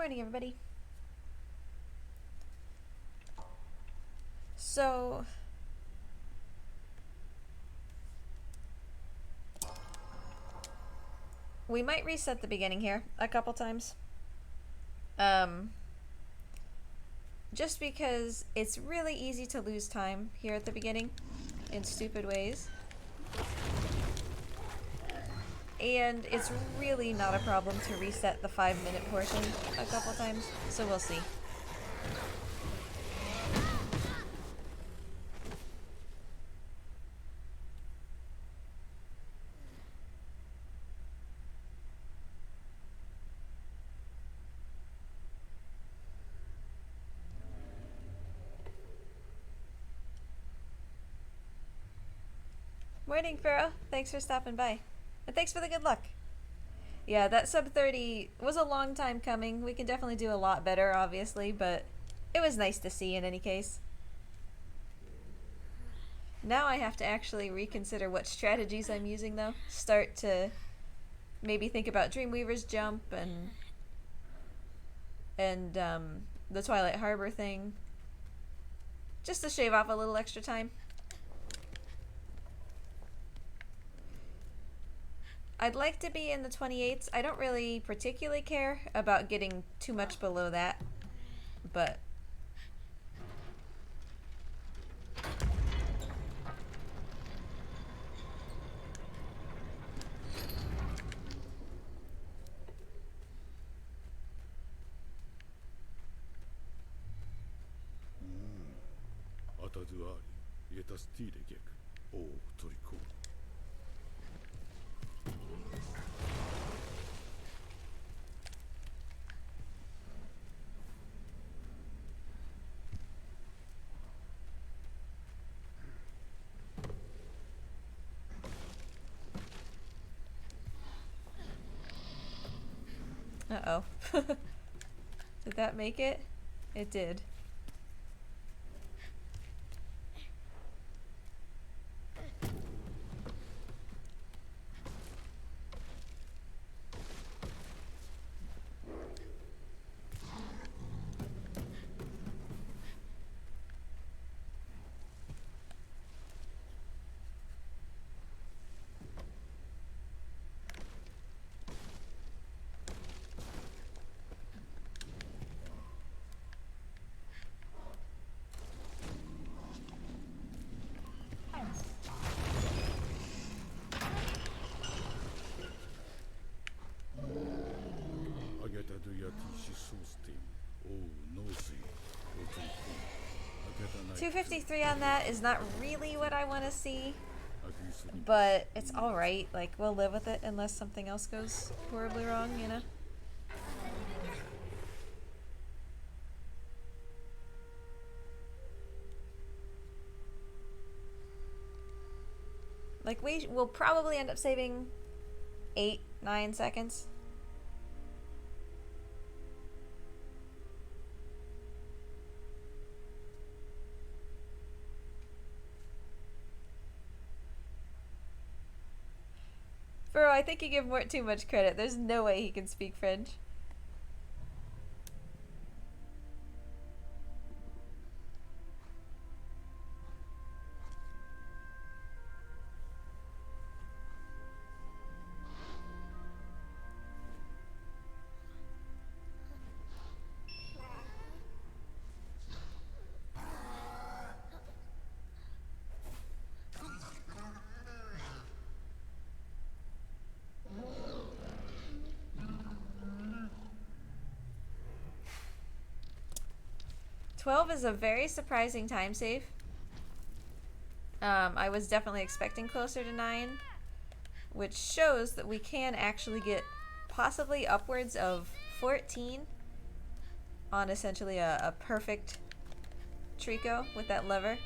morning, everybody. So, we might reset the beginning here a couple times. Just because it's really easy to lose time here at the beginning in stupid ways. And it's really not a problem to reset the 5-minute portion a couple times, so we'll see. Morning, Pharaoh. Thanks for stopping by. And thanks for the good luck. Yeah, that sub 30 was a long time coming. We can definitely do a lot better, obviously, but it was nice to see in any case. Now I have to actually reconsider what strategies I'm using, though. Start to maybe think about Dreamweaver's jump and the Twilight Harbor thing. Just to shave off a little extra time. I'd like to be in the 28s. I don't really particularly care about getting too much below that, but... Uh-oh. Did that make it? It did. $253 on that is not really what I want to see, but it's alright. Like, we'll live with it unless something else goes horribly wrong, you know? Like, we'll probably end up saving 8-9 seconds. Bro, I think you give Mort too much credit. There's no way he can speak French. $12 is a very surprising time save. I was definitely expecting closer to 9, which shows that we can actually get possibly upwards of 14 on essentially a perfect Trico with that lever.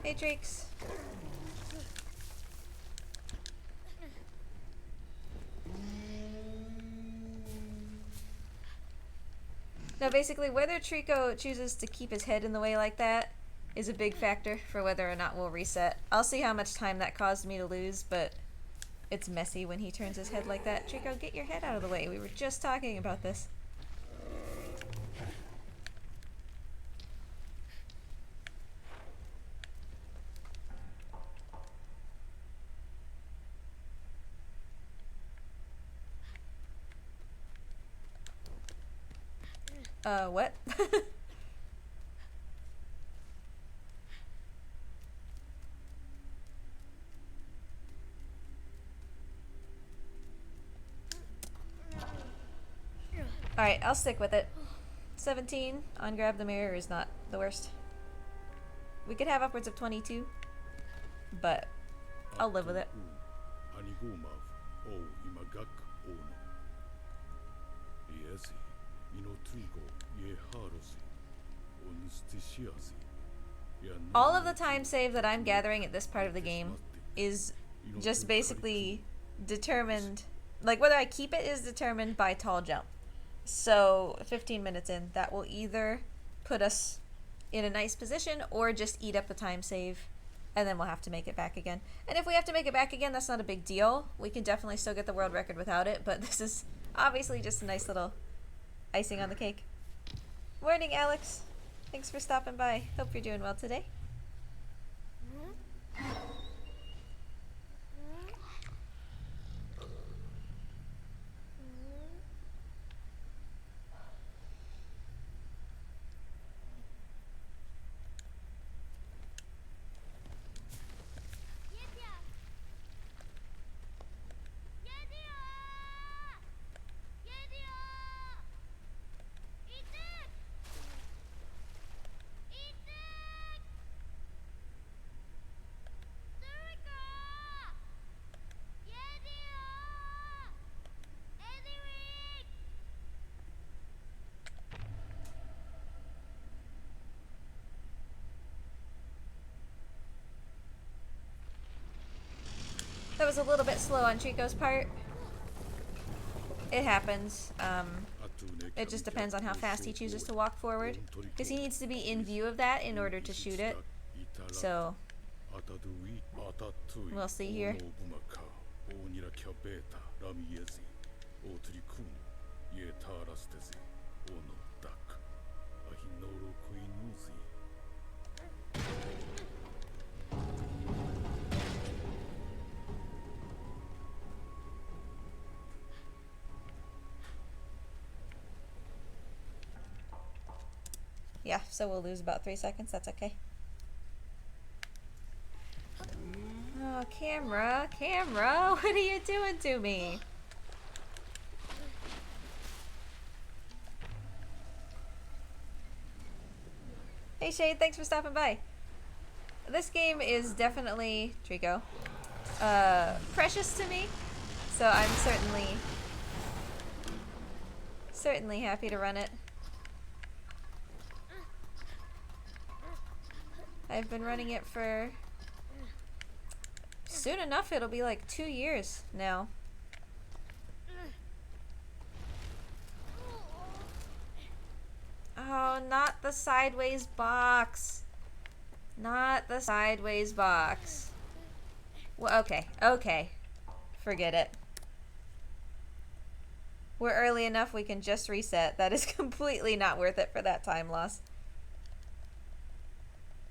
Hey, Drakes. Now, basically, whether Trico chooses to keep his head in the way like that is a big factor for whether or not we'll reset. I'll see how much time that caused me to lose, but it's messy when he turns his head like that. Trico, get your head out of the way. We were just talking about this. What? Alright, I'll stick with it. 17 on grab the mirror is not the worst. We could have upwards of 22, but I'll live with it. All of the time save that I'm gathering at this part of the game is just basically determined, like whether I keep it is determined by tall jump. So 15 minutes in, that will either put us in a nice position or just eat up the time save, and then we'll have to make it back again. And if we have to make it back again, that's not a big deal. We can definitely still get the world record without it, but this is obviously just a nice little icing on the cake. Morning, Alex. Thanks for stopping by. Hope you're doing well today. That was a little bit slow on Trico's part. It happens. It just depends on how fast he chooses to walk forward, because he needs to be in view of that in order to shoot it. So, we'll see here. Yeah, so we'll lose about 3 seconds. That's okay. Oh, camera, camera, what are you doing to me? Hey Shade, thanks for stopping by. This game is definitely, Trico, precious to me, so I'm certainly happy to run it. I've been running it for, soon enough it'll be like 2 years now. Oh, not the sideways box. Not the sideways box. Well, okay. Forget it. We're early enough, we can just reset. That is completely not worth it for that time loss.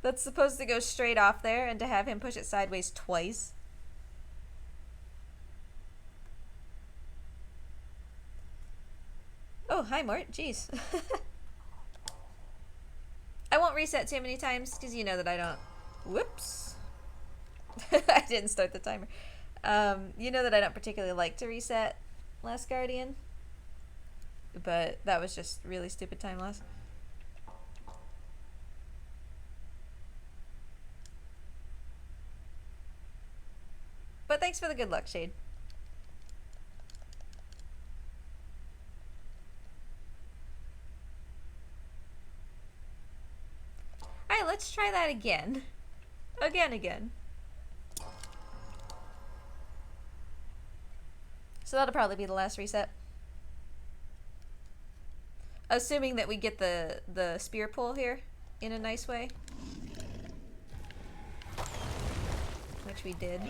That's supposed to go straight off there, and to have him push it sideways twice. Oh, hi Mort. Jeez. I won't reset too many times, because you know that I don't... Whoops. I didn't start the timer. You know that I don't particularly like to reset Last Guardian. But that was just really stupid time loss. But thanks for the good luck, Shade. Alright, let's try that again. Again. So that'll probably be the last reset. Assuming that we get the spear pull here in a nice way. Which we did.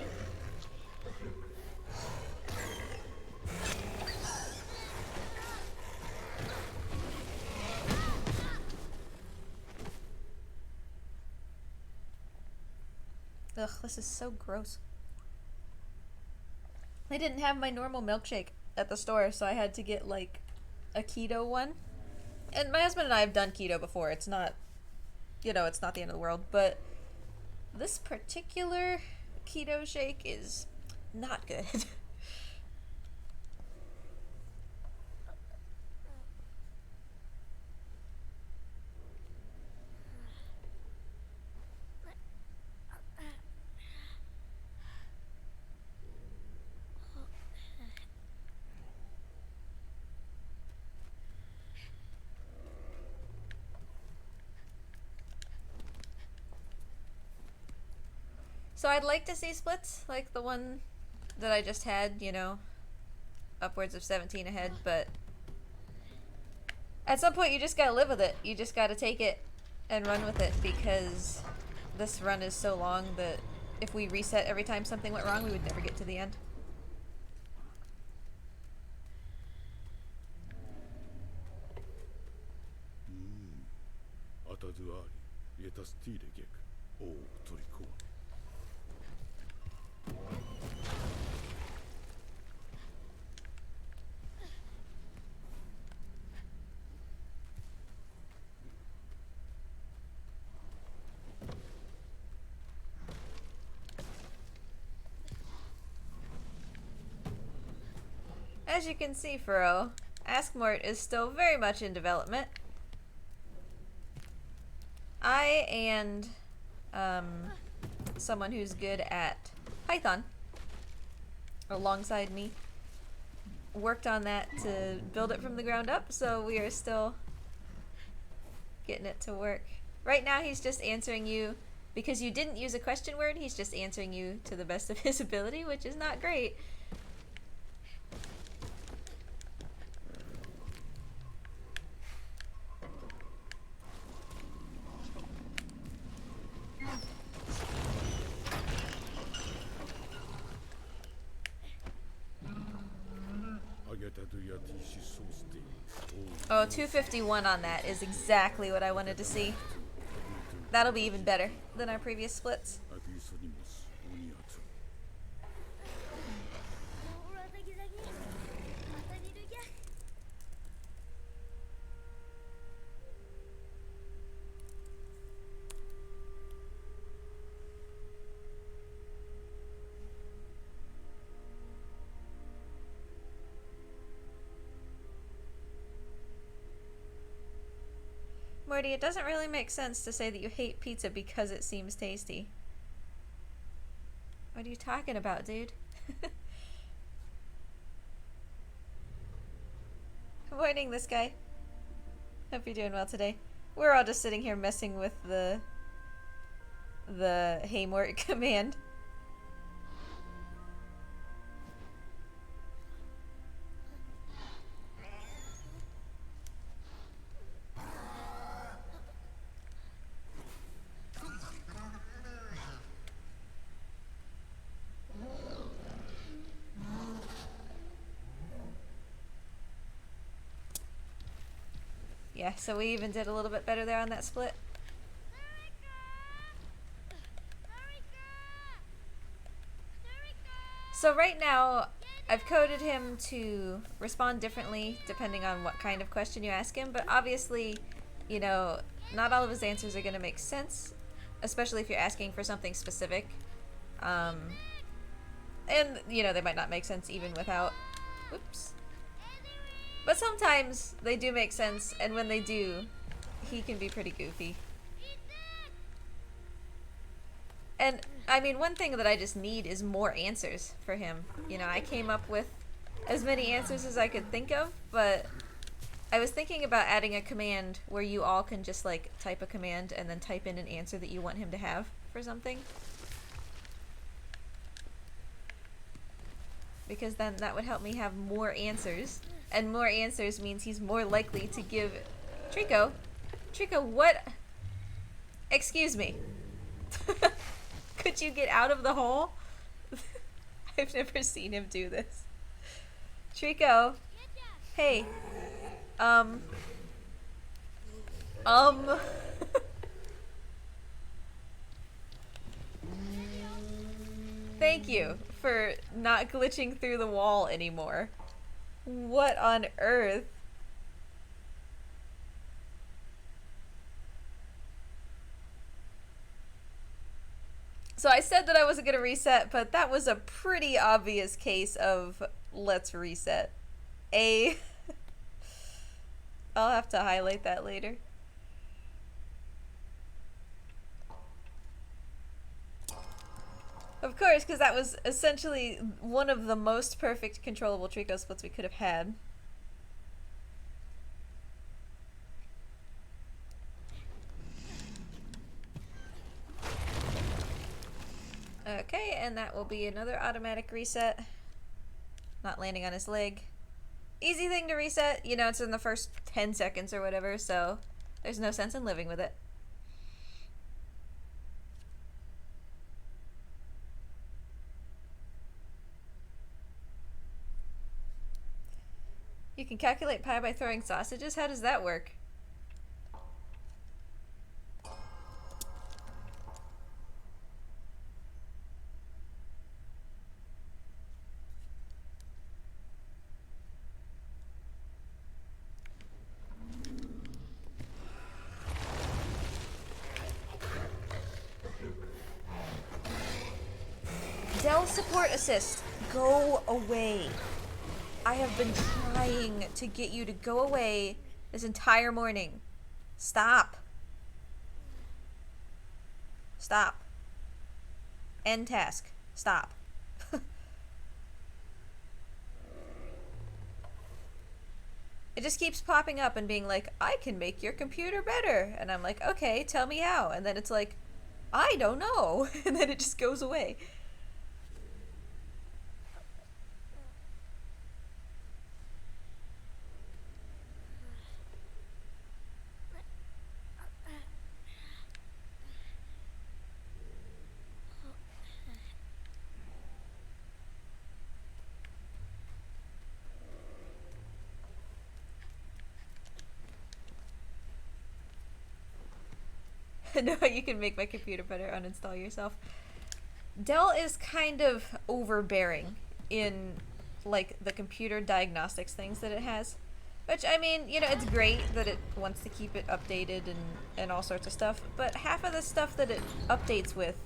Ugh, this is so gross. I didn't have my normal milkshake at the store, so I had to get like a keto one. And my husband and I have done keto before. It's not, you know, it's not the end of the world, but this particular keto shake is not good. So I'd like to see splits like the one that I just had, you know, upwards of 17 ahead, but at some point you just gotta live with it. You just gotta take it and run with it, because this run is so long that if we reset every time something went wrong, we would never get to the end. As you can see, Furrow, Askmort is still very much in development. I and someone who's good at Python alongside me worked on that to build it from the ground up, so we are still getting it to work. Right now he's just answering you, because you didn't use a question word, he's just answering you to the best of his ability, which is not great. Oh, 251 on that is exactly what I wanted to see. That'll be even better than our previous splits. Morty, it doesn't really make sense to say that you hate pizza because it seems tasty. What are you talking about, dude? Good morning, this guy. Hope you're doing well today. We're all just sitting here messing with the Haymort command. Yeah, so we even did a little bit better there on that split. So right now, I've coded him to respond differently depending on what kind of question you ask him, but obviously, you know, not all of his answers are going to make sense, especially if you're asking for something specific. And, you know, they might not make sense even without... Whoops. But sometimes they do make sense, and when they do, he can be pretty goofy. And, I mean, one thing that I just need is more answers for him. You know, I came up with as many answers as I could think of, but I was thinking about adding a command where you all can just, like, type a command and then type in an answer that you want him to have for something. Because then that would help me have more answers And more answers means he's more likely to give... Trico, what? Excuse me. Could you get out of the hole? I've never seen him do this. Trico. Hey. Thank you for not glitching through the wall anymore. What on earth? So I said that I wasn't gonna reset, but that was a pretty obvious case of let's reset. I'll have to highlight that later. Of course, because that was essentially one of the most perfect controllable Trico splits we could have had. Okay, and that will be another automatic reset. Not landing on his leg. Easy thing to reset. You know, it's in the first 10 seconds or whatever, so there's no sense in living with it. You can calculate pi by throwing sausages? How does that work? Dell support assist. Go away. I have been trying to get you to go away this entire morning. Stop. Stop. End task. Stop. It just keeps popping up and being like, I can make your computer better. And I'm like, okay, tell me how. And then it's like, I don't know. And then it just goes away. No, you can make my computer better, uninstall yourself. Dell is kind of overbearing in, like, the computer diagnostics things that it has. Which, I mean, you know, it's great that it wants to keep it updated and all sorts of stuff, but half of the stuff that it updates with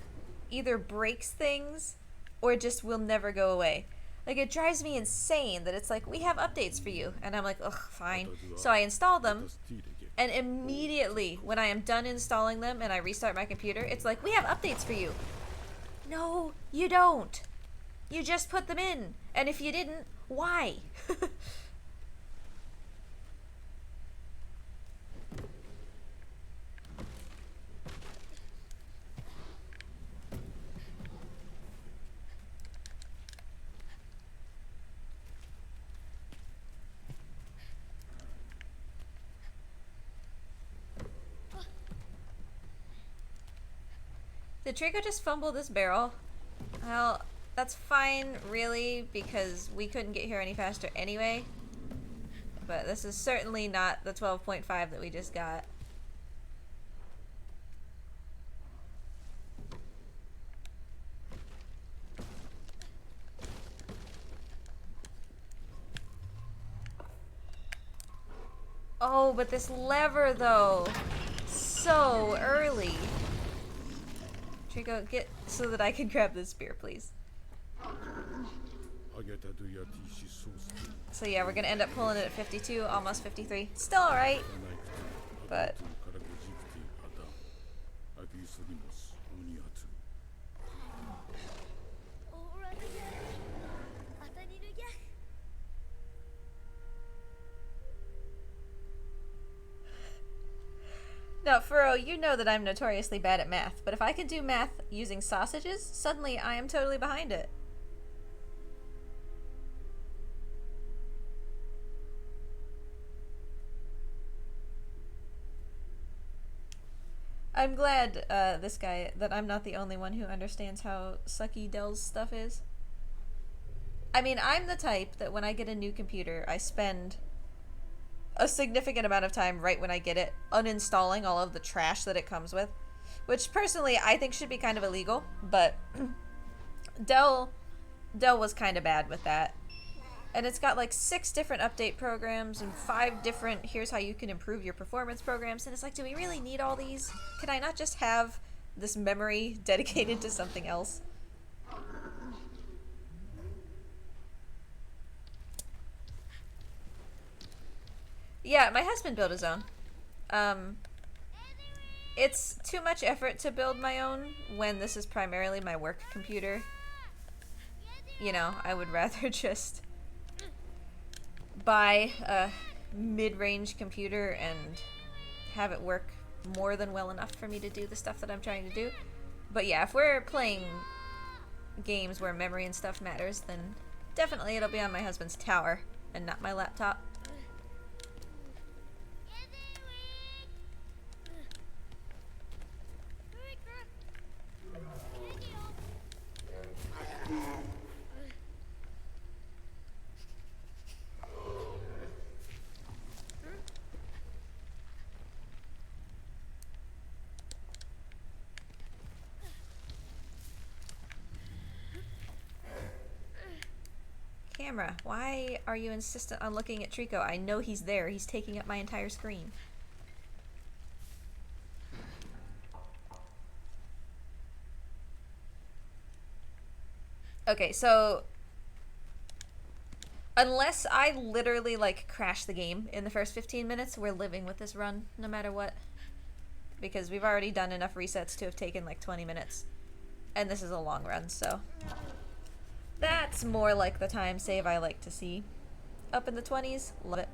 either breaks things or just will never go away. Like, it drives me insane that it's like, we have updates for you. And I'm like, ugh, fine. So I install them. And immediately, when I am done installing them and I restart my computer, it's like, we have updates for you. No, you don't. You just put them in. And if you didn't, why? Did Trico just fumble this barrel? Well, that's fine, really, because we couldn't get here any faster anyway. But this is certainly not the 12.5 that we just got. Oh, but this lever, though. So early. Trico, get so that I can grab this spear, please. So yeah, we're gonna end up pulling it at 52, almost 53. Still alright, but... Now, Furo, you know that I'm notoriously bad at math, but if I can do math using sausages, suddenly I am totally behind it. I'm glad this guy that I'm not the only one who understands how sucky Dell's stuff is. I mean, I'm the type that when I get a new computer, I spend a significant amount of time right when I get it uninstalling all of the trash that it comes with, which personally I think should be kind of illegal, but Dell was kind of bad with that. And it's got like 6 different update programs and 5 different here's how you can improve your performance programs, and it's like, do we really need all these? Can I not just have this memory dedicated to something else? Yeah, my husband built his own. It's too much effort to build my own when this is primarily my work computer. You know, I would rather just buy a mid-range computer and have it work more than well enough for me to do the stuff that I'm trying to do. But yeah, if we're playing games where memory and stuff matters, then definitely it'll be on my husband's tower and not my laptop. Camera, why are you insistent on looking at Trico? I know he's there. He's taking up my entire screen. Okay, so unless I literally like crash the game in the first 15 minutes, we're living with this run no matter what. Because we've already done enough resets to have taken like 20 minutes. And this is a long run, so that's more like the time save I like to see. Up in the 20s, love it.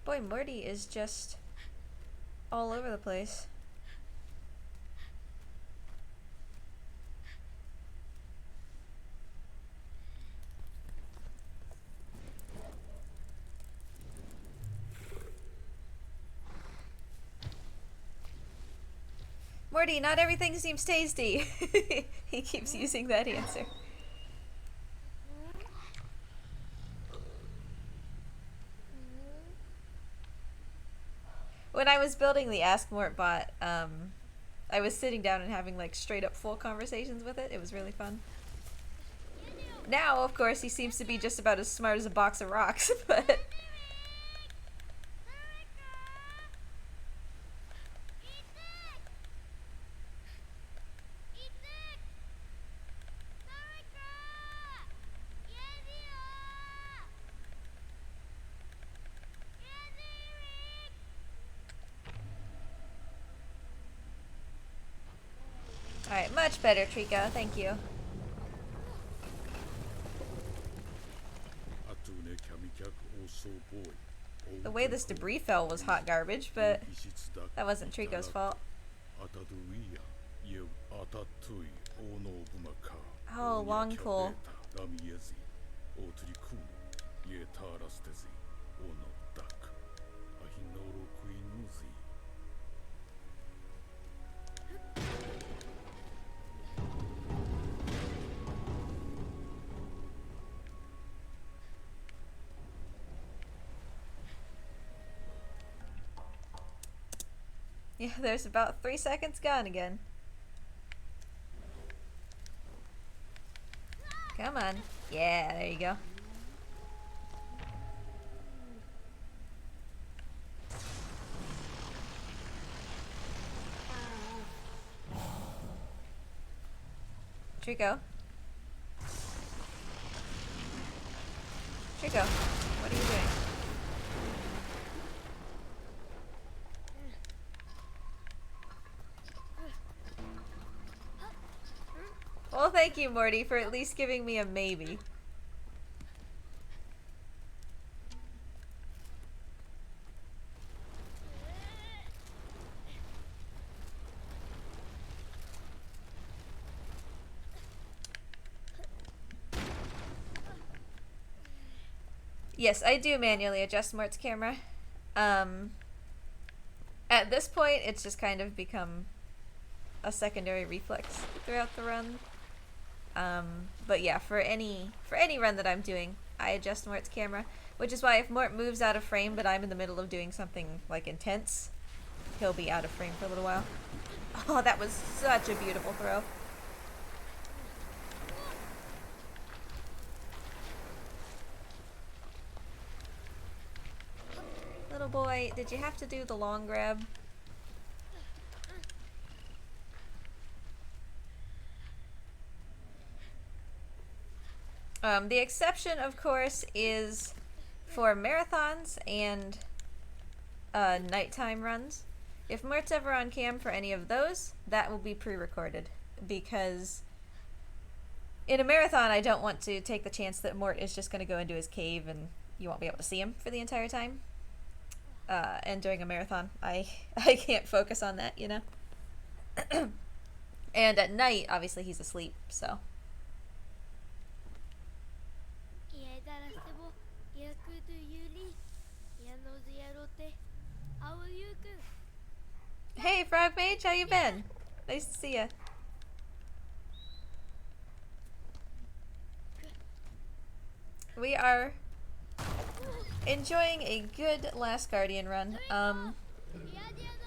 Boy, Morty is just all over the place. Morty, not everything seems tasty. He keeps using that answer. When I was building the Ask Mort bot, I was sitting down and having like straight up full conversations with it. It was really fun. Now, of course, he seems to be just about as smart as a box of rocks, but... Alright, much better, Trico. Thank you. The way this debris fell was hot garbage, but that wasn't Trico's fault. Oh, long pull. Yeah, there's about 3 seconds gone again. Come on. Yeah, there you go. Trico. Trico, what are you doing? Well, thank you, Morty, for at least giving me a maybe. Yes, I do manually adjust Mort's camera. At this point, it's just kind of become a secondary reflex throughout the run. But yeah, for any run that I'm doing, I adjust Mort's camera, which is why if Mort moves out of frame but I'm in the middle of doing something like intense, he'll be out of frame for a little while. Oh, that was such a beautiful throw. Little boy, did you have to do the long grab? The exception, of course, is for marathons and nighttime runs. If Mort's ever on cam for any of those, that will be pre-recorded, because in a marathon I don't want to take the chance that Mort is just going to go into his cave and you won't be able to see him for the entire time. And during a marathon, I can't focus on that, you know? And at night, obviously he's asleep, so... Hey, Frog Mage, how you been? Nice to see ya. We are enjoying a good Last Guardian run.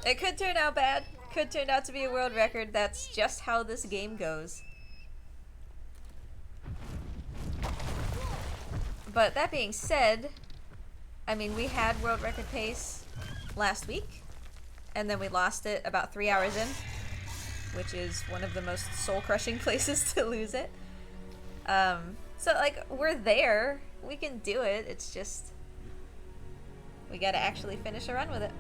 It could turn out bad, could turn out to be a world record. That's just how this game goes. But that being said, I mean, we had world record pace last week, and then we lost it about 3 hours in, which is one of the most soul-crushing places to lose it. So, like, we're there. We can do it. It's just... we gotta actually finish a run with it.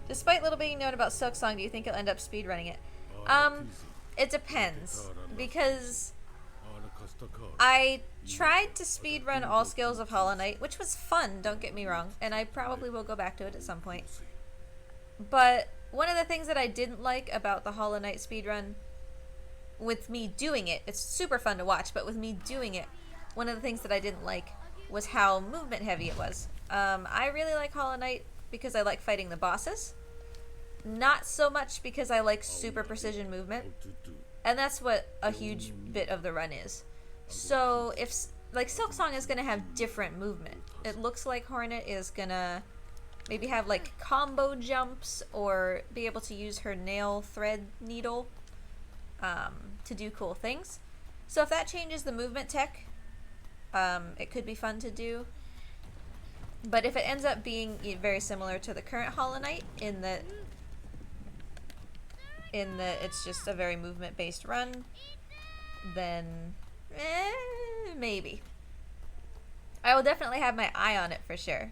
Despite little being known about Silksong, do you think you'll end up speedrunning it? It depends, because I tried to speedrun all skills of Hollow Knight, which was fun, don't get me wrong, and I probably will go back to it at some point. But one of the things that I didn't like about the Hollow Knight speedrun, with me doing it, it's super fun to watch, but with me doing it, one of the things that I didn't like was how movement heavy it was. I really like Hollow Knight because I like fighting the bosses. Not so much because I like super precision movement. And that's what a huge bit of the run is. So if, like, Silksong is going to have different movement. It looks like Hornet is going to maybe have, like, combo jumps or be able to use her nail thread needle to do cool things. So if that changes the movement tech, it could be fun to do. But if it ends up being very similar to the current Hollow Knight in that it's just a very movement-based run, then maybe. I will definitely have my eye on it for sure.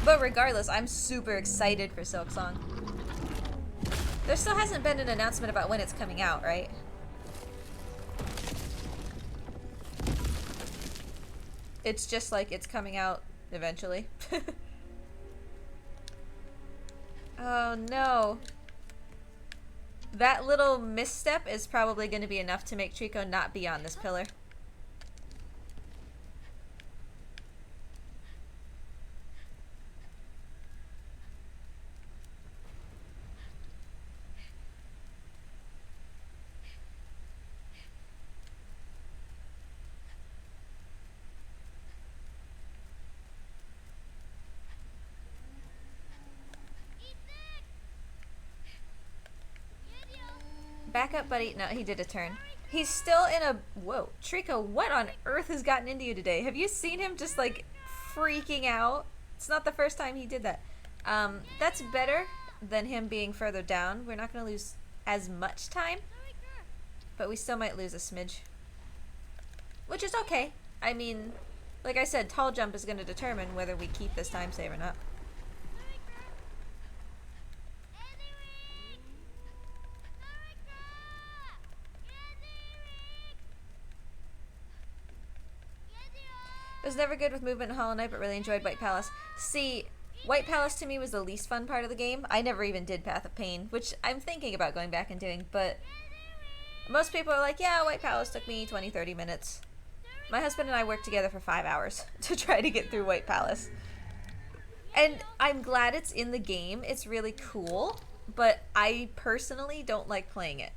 But regardless, I'm super excited for Silksong. There still hasn't been an announcement about when it's coming out, right? It's just like it's coming out eventually. Oh no. That little misstep is probably going to be enough to make Trico not be on this pillar. Back up, buddy. No, he did a turn. He's still in a... Whoa. Trico, what on earth has gotten into you today? Have you seen him just, like, freaking out. It's not the first time he did that. That's better than him being further down. We're not going to lose as much time, but we still might lose a smidge. Which is okay. I mean, like I said, tall jump is going to determine whether we keep this time save or not. I was never good with movement in Hollow Knight, but really enjoyed White Palace. See, White Palace to me was the least fun part of the game. I never even did Path of Pain, which I'm thinking about going back and doing, but most people are like, yeah, White Palace took me 20-30 minutes. My husband and I worked together for 5 hours to try to get through White Palace. And I'm glad it's in the game. It's really cool, but I personally don't like playing it.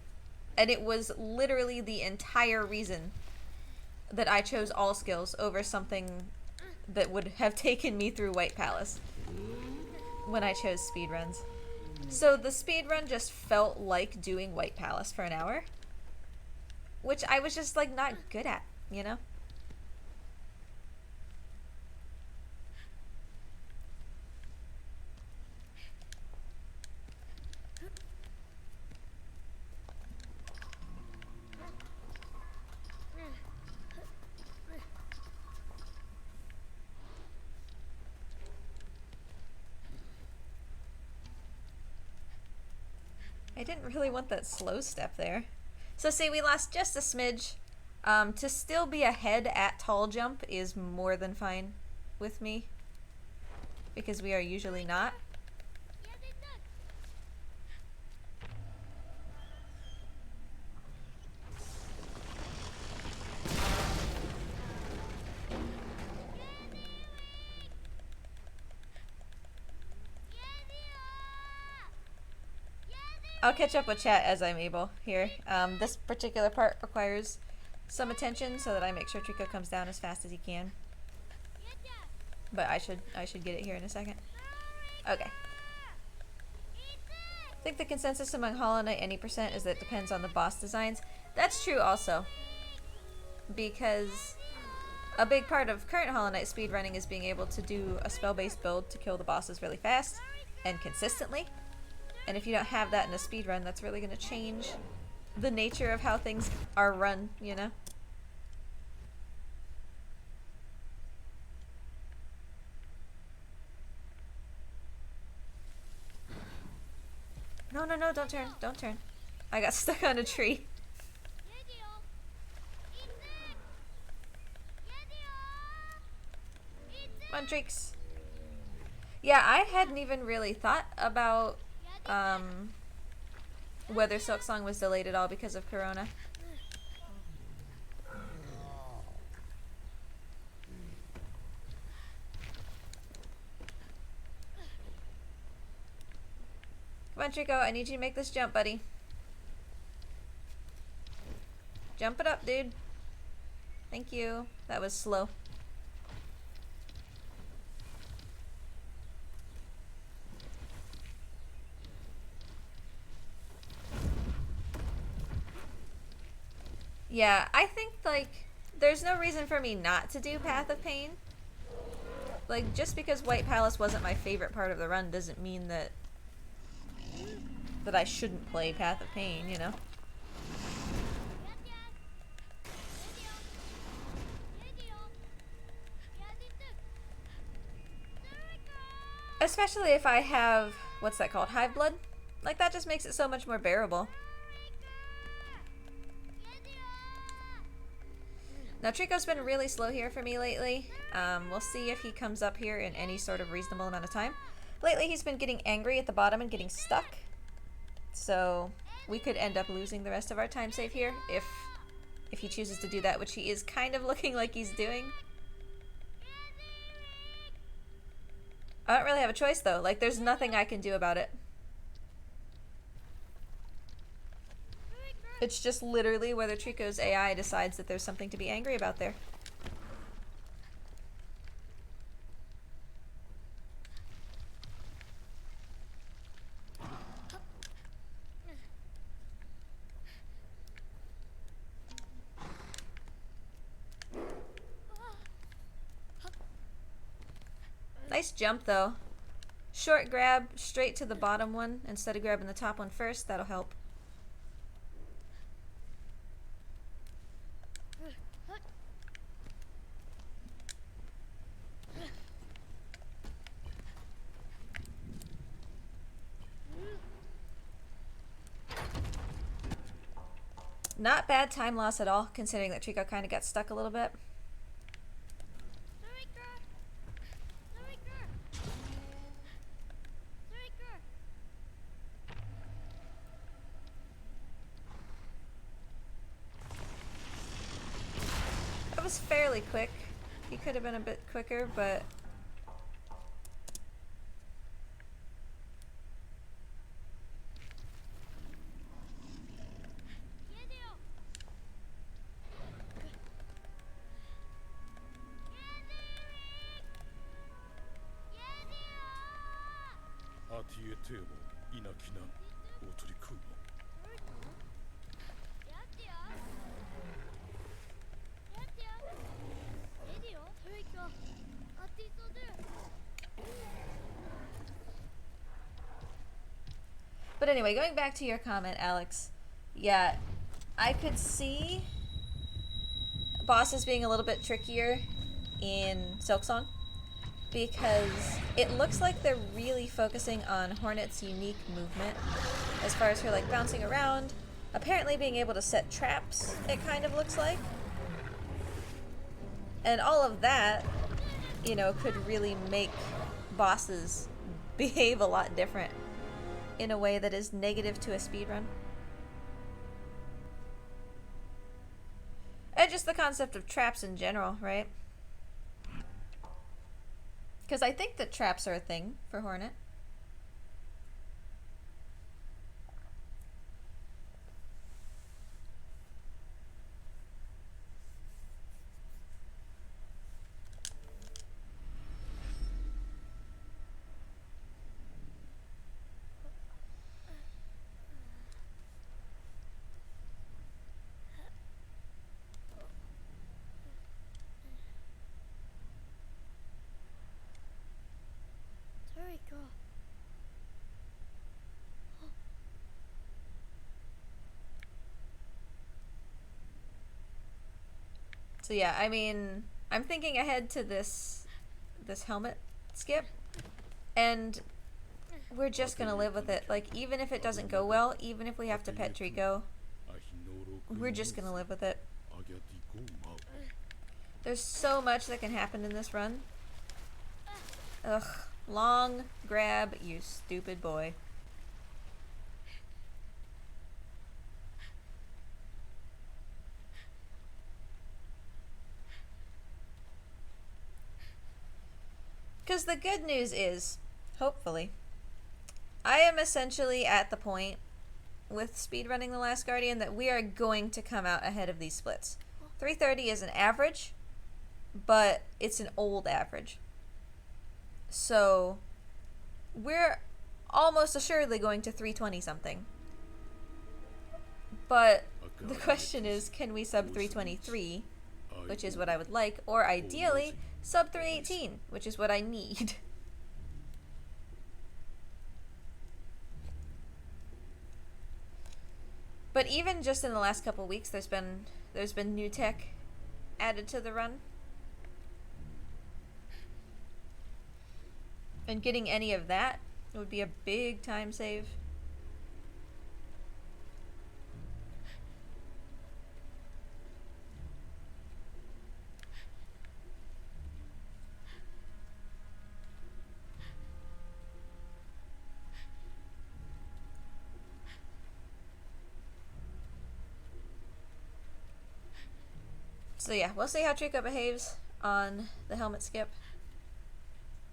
And it was literally the entire reason that I chose all skills over something that would have taken me through White Palace when I chose speedruns. So the speedrun just felt like doing White Palace for an hour, which I was just like not good at, you know? I didn't really want that slow step there. So see, we lost just a smidge. To still be ahead at tall jump is more than fine with me, because we are usually not. I'll catch up with chat as I'm able here. This particular part requires some attention so that I make sure Trico comes down as fast as he can. But I should get it here in a second. Okay. I think the consensus among Hollow Knight any percent is that it depends on the boss designs. That's true also, because a big part of current Hollow Knight speedrunning is being able to do a spell-based build to kill the bosses really fast and consistently. And if you don't have that in a speedrun, that's really going to change the nature of how things are run, you know? No, no, no, don't turn. Don't turn. I got stuck on a tree. Come on, Treeks. Yeah, I hadn't even really thought about whether Silksong was delayed at all because of Corona. Come on, Trico, I need you to make this jump, buddy. Jump it up, dude. Thank you. That was slow. Yeah, I think, like, there's no reason for me not to do Path of Pain. Like, just because White Palace wasn't my favorite part of the run doesn't mean that I shouldn't play Path of Pain, you know? Especially if I have, what's that called, Hive Blood? Like, that just makes it so much more bearable. Now, Trico's been really slow here for me lately. We'll see if he comes up here in any sort of reasonable amount of time. Lately, he's been getting angry at the bottom and getting stuck. So, we could end up losing the rest of our time save here if he chooses to do that, which he is kind of looking like he's doing. I don't really have a choice, though. Like, there's nothing I can do about it. It's just literally whether Trico's AI decides that there's something to be angry about there. Nice jump though. Short grab straight to the bottom one instead of grabbing the top one first. That'll help. Not bad time loss at all, considering that Trico kind of got stuck a little bit. That was fairly quick. He could have been a bit quicker, but... But anyway, going back to your comment, Alex, yeah, I could see bosses being a little bit trickier in Silksong because it looks like they're really focusing on Hornet's unique movement as far as her like bouncing around, apparently being able to set traps, it kind of looks like. And all of that, you know, could really make bosses behave a lot different in a way that is negative to a speedrun. And just the concept of traps in general, right? Because I think that traps are a thing for Hornet. So yeah, I mean, I'm thinking ahead to this helmet skip, and we're just gonna live with it. Like, even if it doesn't go well, even if we have to pet Trico, we're just gonna live with it. There's so much that can happen in this run. Ugh. Long grab, you stupid boy. Because the good news is, hopefully, I am essentially at the point with speedrunning The Last Guardian that we are going to come out ahead of these splits. 330 is an average, but it's an old average. So we're almost assuredly going to 320 something. But the question is, can we sub 323, which is what I would like, or ideally sub 318, which is what I need. But even just in the last couple weeks, there's been new tech added to the run. And getting any of that would be a big time save. So yeah, we'll see how Trico behaves on the helmet skip,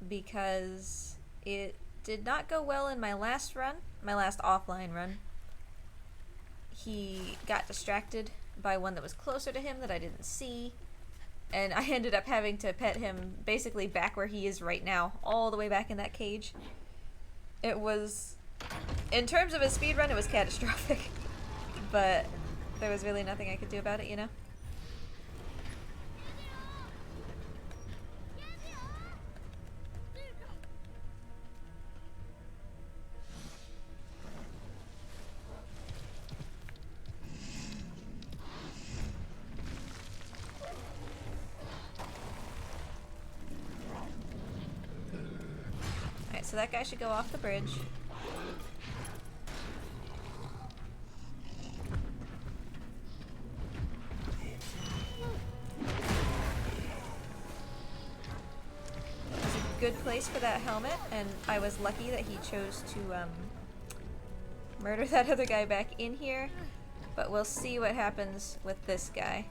because it did not go well in my last run, my last offline run. He got distracted by one that was closer to him that I didn't see, and I ended up having to pet him basically back where he is right now, all the way back in that cage. It was, in terms of his speedrun, it was catastrophic, but there was really nothing I could do about it, you know? so that guy should go off the bridge. It's a good place for that helmet, and I was lucky that he chose to murder that other guy back in here. But we'll see what happens with this guy.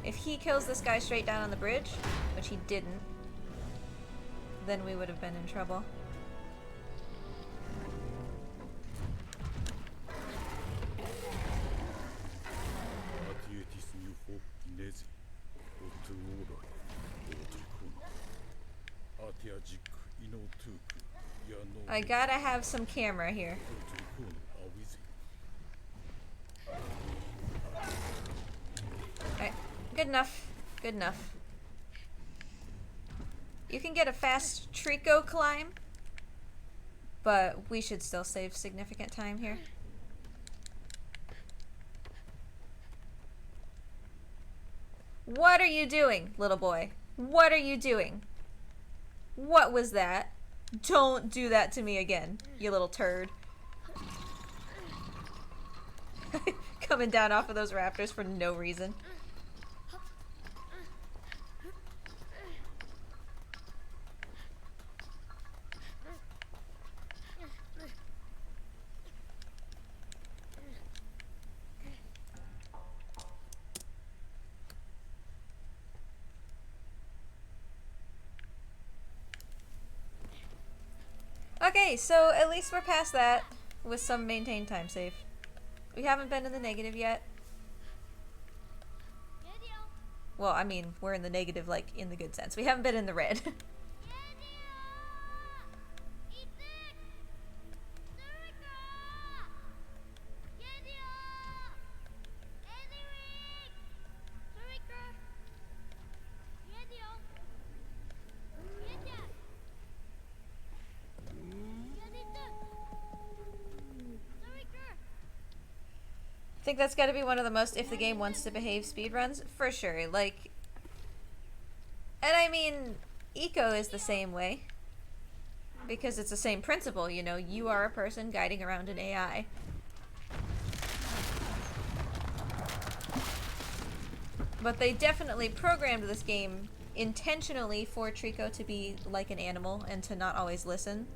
If he kills this guy straight down on the bridge, which he didn't, then we would have been in trouble. I gotta have some camera here. Alright, good enough. Good enough. You can get a fast Trico climb, but we should still save significant time here. What are you doing, little boy? What are you doing? What was that? Don't do that to me again, you little turd. Coming down off of those raptors for no reason. Okay, so at least we're past that with some maintained time save. We haven't been in the negative yet. Well, I mean, we're in the negative, like, in the good sense. We haven't been in the red. I think that's gotta be one of the most if the game wants to behave speedruns, for sure. Like, and I mean, Eco is the same way. Because it's the same principle, you know, you are a person guiding around an AI. But they definitely programmed this game intentionally for Trico to be like an animal and to not always listen.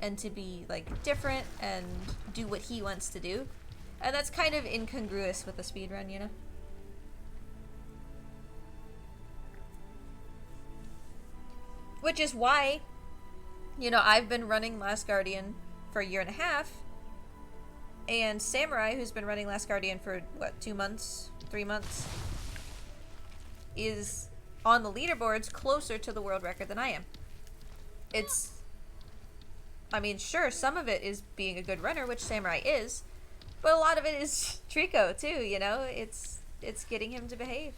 And to be, like, different and do what he wants to do. And that's kind of incongruous with the speedrun, you know? Which is why, you know, I've been running Last Guardian for a year and a half, and Samurai, who's been running Last Guardian for, what, 2 months, 3 months, is on the leaderboards closer to the world record than I am. It's, I mean, sure, some of it is being a good runner, which Samurai is, but a lot of it is Trico, too, you know? It's getting him to behave.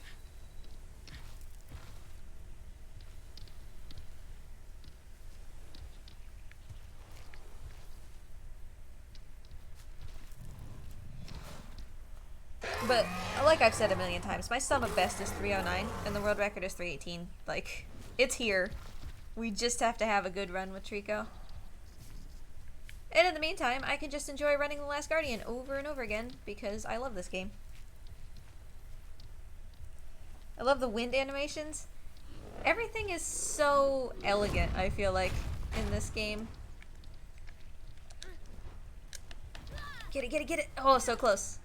But, like I've said a million times, my sum of best is 309, and the world record is 318. Like, it's here. We just have to have a good run with Trico. And in the meantime, I can just enjoy running The Last Guardian over and over again, because I love this game. I love the wind animations. Everything is so elegant, I feel like, in this game. Get it, get it, get it! Oh, so close.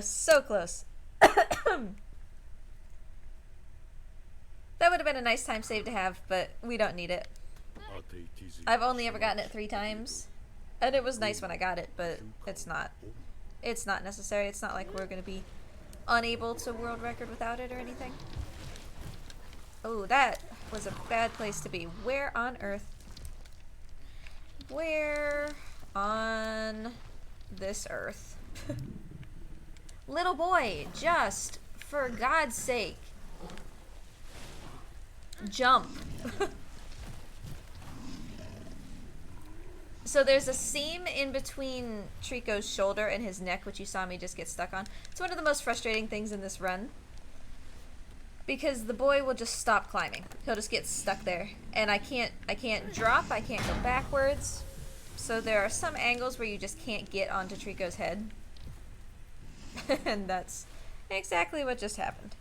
So close. That would have been a nice time save to have, but we don't need it. I've only ever gotten it 3 times, and it was nice when I got it, but it's not necessary. It's not like we're gonna be unable to world record without it or anything. Oh, that was a bad place to be. Where on earth? Where on this earth? Little boy, just for God's sake, jump. So there's a seam in between Trico's shoulder and his neck, which you saw me just get stuck on. It's one of the most frustrating things in this run. because the boy will just stop climbing. He'll just get stuck there, and I can't drop. I can't go backwards. So there are some angles where you just can't get onto Trico's head, and that's exactly what just happened.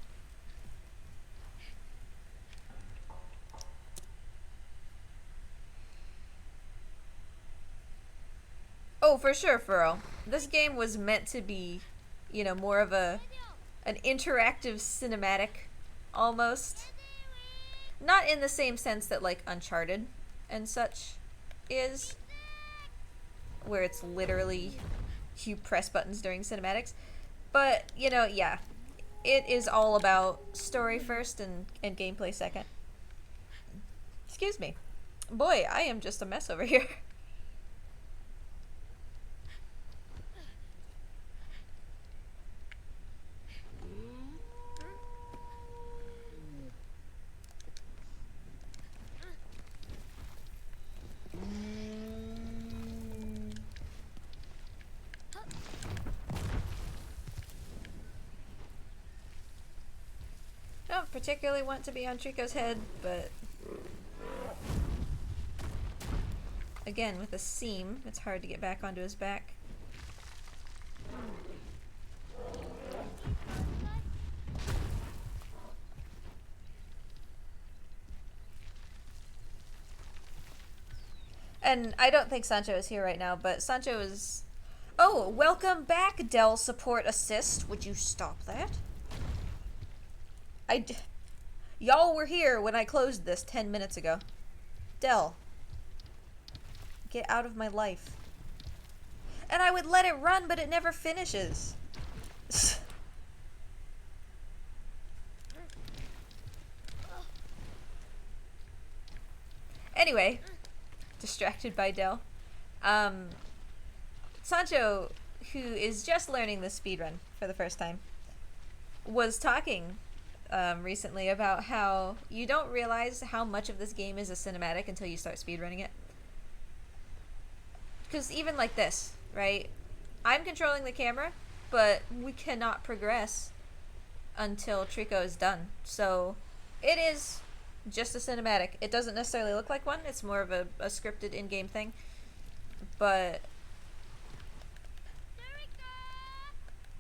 Oh, for sure, Furl. This game was meant to be, you know, more of an interactive cinematic, almost. Not in the same sense that, like, Uncharted and such is, where it's literally you press buttons during cinematics. But, you know, yeah. It is all about story first and gameplay second. Excuse me. Boy, I am just a mess over here. Don't particularly want to be on Trico's head, but again, with a seam, it's hard to get back onto his back. And I don't think Sancho is here right now, but Sancho is... Oh, welcome back, Dell Support Assist. Would you stop that? Y'all were here when I closed this 10 minutes ago. Dell. Get out of my life. And I would let it run, but it never finishes. Anyway, distracted by Dell. Sancho, who is just learning the speedrun for the first time, was talking recently about how you don't realize how much of this game is a cinematic until you start speedrunning it. Because even like this, right? I'm controlling the camera, but we cannot progress until Trico is done. So it is just a cinematic. It doesn't necessarily look like one. It's more of a scripted in-game thing. But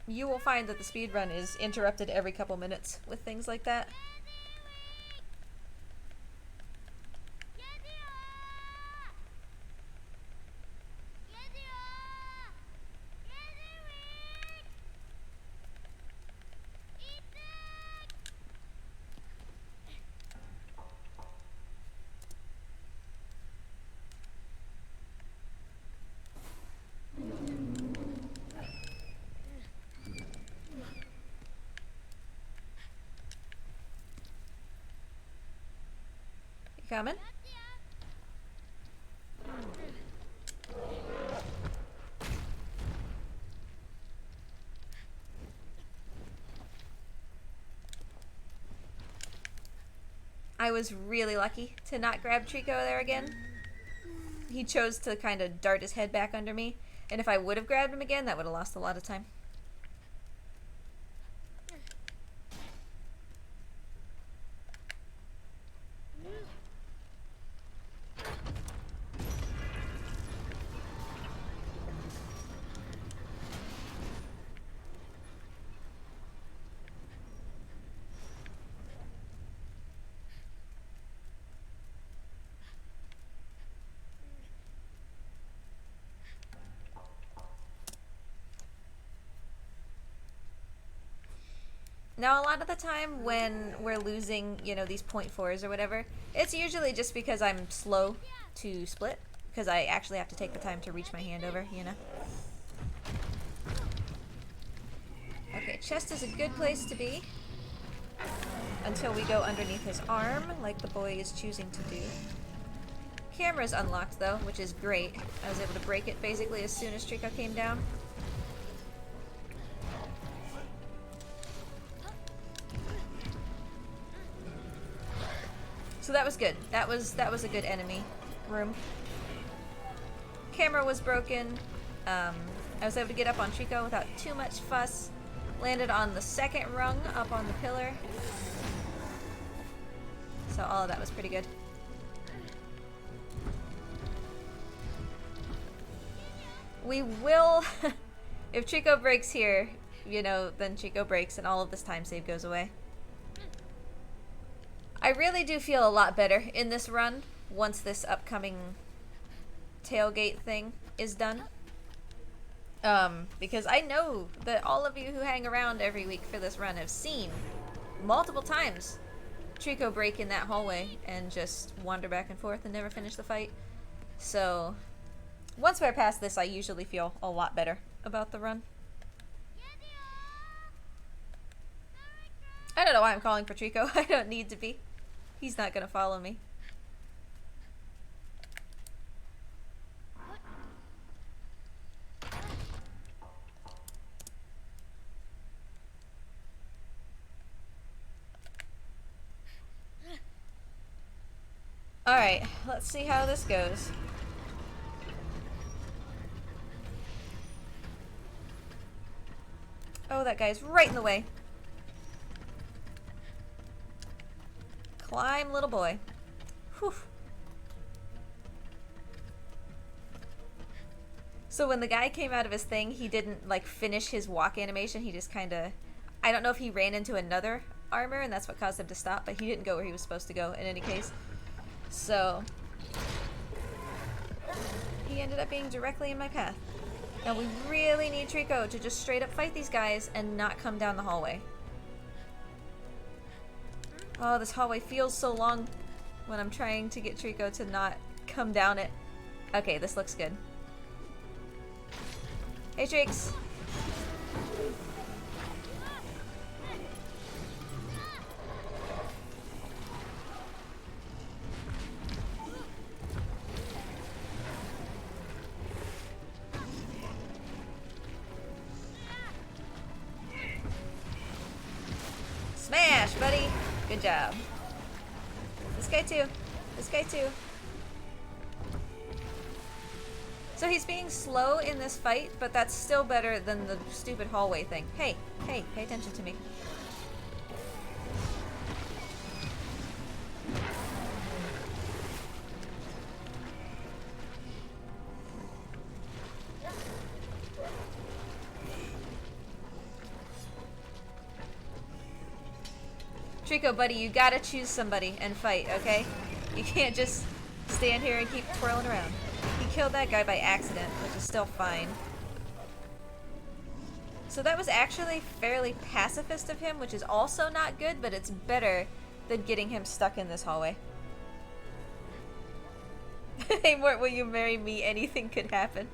you will find that the speedrun is interrupted every couple minutes with things like that. Coming? I was really lucky to not grab Trico there again. He chose to kind of dart his head back under me, and if I would have grabbed him again, that would have lost a lot of time. Now, a lot of the time when we're losing, you know, these .4s or whatever, it's usually just because I'm slow to split, because I actually have to take the time to reach my hand over, you know? Okay, chest is a good place to be until we go underneath his arm, like the boy is choosing to do. Camera's unlocked, though, which is great. I was able to break it basically as soon as Trico came down. So that was good. That was a good enemy room. Camera was broken. I was able to get up on Trico without too much fuss. Landed on the second rung up on the pillar. So all of that was pretty good. We will... if Trico breaks here, you know, then Trico breaks and all of this time save goes away. I really do feel a lot better in this run once this upcoming tailgate thing is done. Because I know that all of you who hang around every week for this run have seen multiple times Trico break in that hallway and just wander back and forth and never finish the fight. So once we're past this, I usually feel a lot better about the run. I don't know why I'm calling for Trico. I don't need to be. He's not gonna follow me. Alright, let's see how this goes. Oh, that guy's right in the way. Climb, little boy. Whew. So when the guy came out of his thing, he didn't, like, finish his walk animation. He just kind of... I don't know if he ran into another armor, and that's what caused him to stop, but he didn't go where he was supposed to go in any case. So... he ended up being directly in my path. Now we really need Trico to just straight up fight these guys and not come down the hallway. Oh, this hallway feels so long when I'm trying to get Trico to not come down it. Okay, this looks good. Hey, Trix! Smash, buddy! Good job. This guy too. This guy too. So he's being slow in this fight, but that's still better than the stupid hallway thing. Hey, hey, pay attention to me. Trico, buddy, you gotta choose somebody and fight, okay? You can't just stand here and keep twirling around. He killed that guy by accident, which is still fine. So that was actually fairly pacifist of him, which is also not good, but it's better than getting him stuck in this hallway. Hey, Mort, will you marry me? Anything could happen.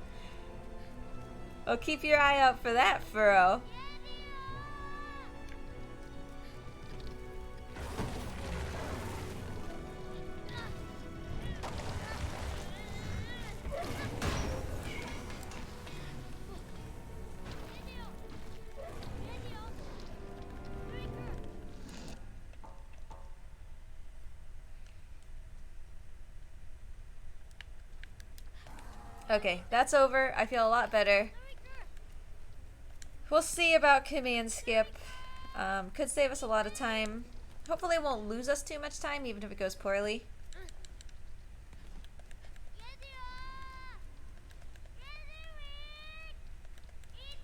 Well, keep your eye out for that, Furrow. Okay, that's over. I feel a lot better. We'll see about command skip. Could save us a lot of time. Hopefully it won't lose us too much time, even if it goes poorly.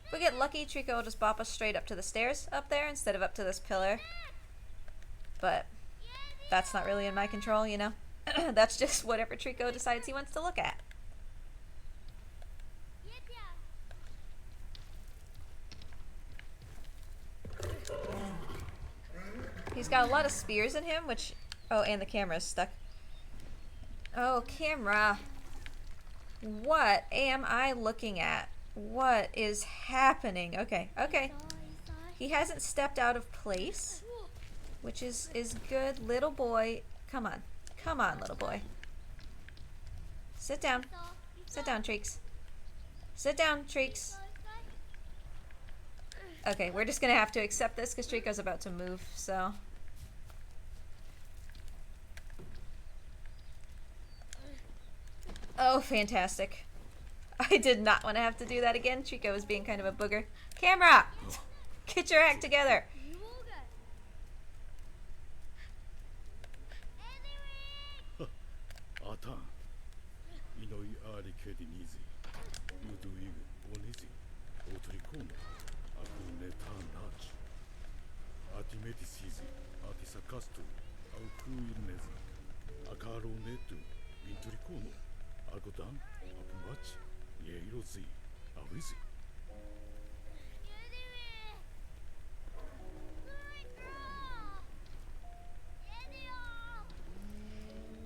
If we get lucky, Trico will just bop us straight up to the stairs up there instead of up to this pillar. But that's not really in my control, you know? That's just whatever Trico decides he wants to look at. He's got a lot of spears in him, which... Oh, and the camera's stuck. Oh, camera. What am I looking at? What is happening? Okay, okay. He hasn't stepped out of place, which is good. Little boy, come on. Come on, little boy. Sit down. Sit down, Treeks. Sit down, Treeks. Okay, we're just gonna have to accept this because Trico's about to move, so... Oh, fantastic. I did not want to have to do that again. Trico was being kind of a booger. Camera! Get your act together!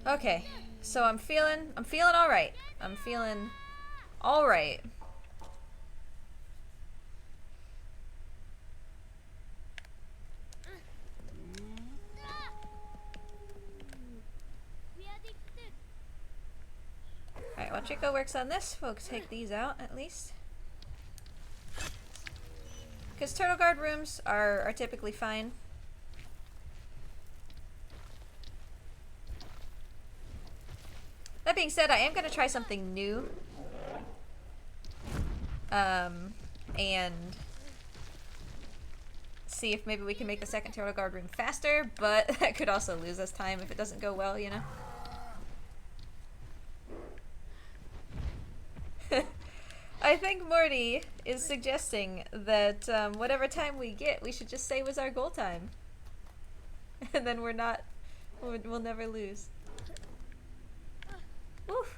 Okay, so I'm feeling all right. I'm feeling all right. Alright, while Chico works on this, we'll take these out at least. Because turtle guard rooms are typically fine. That being said, I am going to try something new. And see if maybe we can make the second turtle guard room faster, but that could also lose us time if it doesn't go well, you know? I think Morty is suggesting that whatever time we get, we should just say was our goal time. And then we'll never lose. Oof.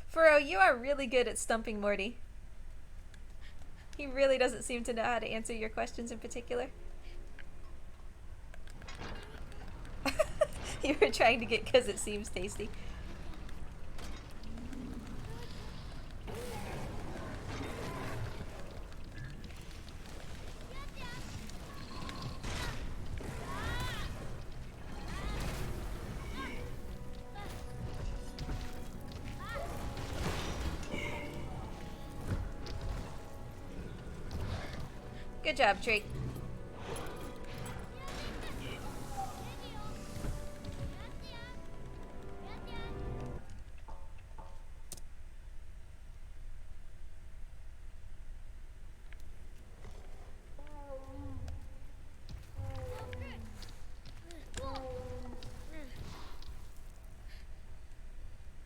Furrow, you are really good at stumping Morty. He really doesn't seem to know how to answer your questions in particular. You were trying to get because it seems tasty. Good job, Tree.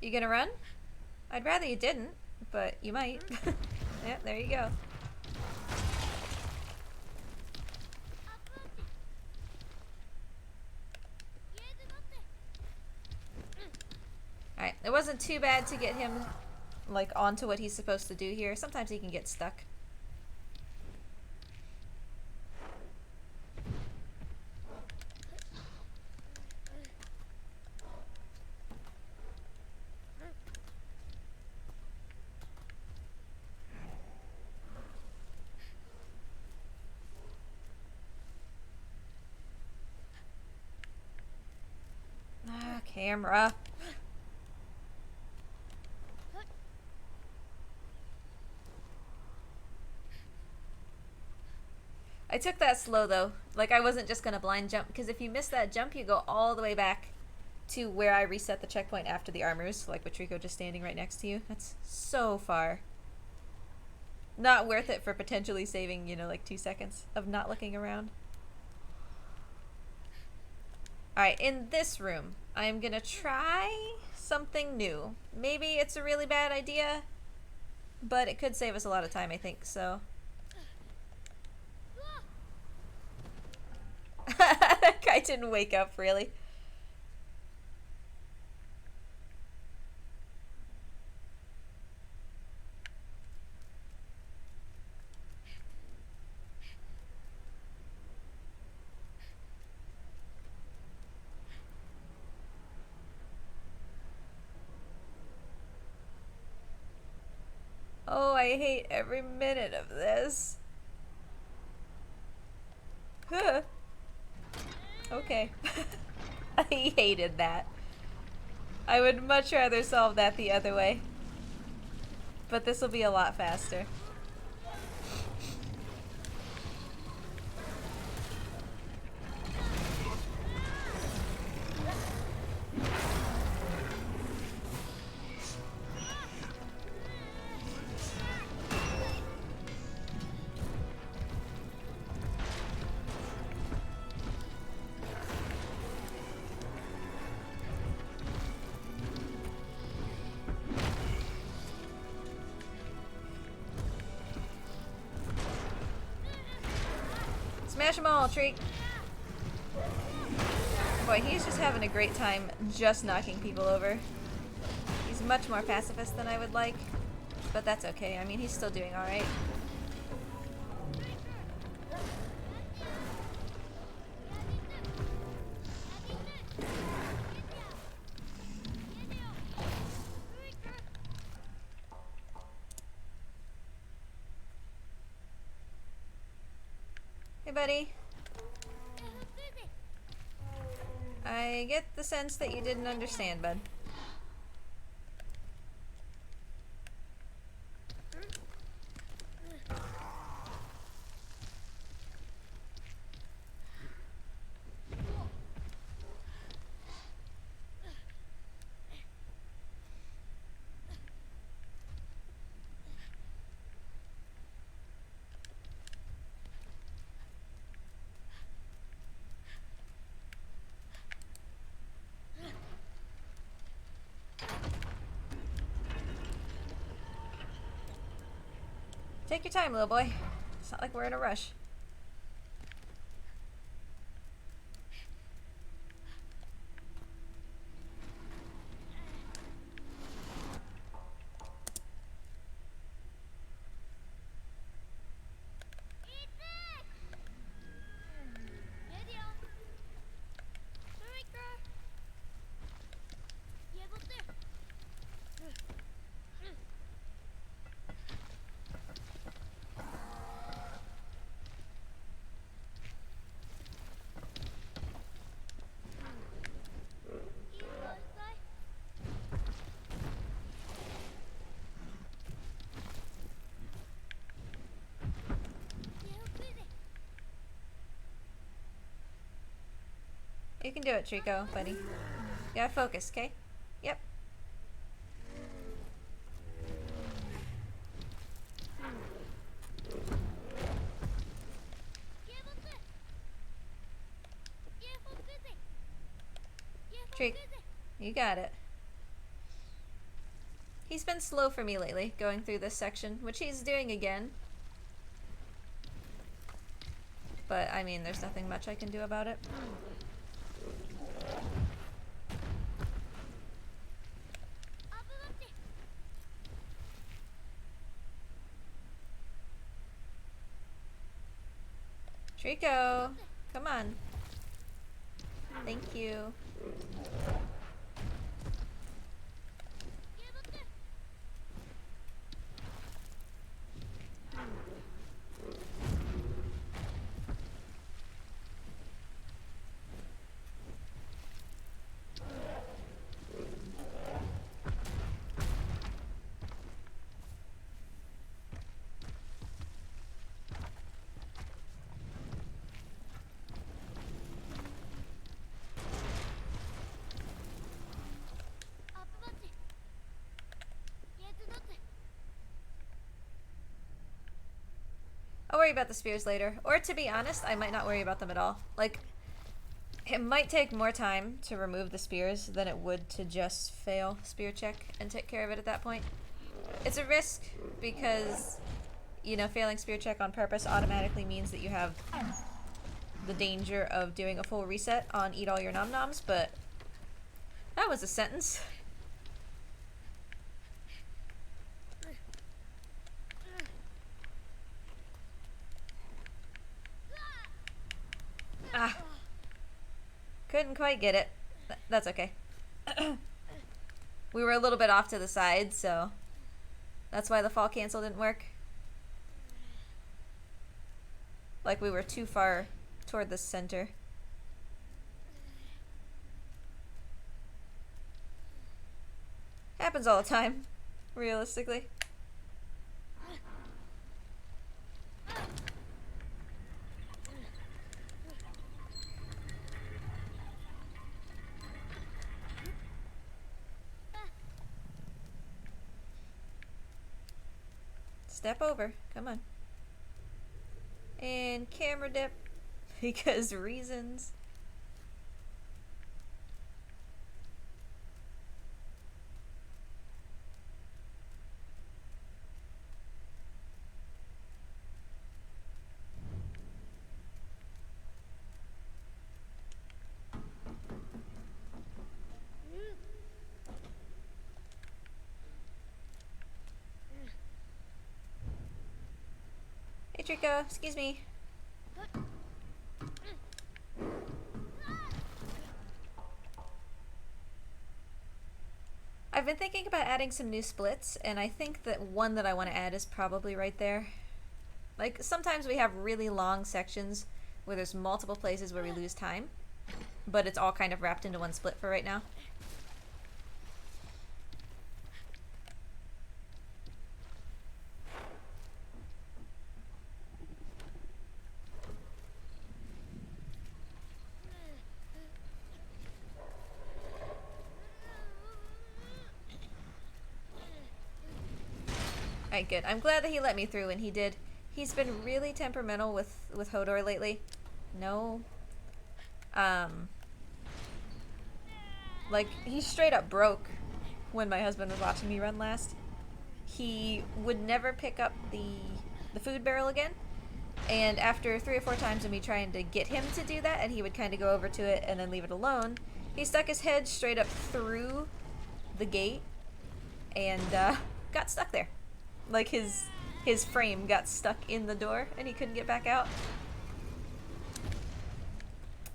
You gonna run? I'd rather you didn't, but you might. Yeah, there you go. Alright, it wasn't too bad to get him, like, onto what he's supposed to do here. Sometimes he can get stuck. Ah, camera. I took that slow though. Like, I wasn't just gonna blind jump, because if you miss that jump, you go all the way back to where I reset the checkpoint after the armors, like with Trico just standing right next to you. That's so far. Not worth it for potentially saving, you know, like 2 seconds of not looking around. Alright, in this room, I'm gonna try something new. Maybe it's a really bad idea, but it could save us a lot of time, I think, so. That guy didn't wake up, really. Oh, I hate every minute of this. Huh. Okay. I hated that. I would much rather solve that the other way. But this will be a lot faster. Smash them all, Treek. Boy, he's just having a great time just knocking people over. He's much more pacifist than I would like, but that's okay. I mean, he's still doing alright. Hey, buddy. I get the sense that you didn't understand, bud. Take your time, little boy. It's not like we're in a rush. You can do it, Trico, buddy. You gotta focus, okay? Yep. Trick, you got it. He's been slow for me lately, going through this section, which he's doing again. But, I mean, there's nothing much I can do about it. Trico, come on. Thank you. I'll worry about the spears later. Or to be honest, I might not worry about them at all. Like, it might take more time to remove the spears than it would to just fail spear check and take care of it at that point. It's a risk because, you know, failing spear check on purpose automatically means that you have the danger of doing a full reset on eat all your nom-noms, but that was a sentence. Ah. Couldn't quite get it. That's okay. We were a little bit off to the side, so that's why the fall cancel didn't work. Like we were too far toward the center. Happens all the time, realistically. Step over. Come on. And camera dip. Because reasons. Trico. Excuse me. I've been thinking about adding some new splits, and I think that one that I want to add is probably right there. Like, sometimes we have really long sections where there's multiple places where we lose time, but it's all kind of wrapped into one split for right now. Alright, good. I'm glad that he let me through, and he did. He's been really temperamental with Hodor lately. No. Like, he straight up broke when my husband was watching me run last. He would never pick up the food barrel again, and after 3 or 4 times of me trying to get him to do that, and he would kind of go over to it and then leave it alone, he stuck his head straight up through the gate and got stuck there. Like, his frame got stuck in the door and he couldn't get back out.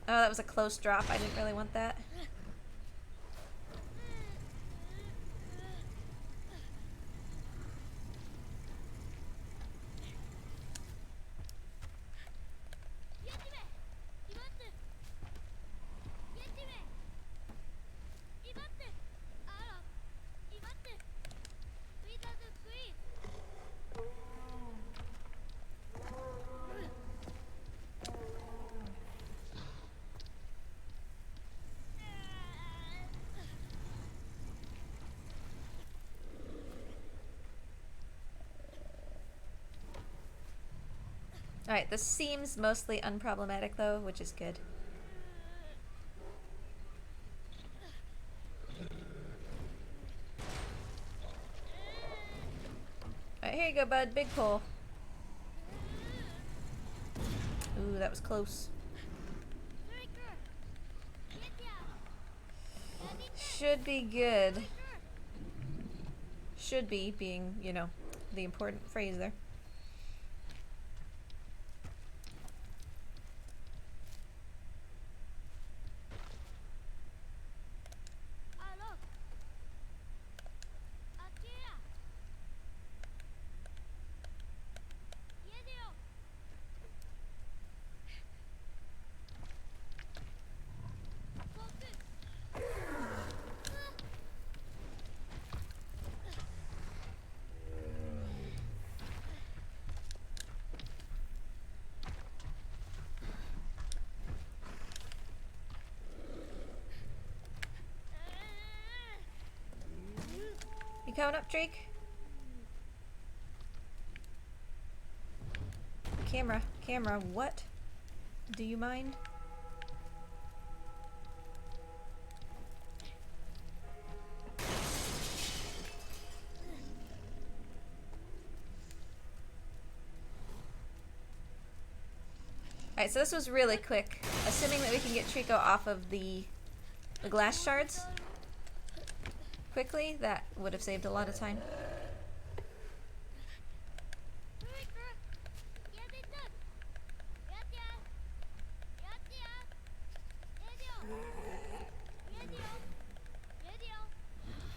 Oh, that was a close drop. I didn't really want that. Alright, this seems mostly unproblematic though, which is good. Alright, here you go, bud. Big pull. Ooh, that was close. Should be good. Should be being, you know, the important phrase there. You coming up, Drake? Camera, what? Do you mind? Alright, so this was really quick. Assuming that we can get Trico off of the glass shards quickly, that would have saved a lot of time.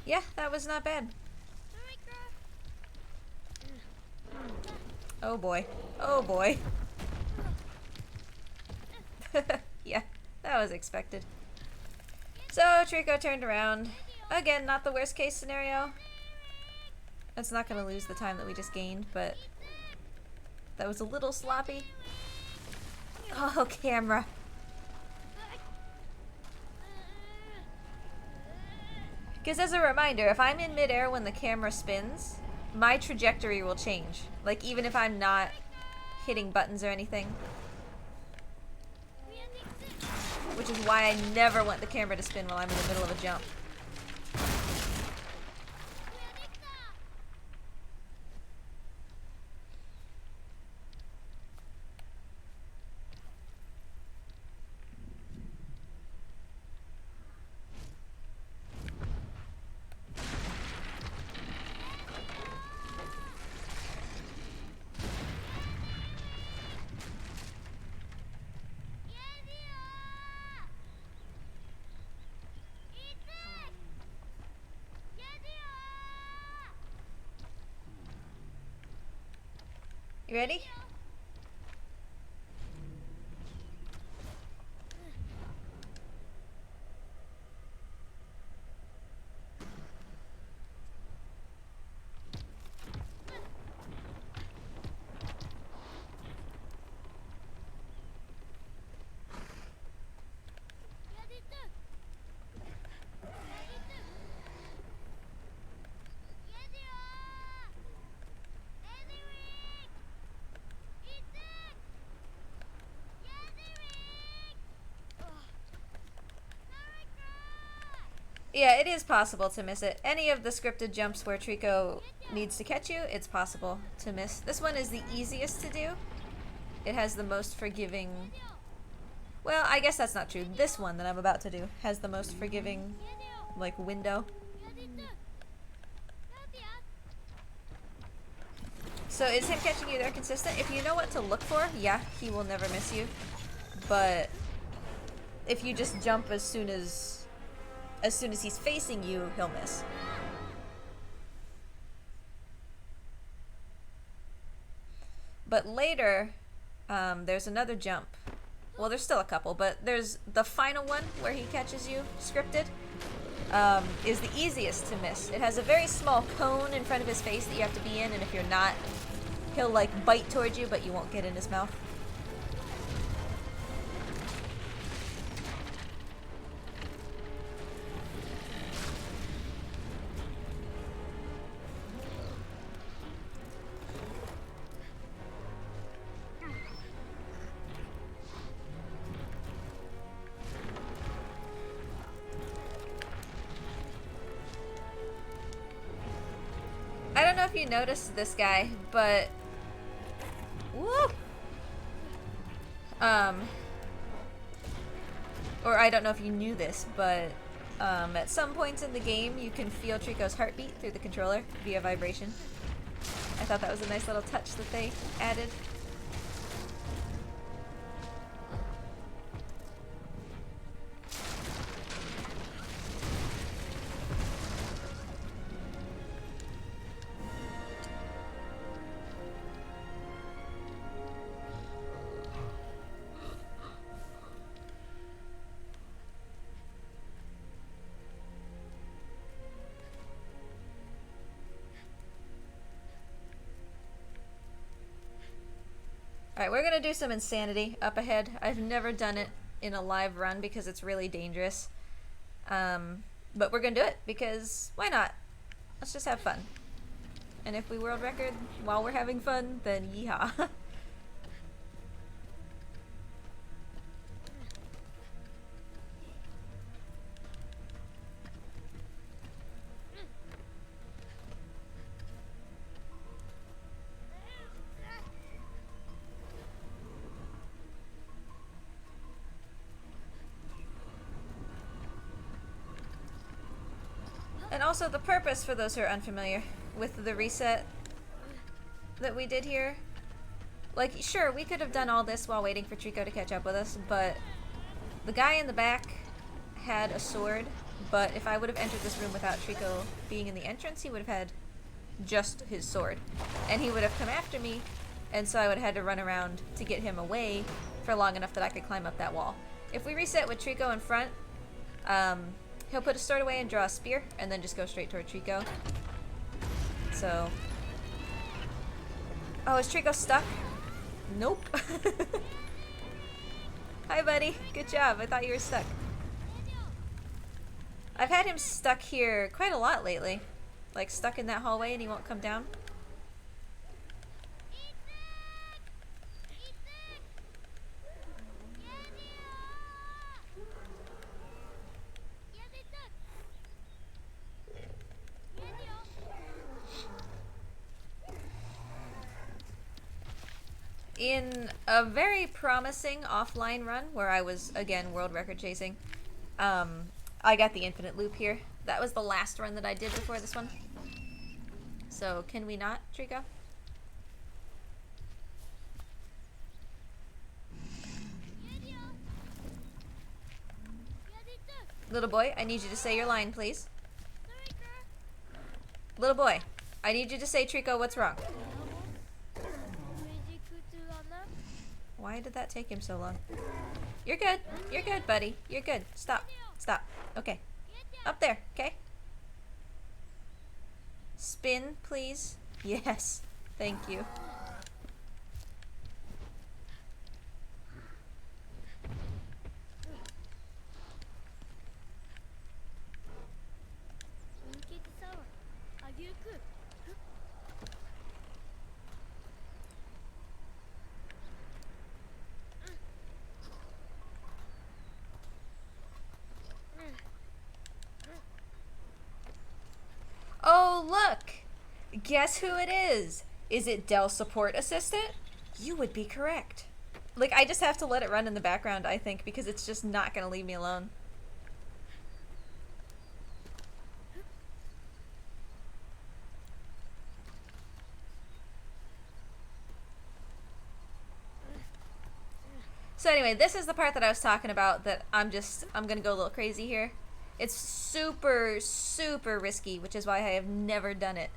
Yeah, that was not bad. Oh boy. Oh boy. Yeah, that was expected. So, Trico turned around. Again, not the worst case scenario. It's not going to lose the time that we just gained, but that was a little sloppy. Oh, camera. Because as a reminder, if I'm in midair when the camera spins, my trajectory will change. Like, even if I'm not hitting buttons or anything. Which is why I never want the camera to spin while I'm in the middle of a jump. You ready? Yeah, it is possible to miss it. Any of the scripted jumps where Trico needs to catch you, it's possible to miss. This one is the easiest to do. It has the most forgiving... Well, I guess that's not true. This one that I'm about to do has the most forgiving, like, window. So is him catching you there consistent? If you know what to look for, yeah, he will never miss you. But if you just jump as soon as he's facing you, he'll miss. But later, there's another jump. Well, there's still a couple, but there's the final one where he catches you, scripted, is the easiest to miss. It has a very small cone in front of his face that you have to be in, and if you're not, he'll like bite towards you, but you won't get in his mouth. I don't know if you noticed this guy, but... Woo! Or I don't know if you knew this, but at some points in the game you can feel Trico's heartbeat through the controller via vibration. I thought that was a nice little touch that they added. Alright, we're gonna do some insanity up ahead. I've never done it in a live run because it's really dangerous. But we're gonna do it because why not? Let's just have fun. And if we world record while we're having fun, then yeehaw. And also the purpose, for those who are unfamiliar with the reset that we did here. Like, sure, we could have done all this while waiting for Trico to catch up with us, but the guy in the back had a sword, but if I would have entered this room without Trico being in the entrance, he would have had just his sword. And he would have come after me, and so I would have had to run around to get him away for long enough that I could climb up that wall. If we reset with Trico in front, he'll put his sword away and draw a spear, and then just go straight toward Trico. So... Oh, is Trico stuck? Nope. Hi, buddy. Good job. I thought you were stuck. I've had him stuck here quite a lot lately. Like, stuck in that hallway and he won't come down. In a very promising offline run where I was, again, world record chasing, I got the infinite loop here. That was the last run that I did before this one. So, can we not, Trico? Little boy, I need you to say your line, please. Little boy, I need you to say, Trico, what's wrong? Why did that take him so long? You're good. You're good, buddy. You're good. Stop. Stop. Okay. Up there, okay? Spin, please. Yes. Thank you. Oh, look! Guess who it is? Is it Dell Support Assistant? You would be correct. Like, I just have to let it run in the background, I think, because it's just not gonna leave me alone. So anyway, this is the part that I was talking about that I'm gonna go a little crazy here. It's super, super risky, which is why I have never done it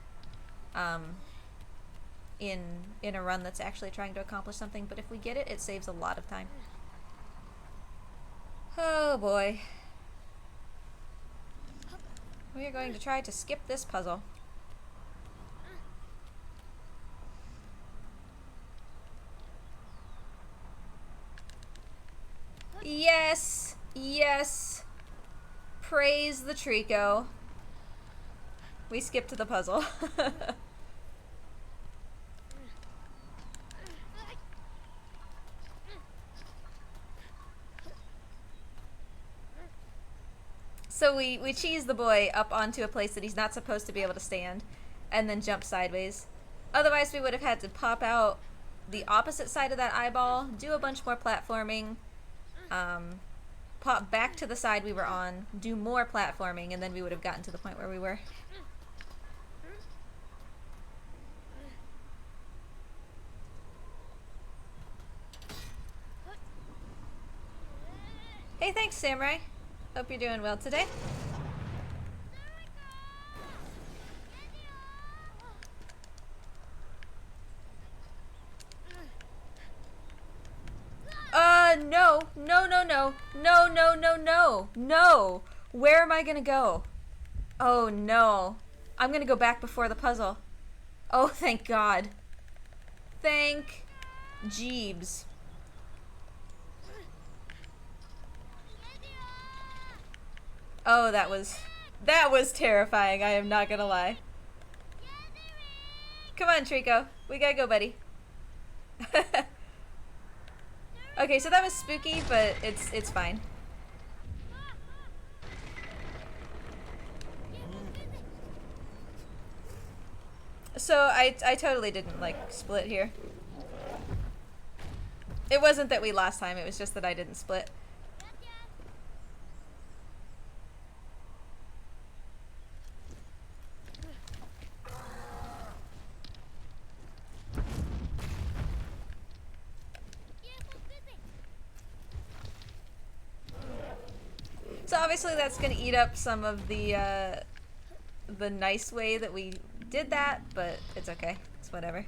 in a run that's actually trying to accomplish something. But if we get it, it saves a lot of time. Oh boy. We are going to try to skip this puzzle. Yes! Yes! Praise the Trico. We skipped the puzzle. So we cheese the boy up onto a place that he's not supposed to be able to stand, and then jump sideways. Otherwise we would have had to pop out the opposite side of that eyeball, do a bunch more platforming, pop back to the side we were on, do more platforming, and then we would have gotten to the point where we were. Hey, thanks, Samurai. Hope you're doing well today. No. No, no, no. No, no, no, no. No. Where am I gonna go? Oh, no. I'm gonna go back before the puzzle. Oh, thank God. Thank Jeebs. Oh, that was terrifying, I am not gonna lie. Come on, Trico. We gotta go, buddy. Okay, so that was spooky, but it's fine. So I totally didn't like split here. It wasn't that we lost time, it was just that I didn't split. So obviously that's gonna eat up some of the nice way that we did that, but it's okay. It's whatever.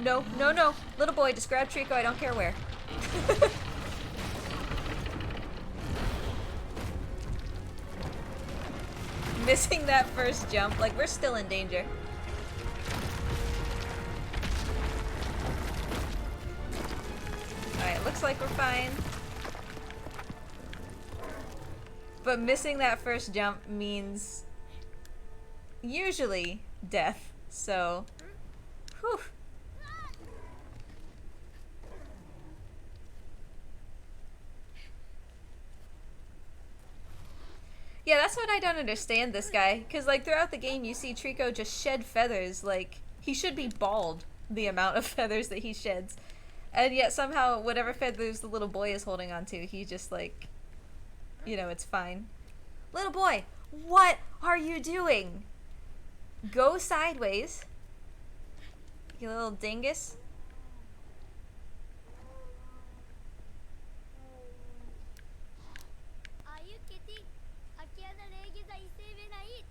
No, no, no. Little boy, just grab Trico, I don't care where. Missing that first jump, like we're still in danger. Alright, looks like we're fine. But missing that first jump means usually death, so whew. Yeah, that's what I don't understand this guy. Because, like, throughout the game, you see Trico just shed feathers. Like, he should be bald, the amount of feathers that he sheds. And yet, somehow, whatever feathers the little boy is holding onto, he just, like, you know, it's fine. Little boy, what are you doing? Go sideways, You little dingus. Are you kidding? Akiana leg is I say when I eat.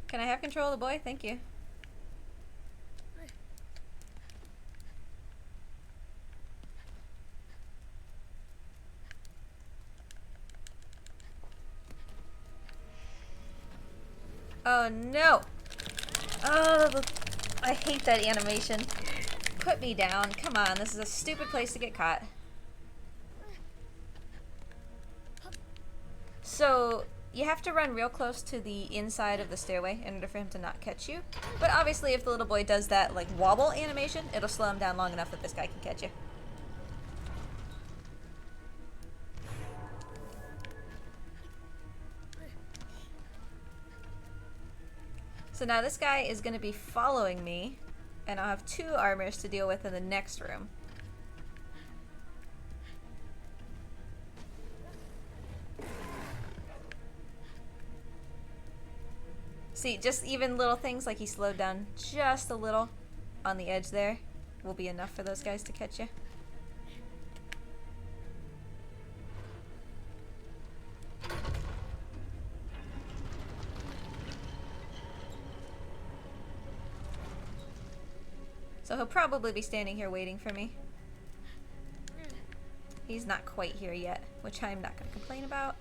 Can I have control of the boy? Thank you. Oh no! Oh, I hate that animation. Put me down. Come on, this is a stupid place to get caught. So, you have to run real close to the inside of the stairway in order for him to not catch you. But obviously if the little boy does that like wobble animation, it'll slow him down long enough that this guy can catch you. So now this guy is going to be following me, and I'll have 2 armors to deal with in the next room. See, just even little things like he slowed down just a little on the edge there will be enough for those guys to catch you. So he'll probably be standing here waiting for me. He's not quite here yet, which I'm not going to complain about.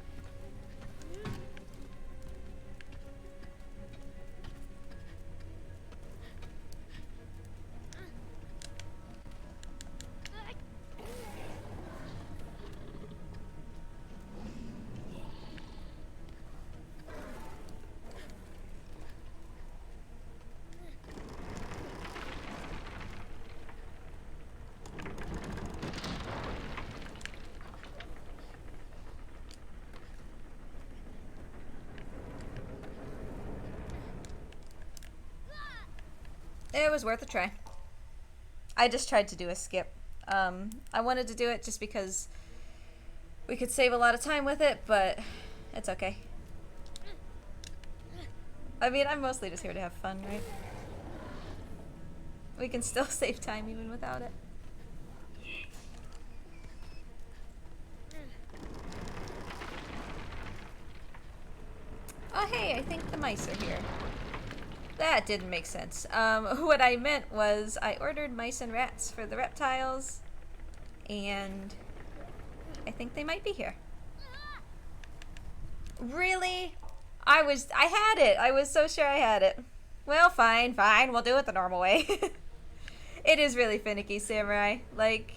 It was worth a try. I just tried to do a skip. I wanted to do it just because we could save a lot of time with it, but it's okay. I mean, I'm mostly just here to have fun, right? We can still save time even without it. Oh hey, I think the mice are here. That didn't make sense. What I meant was I ordered mice and rats for the reptiles, and I think they might be here. Really? I had it. I was so sure I had it. Well, fine, we'll do it the normal way. It is really finicky, Samurai. Like,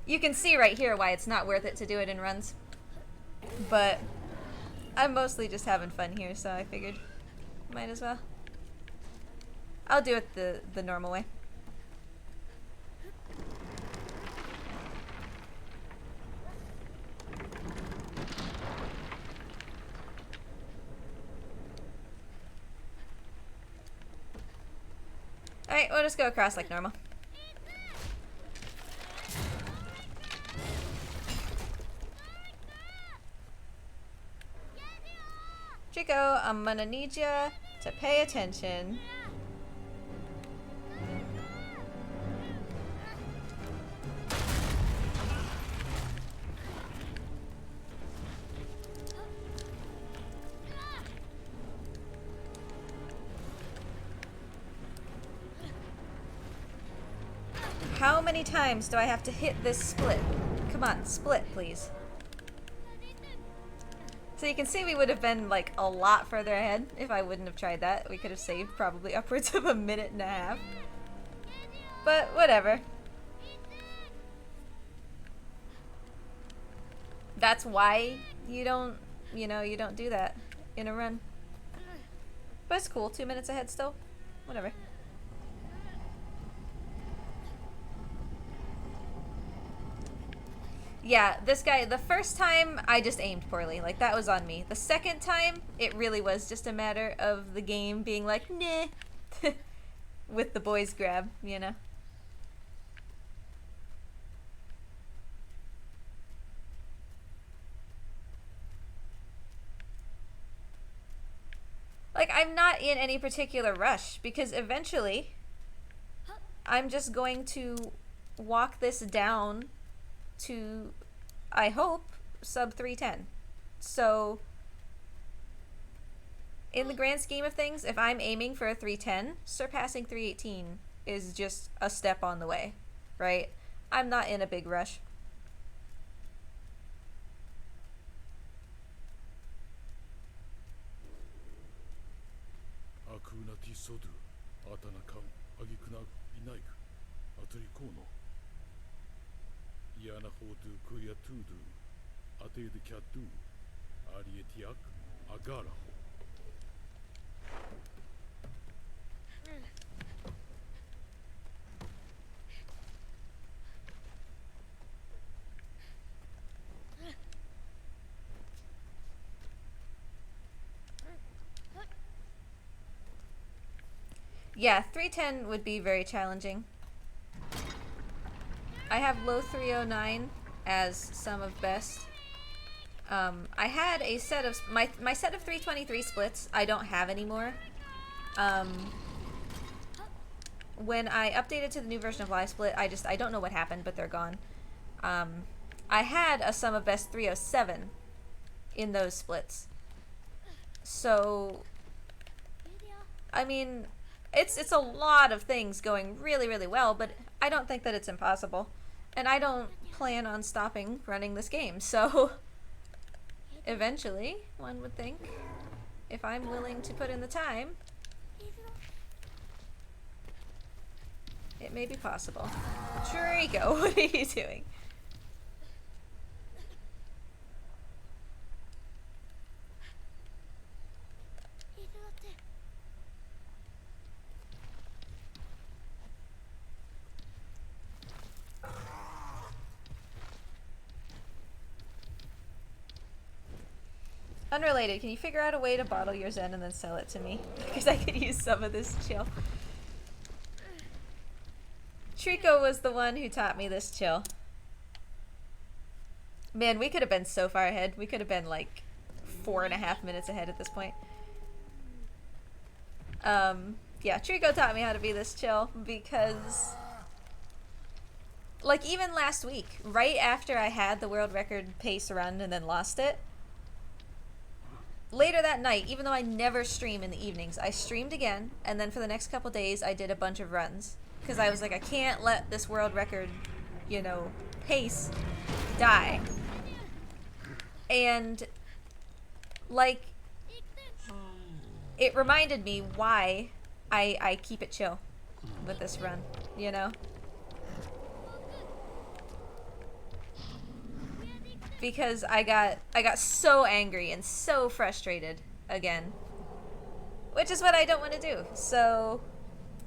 you can see right here why it's not worth it to do it in runs. But I'm mostly just having fun here, so I figured might as well. I'll do it the normal way. Alright, we'll just go across like normal. Chico, I'm gonna need you to pay attention. How many times do I have to hit this split? Come on, split, please. So you can see we would have been like a lot further ahead if I wouldn't have tried that. We could have saved probably upwards of 1.5 minutes. But whatever. That's why you don't, you don't do that in a run. But it's cool, 2 minutes ahead still. Whatever. Yeah, this guy, the first time I just aimed poorly. Like, that was on me. The second time, it really was just a matter of the game being like, nah. With the boys grab, you know? Like, I'm not in any particular rush because eventually I'm just going to walk this down to, I hope, sub 310. So, in the grand scheme of things, if I'm aiming for a 310, surpassing 318 is just a step on the way, right? I'm not in a big rush. Yeah, 310 would be very challenging. I have low 309 as sum of best. I had a set of my set of 323 splits. I don't have anymore. When I updated to the new version of Live Split, I don't know what happened, but they're gone. I had a sum of best 307 in those splits. So, I mean, it's a lot of things going really, really well, but I don't think that it's impossible. And I don't plan on stopping running this game, so eventually, one would think, if I'm willing to put in the time, it may be possible. Trico, what are you doing? Unrelated, can you figure out a way to bottle your Zen and then sell it to me? Because I could use some of this chill. Trico was the one who taught me this chill. Man, we could have been so far ahead. We could have been like 4.5 minutes ahead at this point. Yeah, Trico taught me how to be this chill because, like, even last week, right after I had the world record pace run and then lost it, later that night, even though I never stream in the evenings, I streamed again, and then for the next couple days, I did a bunch of runs. Because I was like, I can't let this world record, you know, pace die. And, like, it reminded me why I keep it chill with this run, you know? Because I got so angry and so frustrated again. Which is what I don't want to do. So,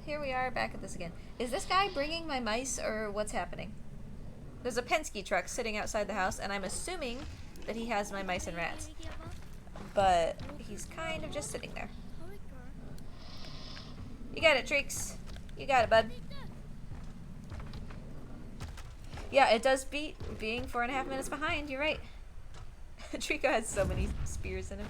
here we are back at this again. Is this guy bringing my mice or what's happening? There's a Penske truck sitting outside the house, and I'm assuming that he has my mice and rats. But he's kind of just sitting there. You got it, Treeks. You got it, bud. Yeah, it does beat being 4.5 minutes behind. You're right. Trico has so many spears in him.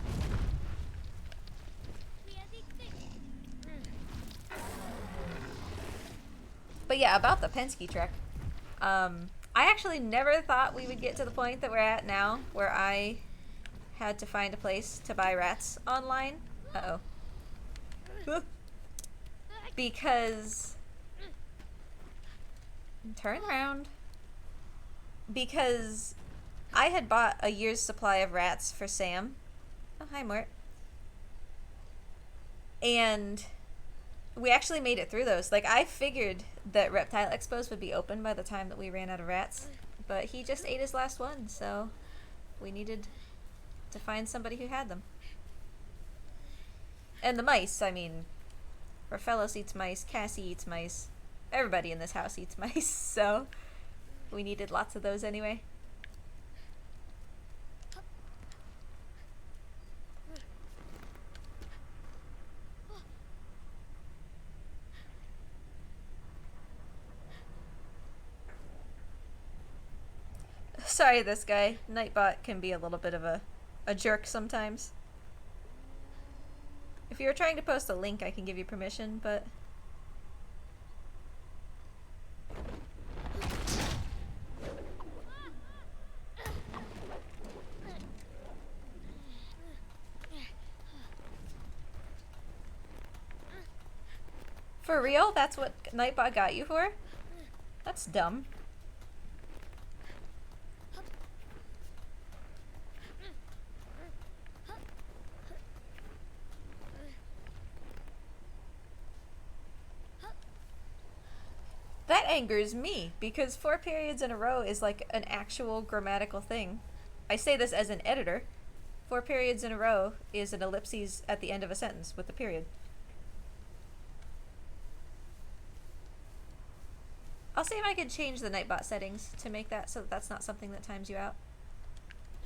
But yeah, about the Penske truck. I actually never thought we would get to the point that we're at now, where I had to find a place to buy rats online. Uh-oh. Because... Turn around. Because I had bought a year's supply of rats for Sam. Oh, hi, Mort. And we actually made it through those. Like, I figured that Reptile Expos would be open by the time that we ran out of rats. But he just ate his last one, so we needed to find somebody who had them. And the mice, I mean, Raphaelos eats mice, Cassie eats mice. Everybody in this house eats mice, so we needed lots of those anyway. Sorry, this guy. Nightbot can be a little bit of a jerk sometimes. If you're trying to post a link, I can give you permission, but... For real? That's what Nightbot got you for? That's dumb. That angers me, because 4 periods in a row is like an actual grammatical thing. I say this as an editor. 4 periods in a row is an ellipses at the end of a sentence with a period. I'll see if I can change the Nightbot settings to make that so that that's not something that times you out.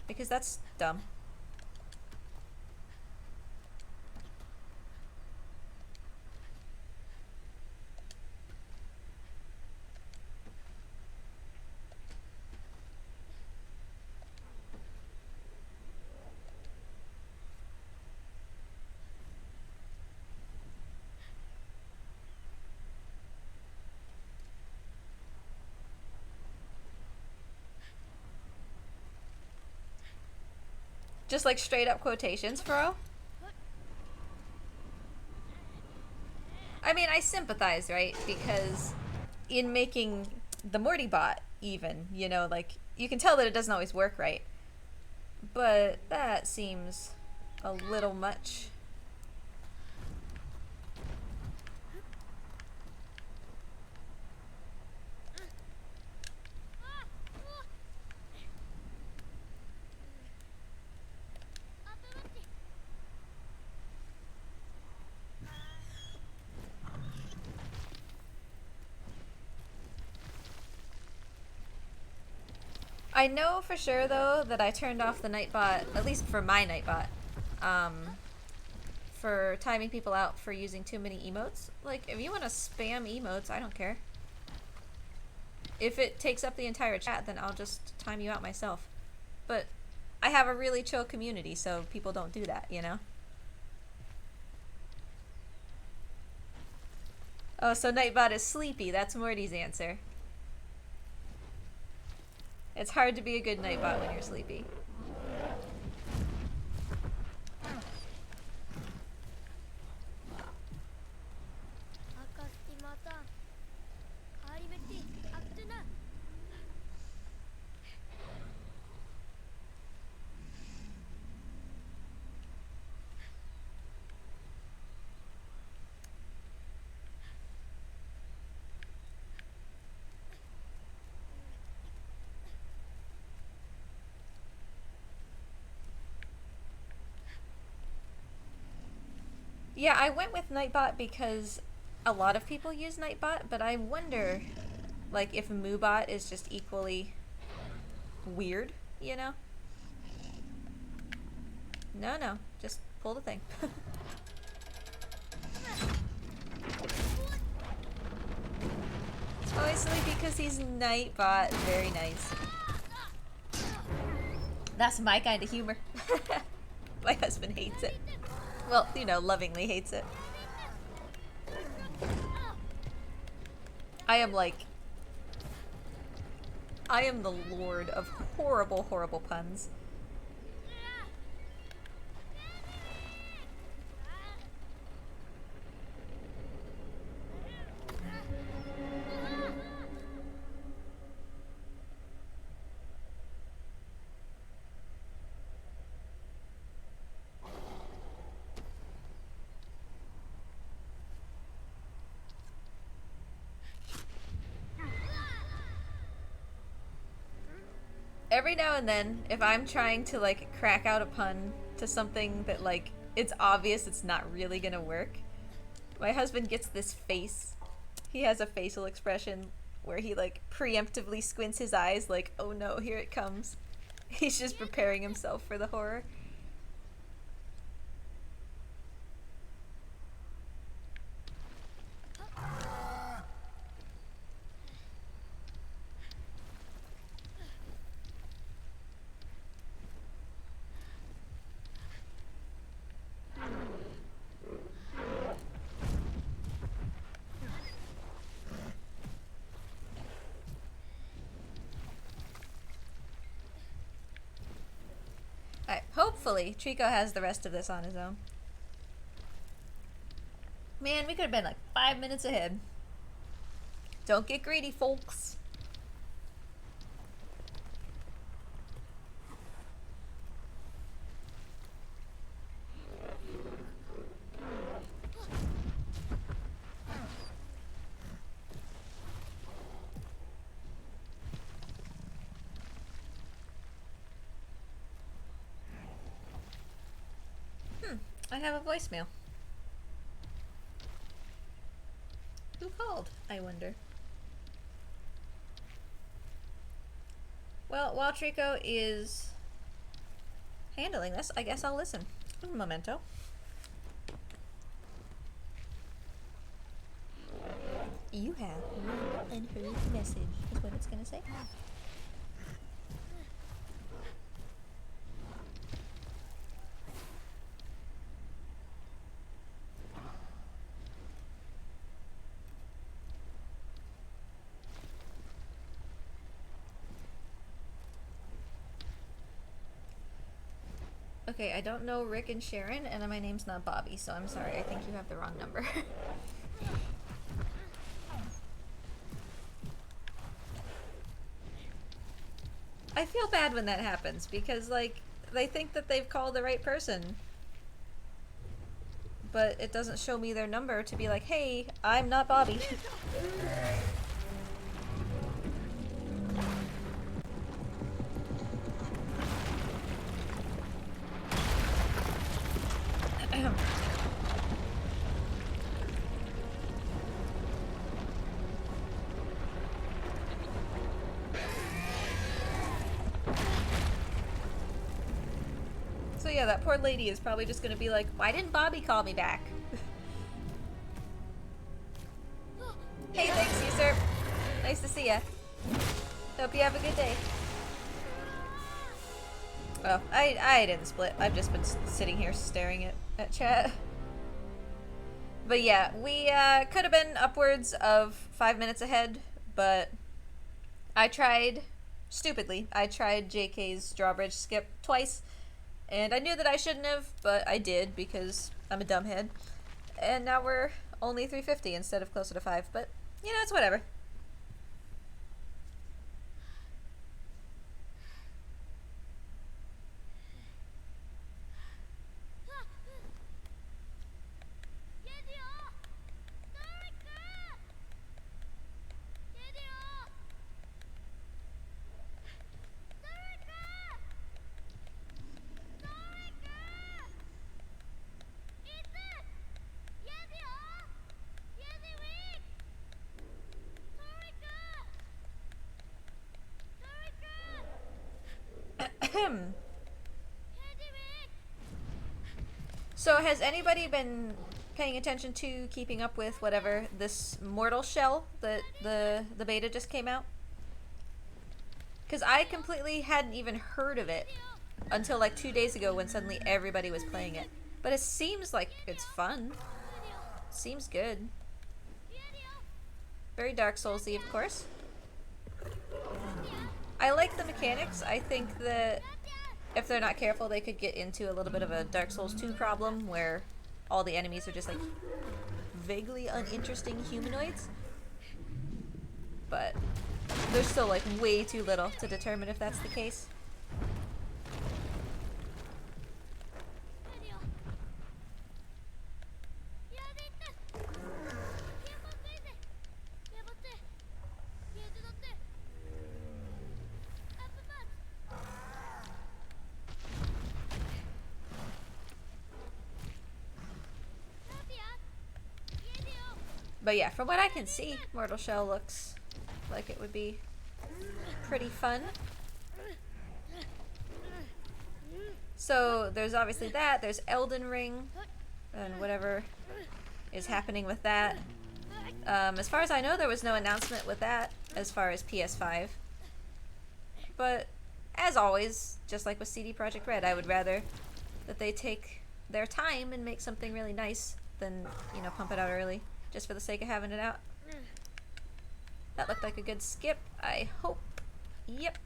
Because that's dumb. Just like straight up quotations, bro. I mean, I sympathize, right? Because in making the Morty bot, even, you know, like, you can tell that it doesn't always work right. But that seems a little much. I know for sure, though, that I turned off the Nightbot, at least for my Nightbot, for timing people out for using too many emotes. Like, if you want to spam emotes, I don't care. If it takes up the entire chat, then I'll just time you out myself. But I have a really chill community, so people don't do that, you know? Oh, so Nightbot is sleepy. That's Morty's answer. It's hard to be a good Nightbot when you're sleepy. Yeah, I went with Nightbot because a lot of people use Nightbot, but I wonder, like, if Moobot is just equally weird, you know? No, just pull the thing. Oh, he's sleepy because he's Nightbot. Very nice. That's my kind of humor. My husband hates it. Well, you know, lovingly hates it. I am the lord of horrible, horrible puns. Every now and then, if I'm trying to, like, crack out a pun to something that, like, it's obvious it's not really gonna work, my husband gets this face. He has a facial expression where he, like, preemptively squints his eyes like, oh no, here it comes. He's just preparing himself for the horror. Hopefully. Trico has the rest of this on his own. Man, we could have been like 5 minutes ahead. Don't get greedy, folks. I have a voicemail. Who called, I wonder? Well, while Trico is handling this, I guess I'll listen. Un momento. You have an unheard message, is what it's gonna say. Okay, I don't know Rick and Sharon, and my name's not Bobby, so I'm sorry. I think you have the wrong number. I feel bad when that happens, because, like, they think that they've called the right person. But it doesn't show me their number to be like, hey, I'm not Bobby. So yeah, that poor lady is probably just gonna be like, why didn't Bobby call me back? Hey, thanks, usurp. Nice to see ya. Hope you have a good day. Oh, I didn't split. I've just been sitting here staring at chat. But yeah, we could have been upwards of 5 minutes ahead, but I tried, stupidly, I tried JK's drawbridge skip twice, and I knew that I shouldn't have, but I did because I'm a dumbhead. And now we're only 350 instead of closer to 5, but, you know, it's whatever. So has anybody been paying attention to keeping up with whatever this mortal shell that the beta just came out? Because I completely hadn't even heard of it until like 2 days ago when suddenly everybody was playing it. But it seems like it's fun. Seems good. Very Dark Souls-y, of course. I like the mechanics. I think that if they're not careful, they could get into a little bit of a Dark Souls 2 problem where all the enemies are just like vaguely uninteresting humanoids. But there's still like way too little to determine if that's the case. But yeah, from what I can see, Mortal Shell looks like it would be pretty fun. So there's obviously that, there's Elden Ring, and whatever is happening with that. As far as I know, there was no announcement with that as far as PS5. But as always, just like with CD Projekt Red, I would rather that they take their time and make something really nice than, you know, pump it out early just for the sake of having it out. That looked like a good skip, I hope. Yep.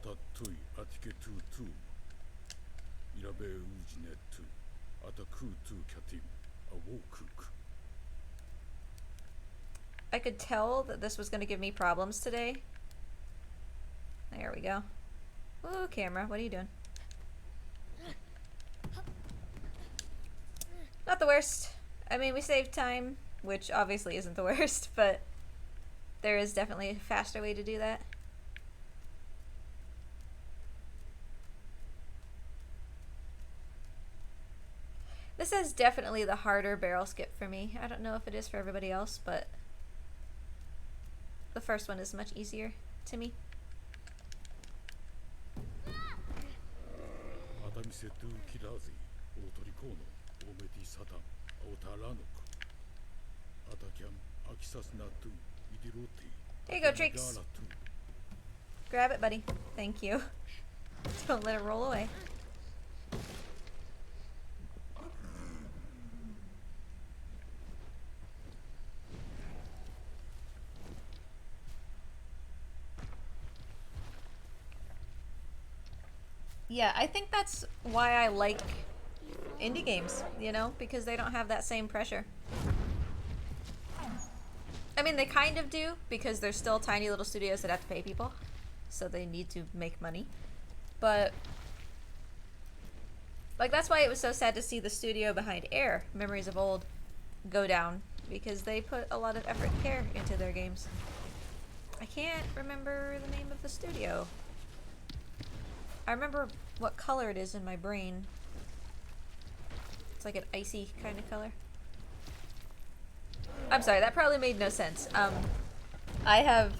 Atatui atiketu tu. Irabe ujinetu. Ataku tu katim. Awokuk. I could tell that this was going to give me problems today. There we go. Ooh, camera, what are you doing? Not the worst. I mean, we saved time, which obviously isn't the worst, but there is definitely a faster way to do that. This is definitely the harder barrel skip for me. I don't know if it is for everybody else, but the first one is much easier to me. Here you go, Trix. Grab it, buddy. Thank you. Don't let it roll away. Yeah, I think that's why I like indie games, you know, because they don't have that same pressure. I mean, they kind of do, because they're still tiny little studios that have to pay people, so they need to make money. But, like, that's why it was so sad to see the studio behind Air, Memories of Old, go down, because they put a lot of effort and care into their games. I can't remember the name of the studio. I remember what color it is in my brain. It's like an icy kind of color. I'm sorry, that probably made no sense. I have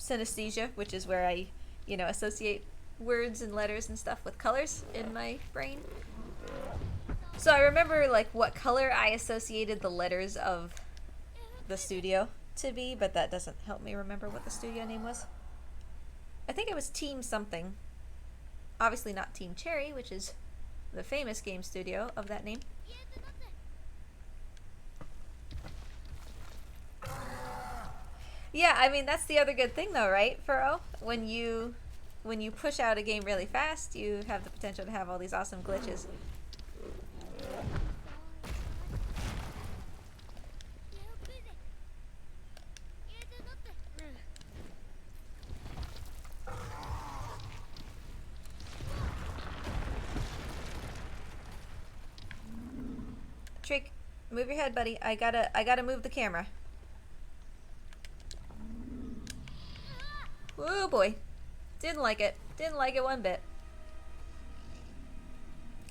synesthesia, which is where I, you know, associate words and letters and stuff with colors in my brain. So I remember like what color I associated the letters of the studio to be, but that doesn't help me remember what the studio name was. I think it was Team something. Obviously not Team Cherry, which is the famous game studio of that name. Yeah, I mean, that's the other good thing though, right, Furrow? When you push out a game really fast, you have the potential to have all these awesome glitches. Trick, move your head, buddy. I gotta move the camera. Oh boy. Didn't like it. Didn't like it one bit.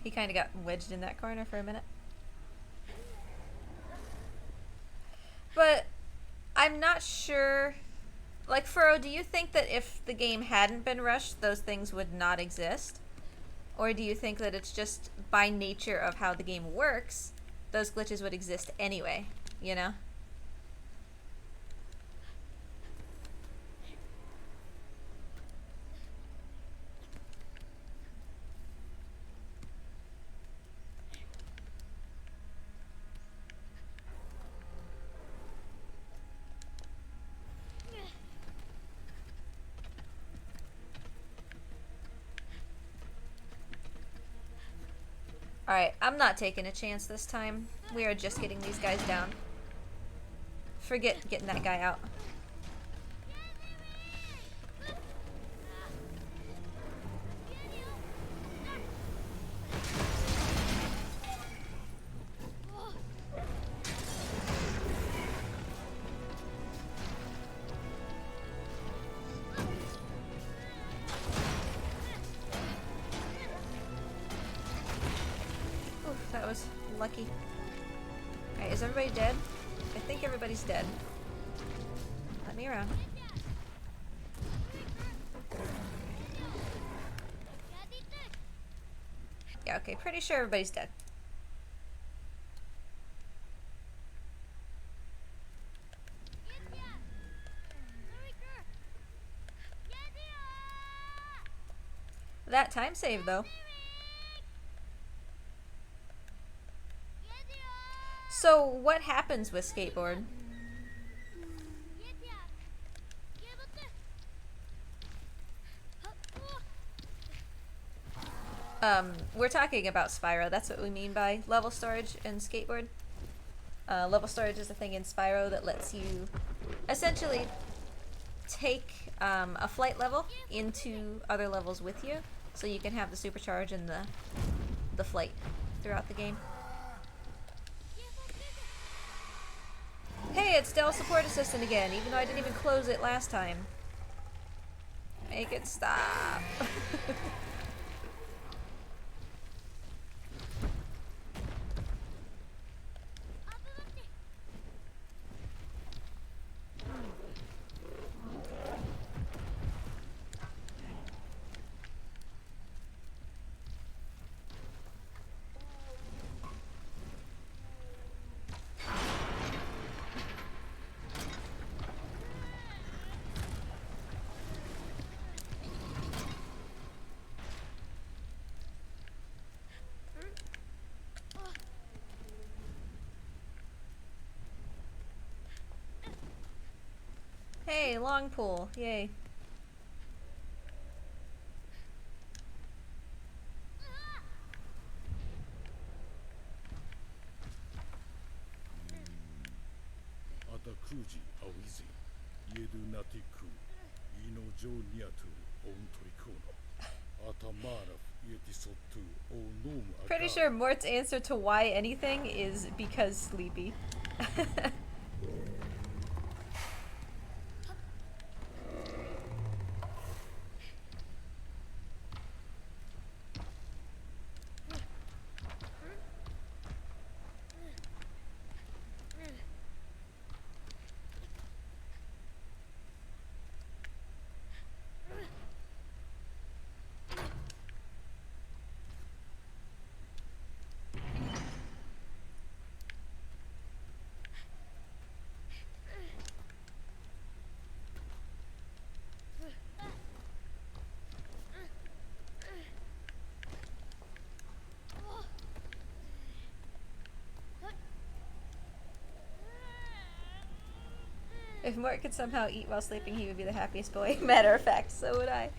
He kind of got wedged in that corner for a minute. But I'm not sure. Like, Furrow, do you think that if the game hadn't been rushed, those things would not exist? Or do you think that it's just by nature of how the game works, those glitches would exist anyway, you know? Alright, I'm not taking a chance this time. We are just getting these guys down. Forget getting that guy out. That was lucky. Alright, is everybody dead? I think everybody's dead. Let me around. Yeah, okay, pretty sure everybody's dead. That time save, though. So, what happens with skateboard? We're talking about Spyro. That's what we mean by level storage in skateboard. Level storage is a thing in Spyro that lets you essentially take a flight level into other levels with you, so you can have the supercharge and the flight throughout the game. Hey, it's Dell Support Assistant again, even though I didn't even close it last time. Make it stop. Hey, long pool. Yay. Ata kuji awizi. Yedu natiku. Ino jo niatu on torikono. Ata maraf yetisotu o nom. Pretty sure Mort's answer to why anything is because sleepy. If Mort could somehow eat while sleeping, he would be the happiest boy. Matter of fact, so would I.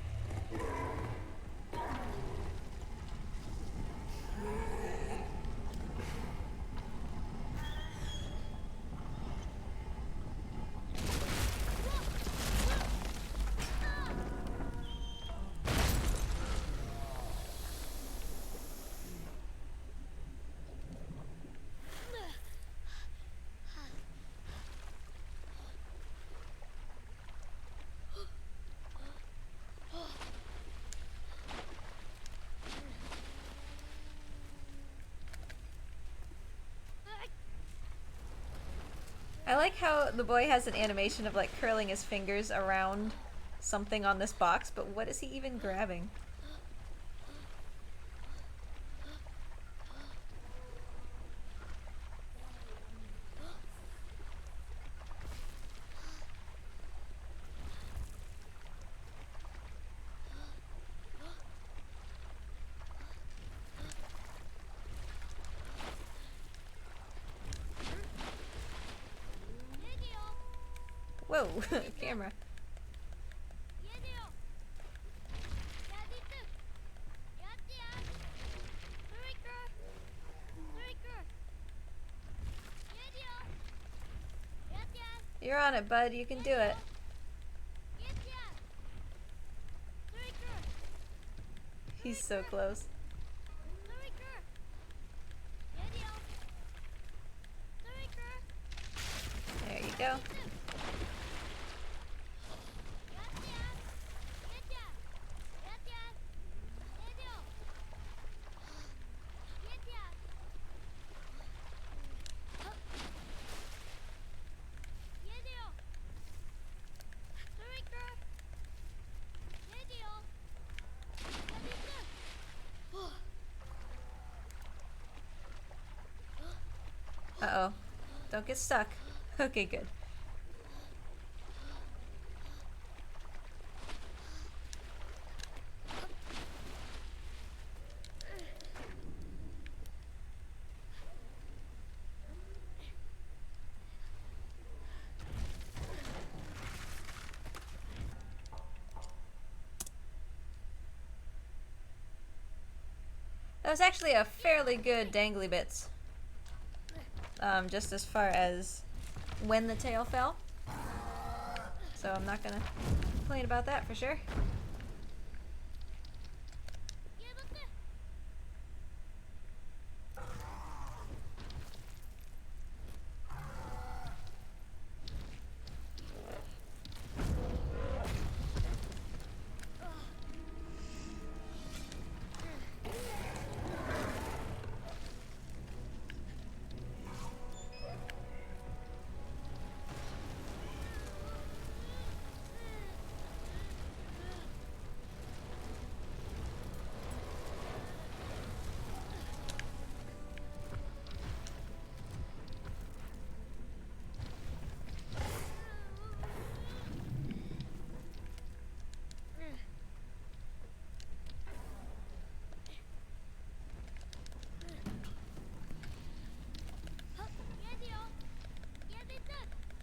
I like how the boy has an animation of like curling his fingers around something on this box, but what is he even grabbing? Whoa, camera. You're on it, bud. You can do it. He's so close. There you go. Uh-oh. Don't get stuck. Okay, good. That was actually a fairly good dangly bits. Just as far as when the tail fell. So I'm not gonna complain about that for sure.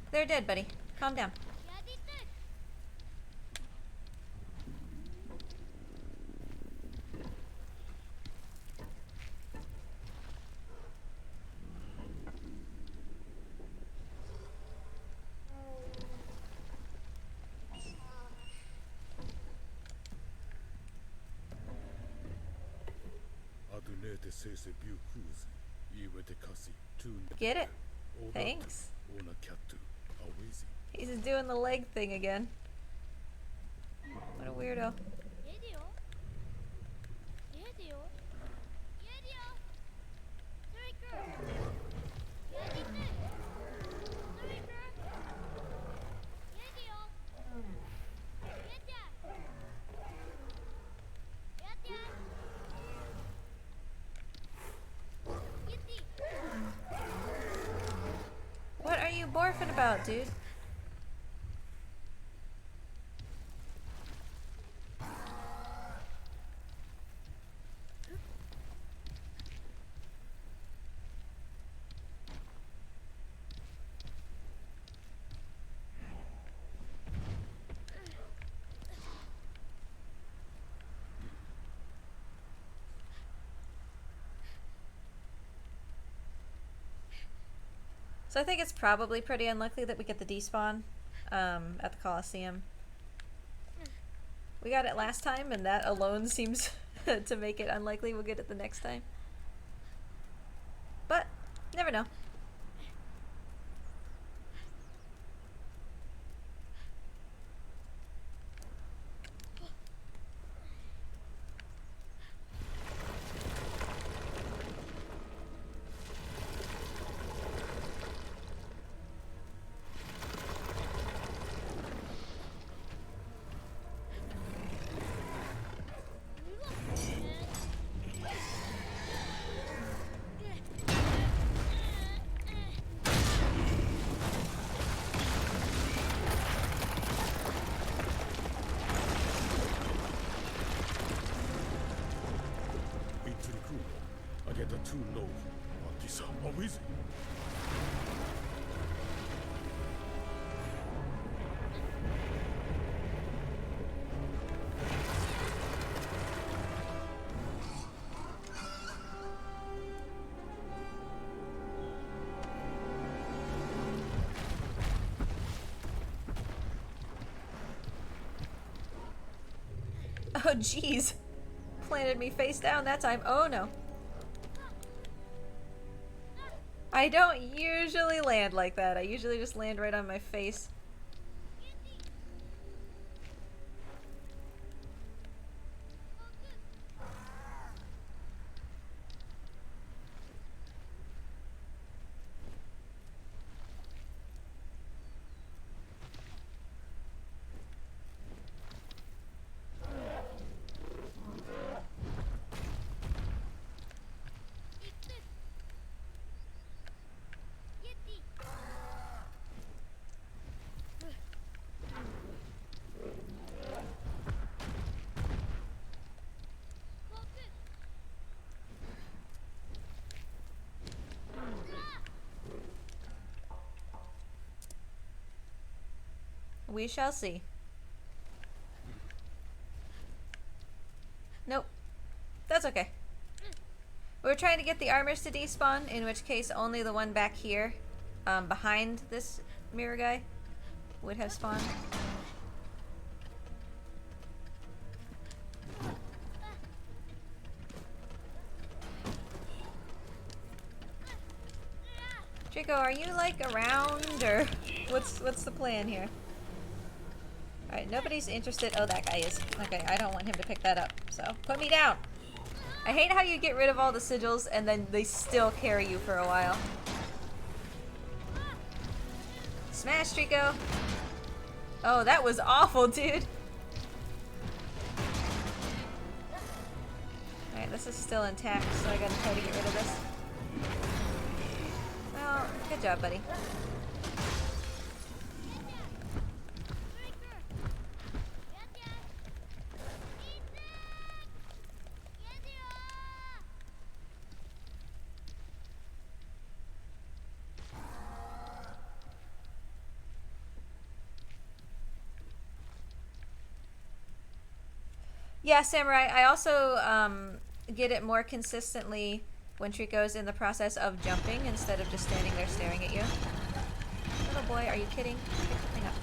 They're dead, buddy. Calm down. Get it? Thanks. He's doing the leg thing again. What a weirdo. What are you barfing about, dude? So I think it's probably pretty unlikely that we get the despawn at the Coliseum. We got it last time, and that alone seems to make it unlikely we'll get it the next time. But, never know. Oh jeez. Planted me face down that time. Oh no. I don't usually land like that. I usually just land right on my face. We shall see. Nope. That's okay. We're trying to get the armors to despawn, in which case only the one back here, behind this mirror guy, would have spawned. Draco, are you like around, or what's the plan here? Alright, nobody's interested. Oh, that guy is. Okay, I don't want him to pick that up, so put me down! I hate how you get rid of all the sigils and then they still carry you for a while. Smash, Trico! Oh, that was awful, dude! Alright, this is still intact, so I gotta try to get rid of this. Well, good job, buddy. Yeah, Samurai, I also get it more consistently when Trico's in the process of jumping instead of just standing there staring at you. Little boy, are you kidding? Pick something up.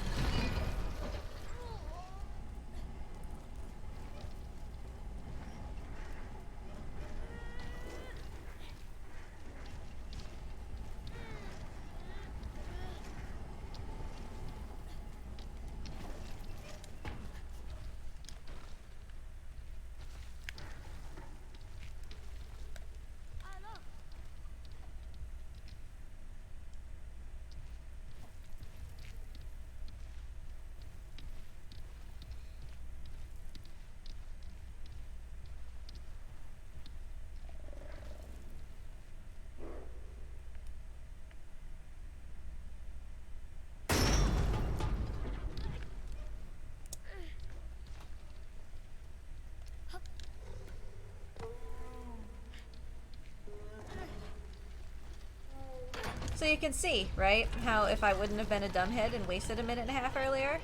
So you can see, right, how if I wouldn't have been a dumbhead and wasted a minute and a half earlier,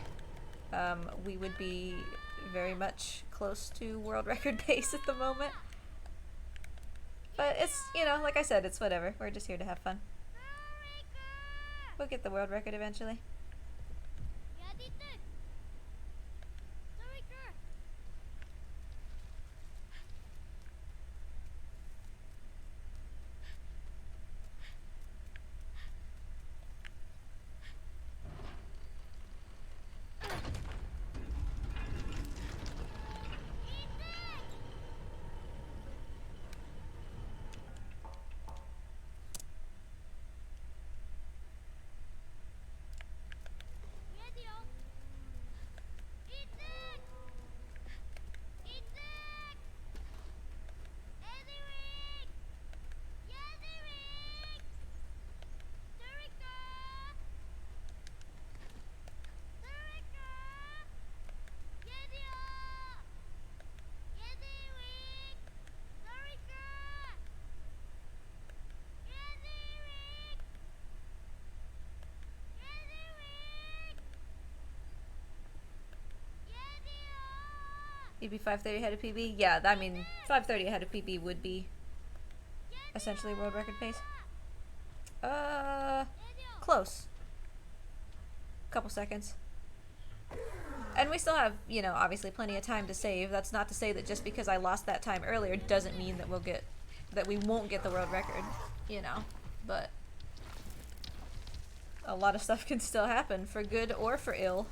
we would be very much close to world record pace at the moment. But it's, you know, like I said, it's whatever. We're just here to have fun. We'll get the world record eventually. You'd be 5:30 ahead of PB? Yeah, I mean, 5:30 ahead of PB would be essentially world record pace. Close. Couple seconds. And we still have, you know, obviously plenty of time to save. That's not to say that just because I lost that time earlier doesn't mean that we won't get the world record, you know. But a lot of stuff can still happen, for good or for ill.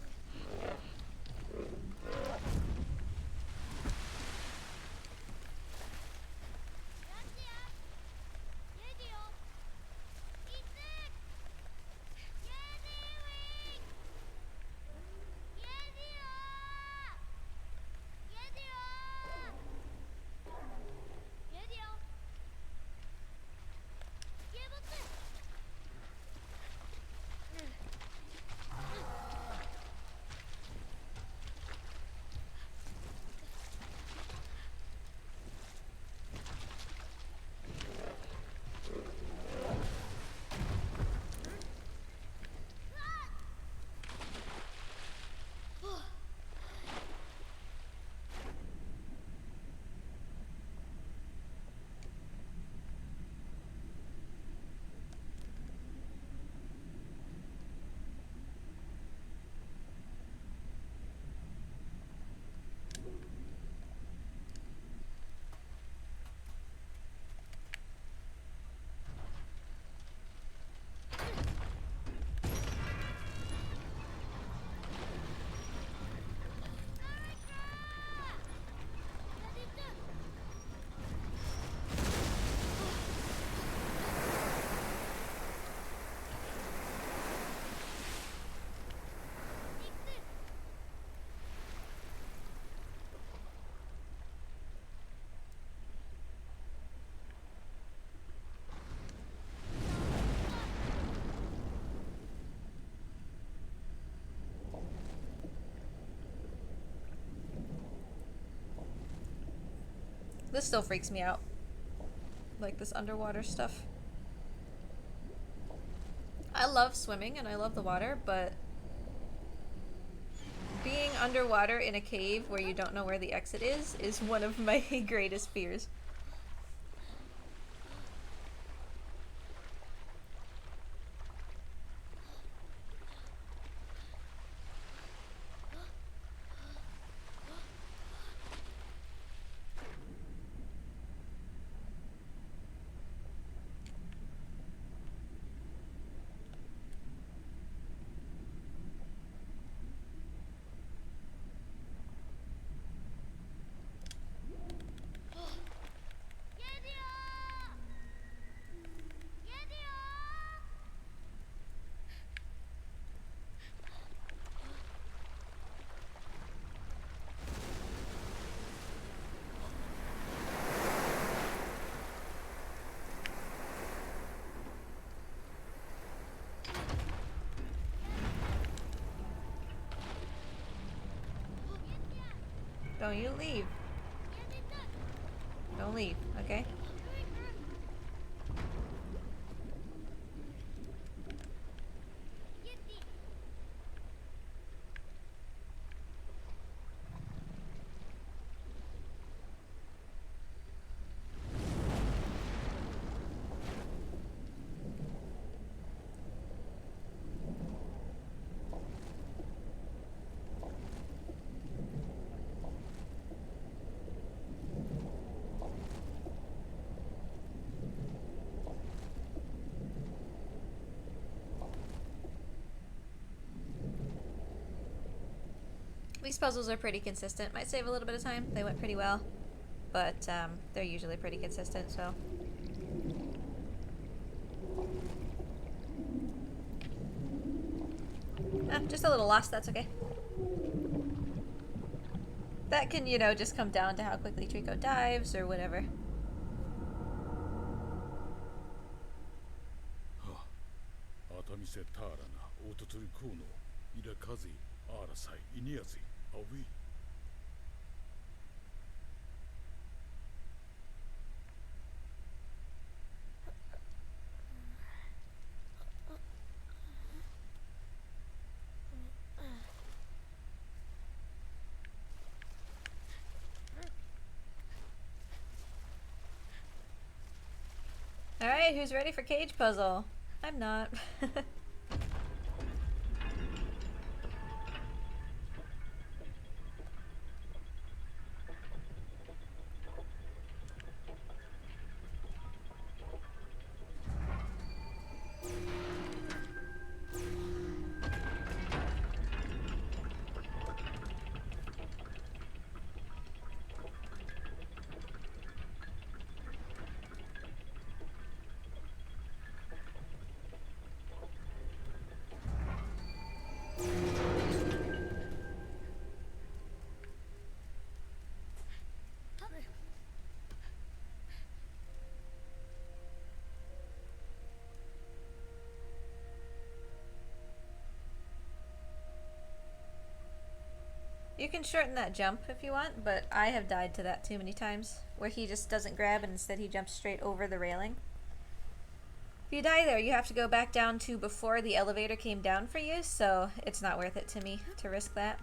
This still freaks me out. Like this underwater stuff. I love swimming and I love the water, but being underwater in a cave where you don't know where the exit is one of my greatest fears. Don't you leave. Don't leave, okay? These puzzles are pretty consistent. Might save a little bit of time. They went pretty well. But they're usually pretty consistent, so. Just a little lost, that's okay. That can, you know, just come down to how quickly Trico dives or whatever. 熱海せターラナオトトリコーノイラカゼアーラサイイニアゼアウィ Alright, who's ready for cage puzzle? I'm not. You can shorten that jump if you want, but I have died to that too many times, where he just doesn't grab and instead he jumps straight over the railing. If you die there, you have to go back down to before the elevator came down for you, so it's not worth it to me to risk that.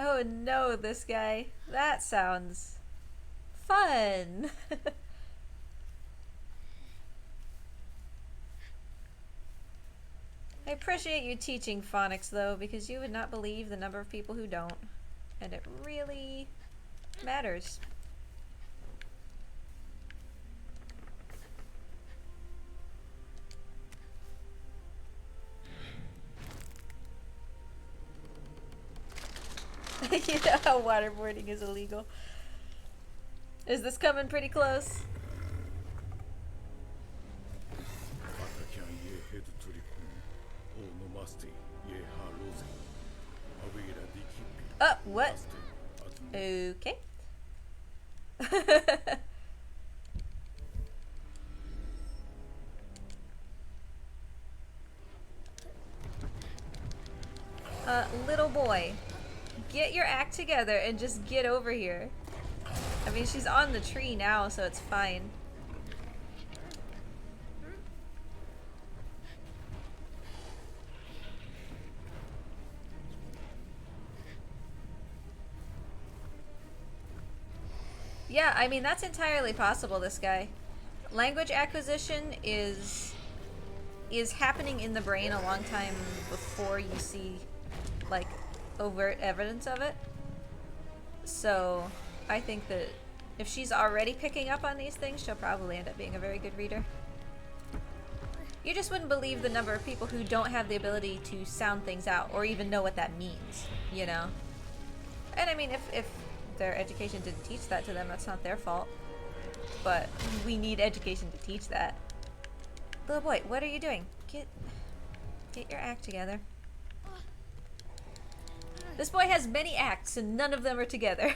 Oh no, this guy. That sounds fun. I appreciate you teaching phonics though, because you would not believe the number of people who don't. And it really matters. You know how waterboarding is illegal. Is this coming pretty close? Oh, what? Okay. Little boy, get your act together and just get over here. I mean, she's on the tree now, so it's fine. Yeah, I mean, that's entirely possible, this guy. Language acquisition is happening in the brain a long time before you see, like, overt evidence of it. So, I think that if she's already picking up on these things, she'll probably end up being a very good reader. You just wouldn't believe the number of people who don't have the ability to sound things out or even know what that means, you know? And I mean, if their education didn't teach that to them, that's not their fault. But we need education to teach that. Little boy, what are you doing? Get your act together. This boy has many acts and none of them are together.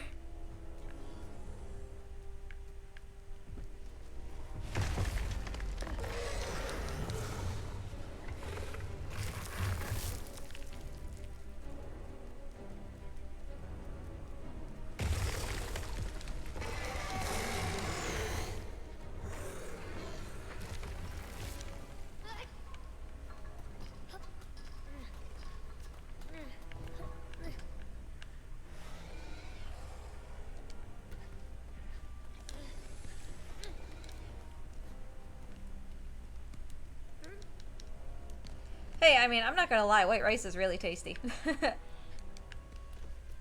Hey, I mean, I'm not gonna lie, white rice is really tasty.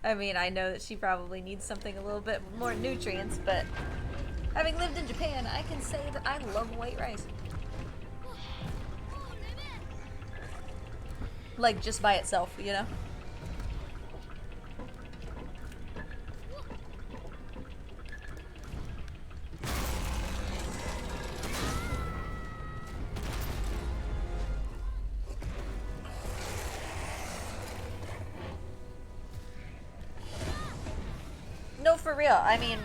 I mean, I know that she probably needs something a little bit more nutrients, but having lived in Japan, I can say that I love white rice. Like, just by itself, you know? No, for real. I mean,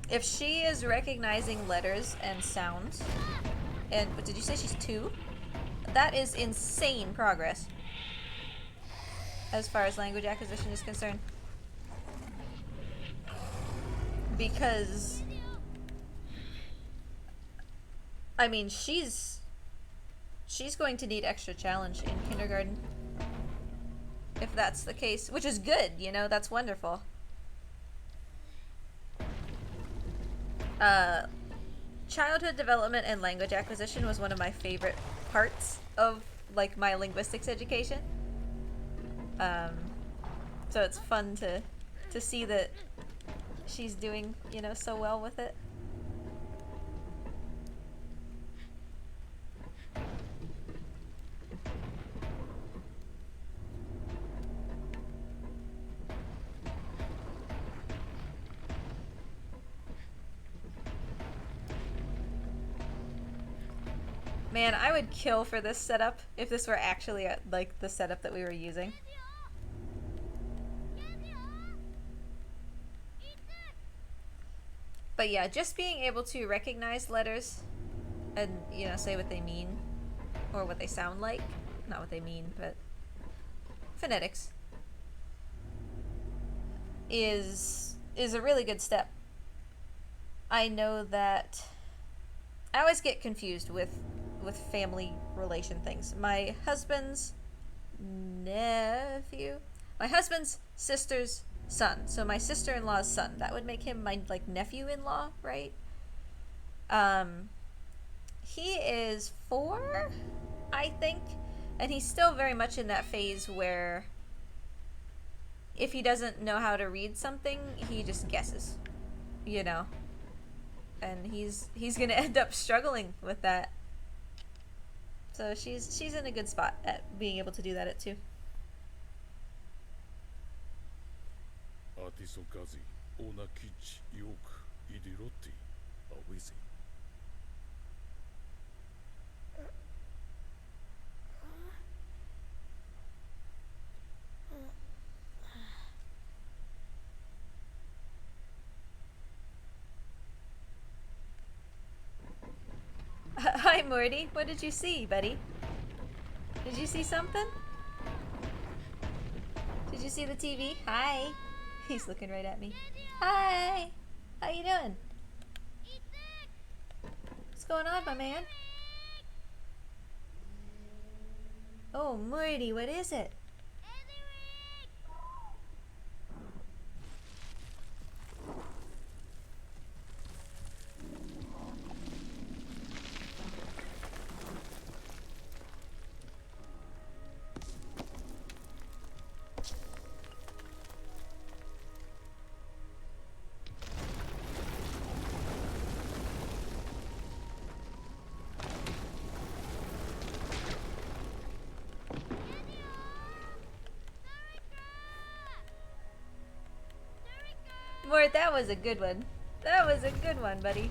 if she is recognizing letters and sounds, and what did you say, she's 2? That is insane progress as far as language acquisition is concerned. Because, I mean, she's going to need extra challenge in kindergarten. If that's the case, which is good, you know, that's wonderful. Childhood development and language acquisition was one of my favorite parts of, like, my linguistics education. So it's fun to see that she's doing, you know, so well with it. Man, I would kill for this setup if this were actually like the setup that we were using. But yeah, just being able to recognize letters and, you know, say what they mean or what they sound like. Not what they mean, but phonetics is a really good step. I know that I always get confused with family relation things. My husband's nephew My husband's sister's son. So my sister-in-law's son. That would make him my, like, nephew-in-law, right? He is 4, I think. And he's still very much in that phase where if he doesn't know how to read something, he just guesses. You know? And he's gonna end up struggling with that. So she's in a good spot at being able to do that at 2. アーティソガジオーナキッチヨークイディロッティアウィゼ Hi, Morty. What did you see, buddy? Did you see something? Did you see the TV? Hi. He's looking right at me. Hi. How you doing? What's going on, my man? Oh, Morty, what is it? Mort, that was a good one. That was a good one, buddy.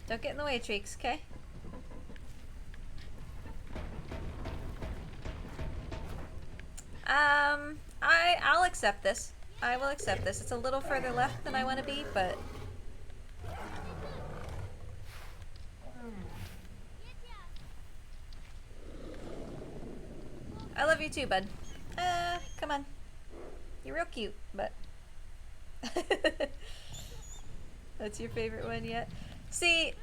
Don't get in the way, Treeks, okay? I'll accept this. I will accept this. It's a little further left than I want to be, but... I love you too, bud. Come on. You're real cute, but... That's your favorite one yet? See,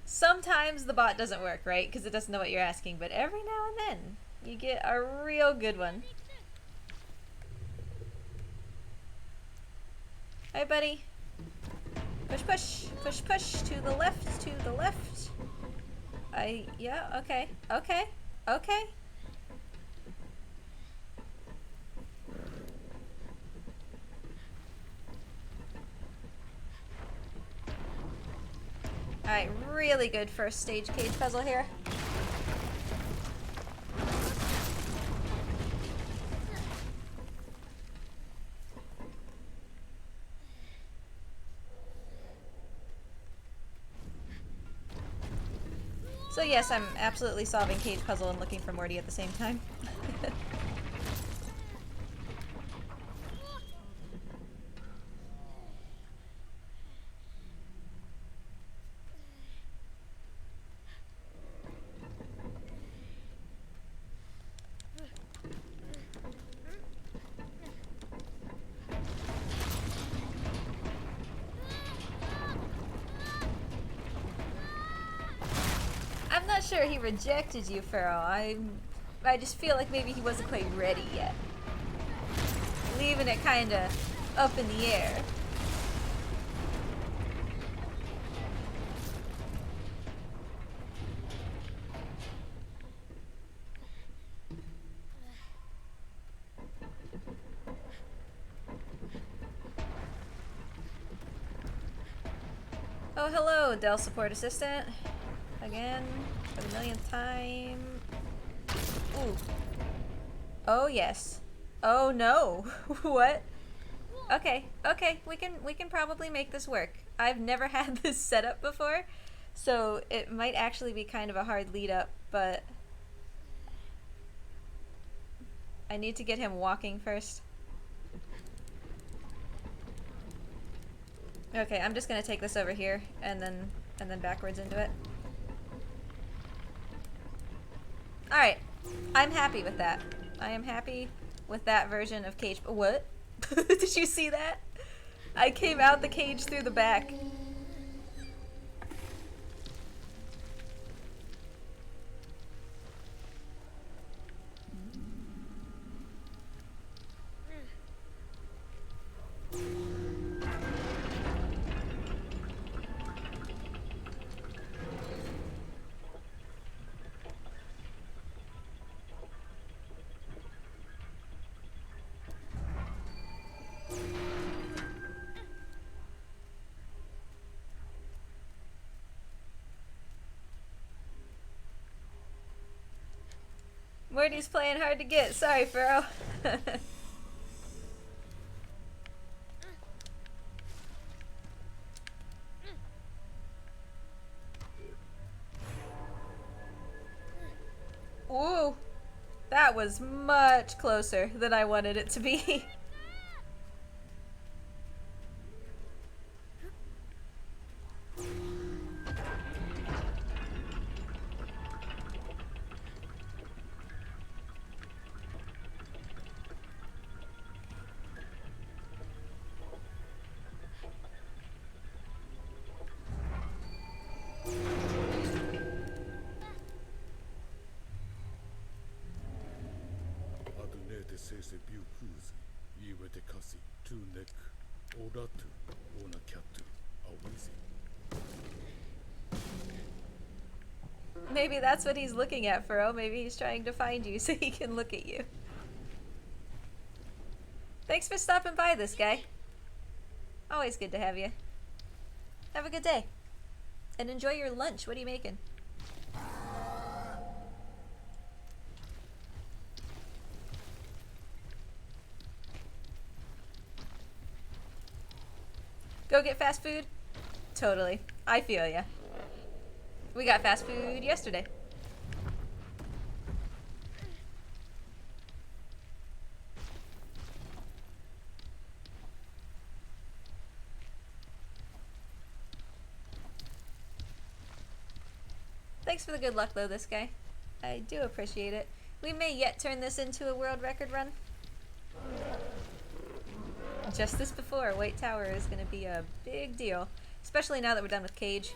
sometimes the bot doesn't work, right? Because it doesn't know what you're asking, but every now and then, you get a real good one. Hi, buddy. Push, push. Push, push. To the left. To the left. Yeah, okay. Okay. Okay. Alright, really good first stage cage puzzle here. So yes, I'm absolutely solving cage puzzle and looking for Morty at the same time. I'm not sure he rejected you, Pharaoh. I just feel like maybe he wasn't quite ready yet. Leaving it kinda up in the air. Oh, hello, Dell support assistant. Again, for the millionth time. Ooh. Oh yes. Oh no. What? Okay, okay, we can probably make this work. I've never had this set up before, so it might actually be kind of a hard lead up, but I need to get him walking first. Okay, I'm just gonna take this over here and then backwards into it. Alright, I'm happy with that. I am happy with that version of cage. What? Did you see that? I came out the cage through the back. Morty's playing hard to get. Sorry, Furrow. Ooh, that was much closer than I wanted it to be. Adnete sese biukuzi, iwete kasi, tu nek, oratu, ona kyatu, awizi. Maybe that's what he's looking at, Furrow. Maybe he's trying to find you so he can look at you. Thanks for stopping by, this guy. Always good to have you. Have a good day. And enjoy your lunch. What are you making? Go get fast food? Totally. I feel ya. We got fast food yesterday. Thanks for the good luck though, this guy. I do appreciate it. We may yet turn this into a world record run. Just as before, White Tower is going to be a big deal. Especially now that we're done with Cage.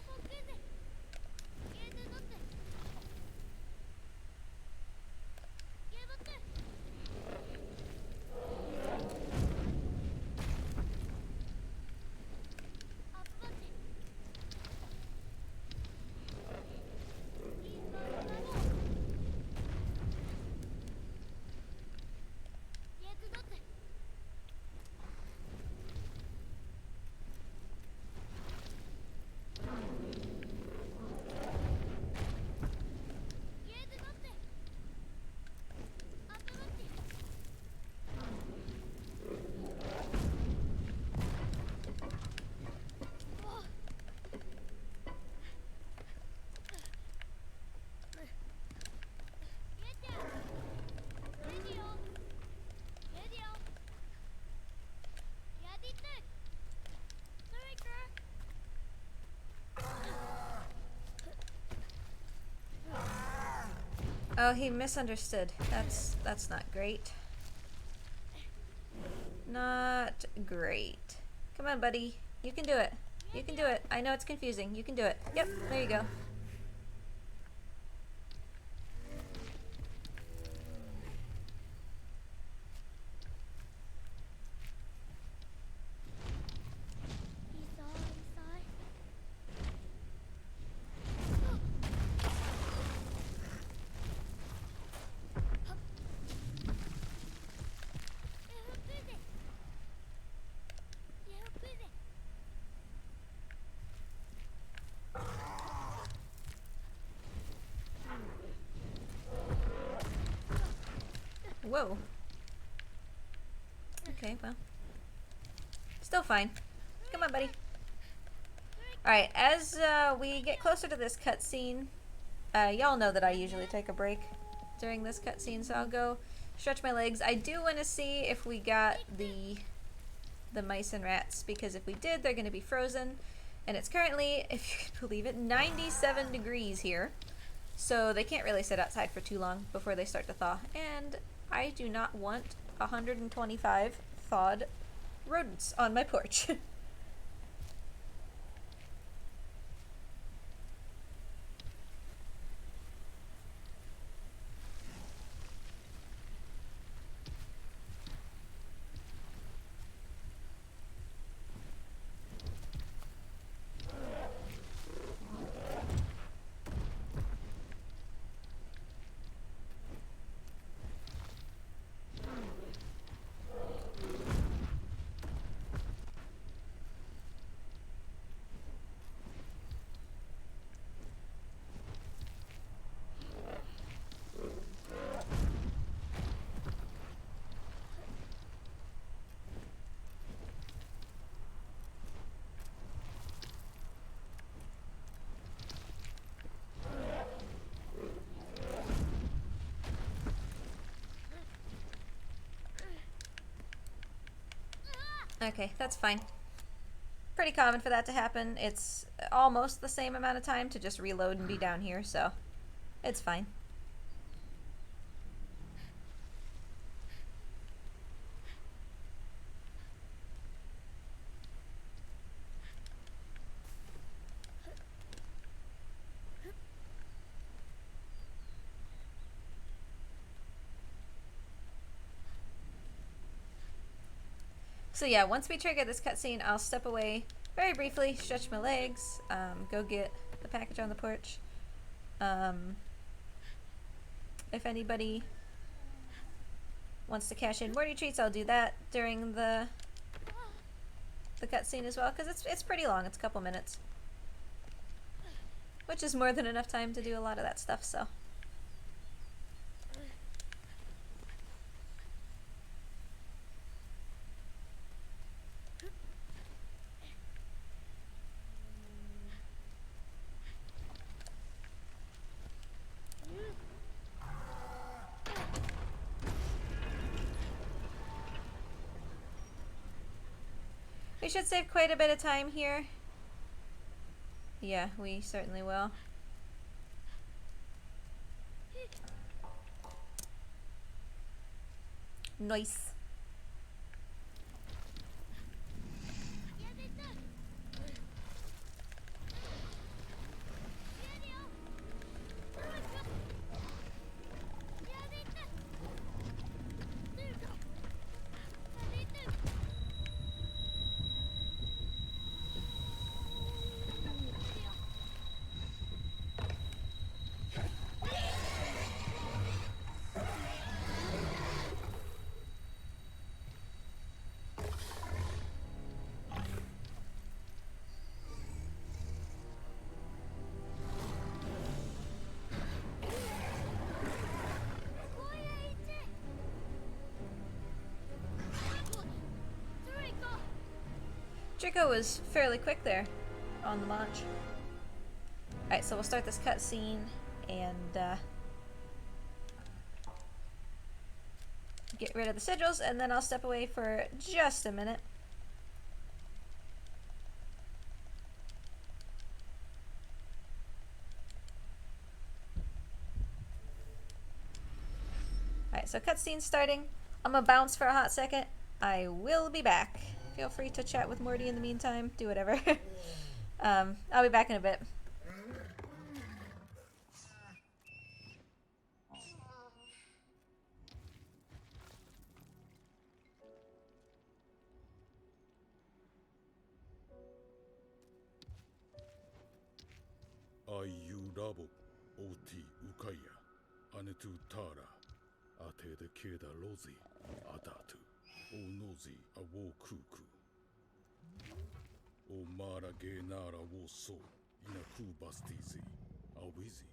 Oh, he misunderstood. That's not great. Not great. Come on, buddy. You can do it. You can do it. I know it's confusing. You can do it. Yep, there you go. Whoa. Okay, well. Still fine. Come on, buddy. Alright, as we get closer to this cutscene, y'all know that I usually take a break during this cutscene, so I'll go stretch my legs. I do want to see if we got the mice and rats, because if we did, they're going to be frozen. And it's currently, if you can believe it, 97 degrees here. So they can't really sit outside for too long before they start to thaw. And I do not want 125 thawed rodents on my porch. Okay, that's fine. Pretty common for that to happen. It's almost the same amount of time to just reload and be down here, so it's fine. So yeah, once we trigger this cutscene, I'll step away very briefly, stretch my legs, go get the package on the porch. If anybody wants to cash in Morty treats, I'll do that during the cutscene as well, because it's pretty long. It's a couple minutes, which is more than enough time to do a lot of that stuff. So. We should save quite a bit of time here. Yeah, we certainly will. Nice. Draco was fairly quick there on the launch. Alright, so we'll start this cutscene and get rid of the sigils, and then I'll step away for just a minute. Alright, so cutscene starting. I'm gonna bounce for a hot second. I will be back. Feel free to chat with Morty in the meantime. Do whatever. I'll be back in a bit. Ayu Rabo, Oti Ukaya, Anetu Tara, Ate de Keda Rosi, Adatu, O Nozi, Awo Kuku. O Mara Genara Wo So, Inaku Bastizi, Awizi.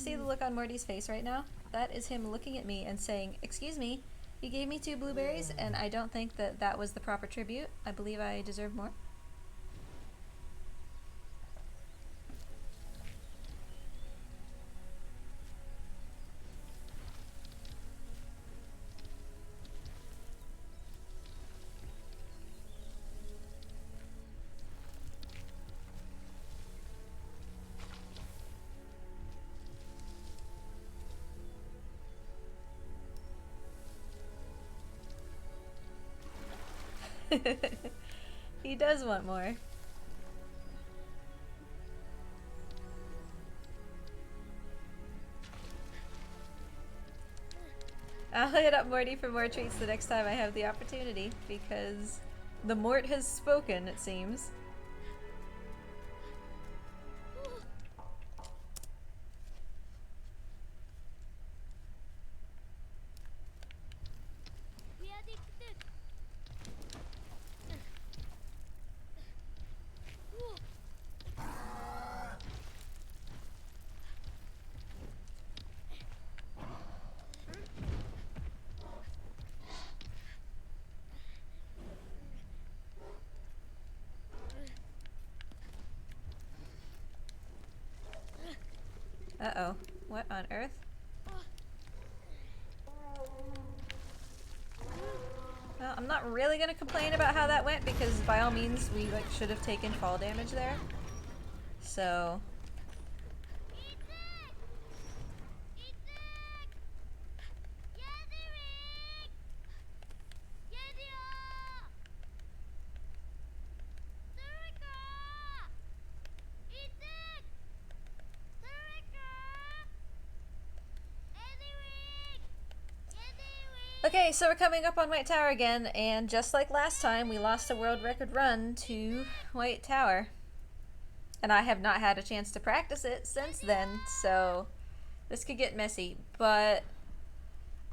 see the look on Morty's face right now? That is him looking at me and saying, "Excuse me, you gave me 2 blueberries, and I don't think that that was the proper tribute. I believe I deserve more." He does want more. I'll hit up Morty for more treats the next time I have the opportunity, because the Mort has spoken, it seems. Uh-oh. What on earth? Well, I'm not really gonna complain about how that went, because by all means we like should have taken fall damage there. So okay, so we're coming up on White Tower again, and just like last time, we lost a world record run to White Tower. And I have not had a chance to practice it since then, so this could get messy. But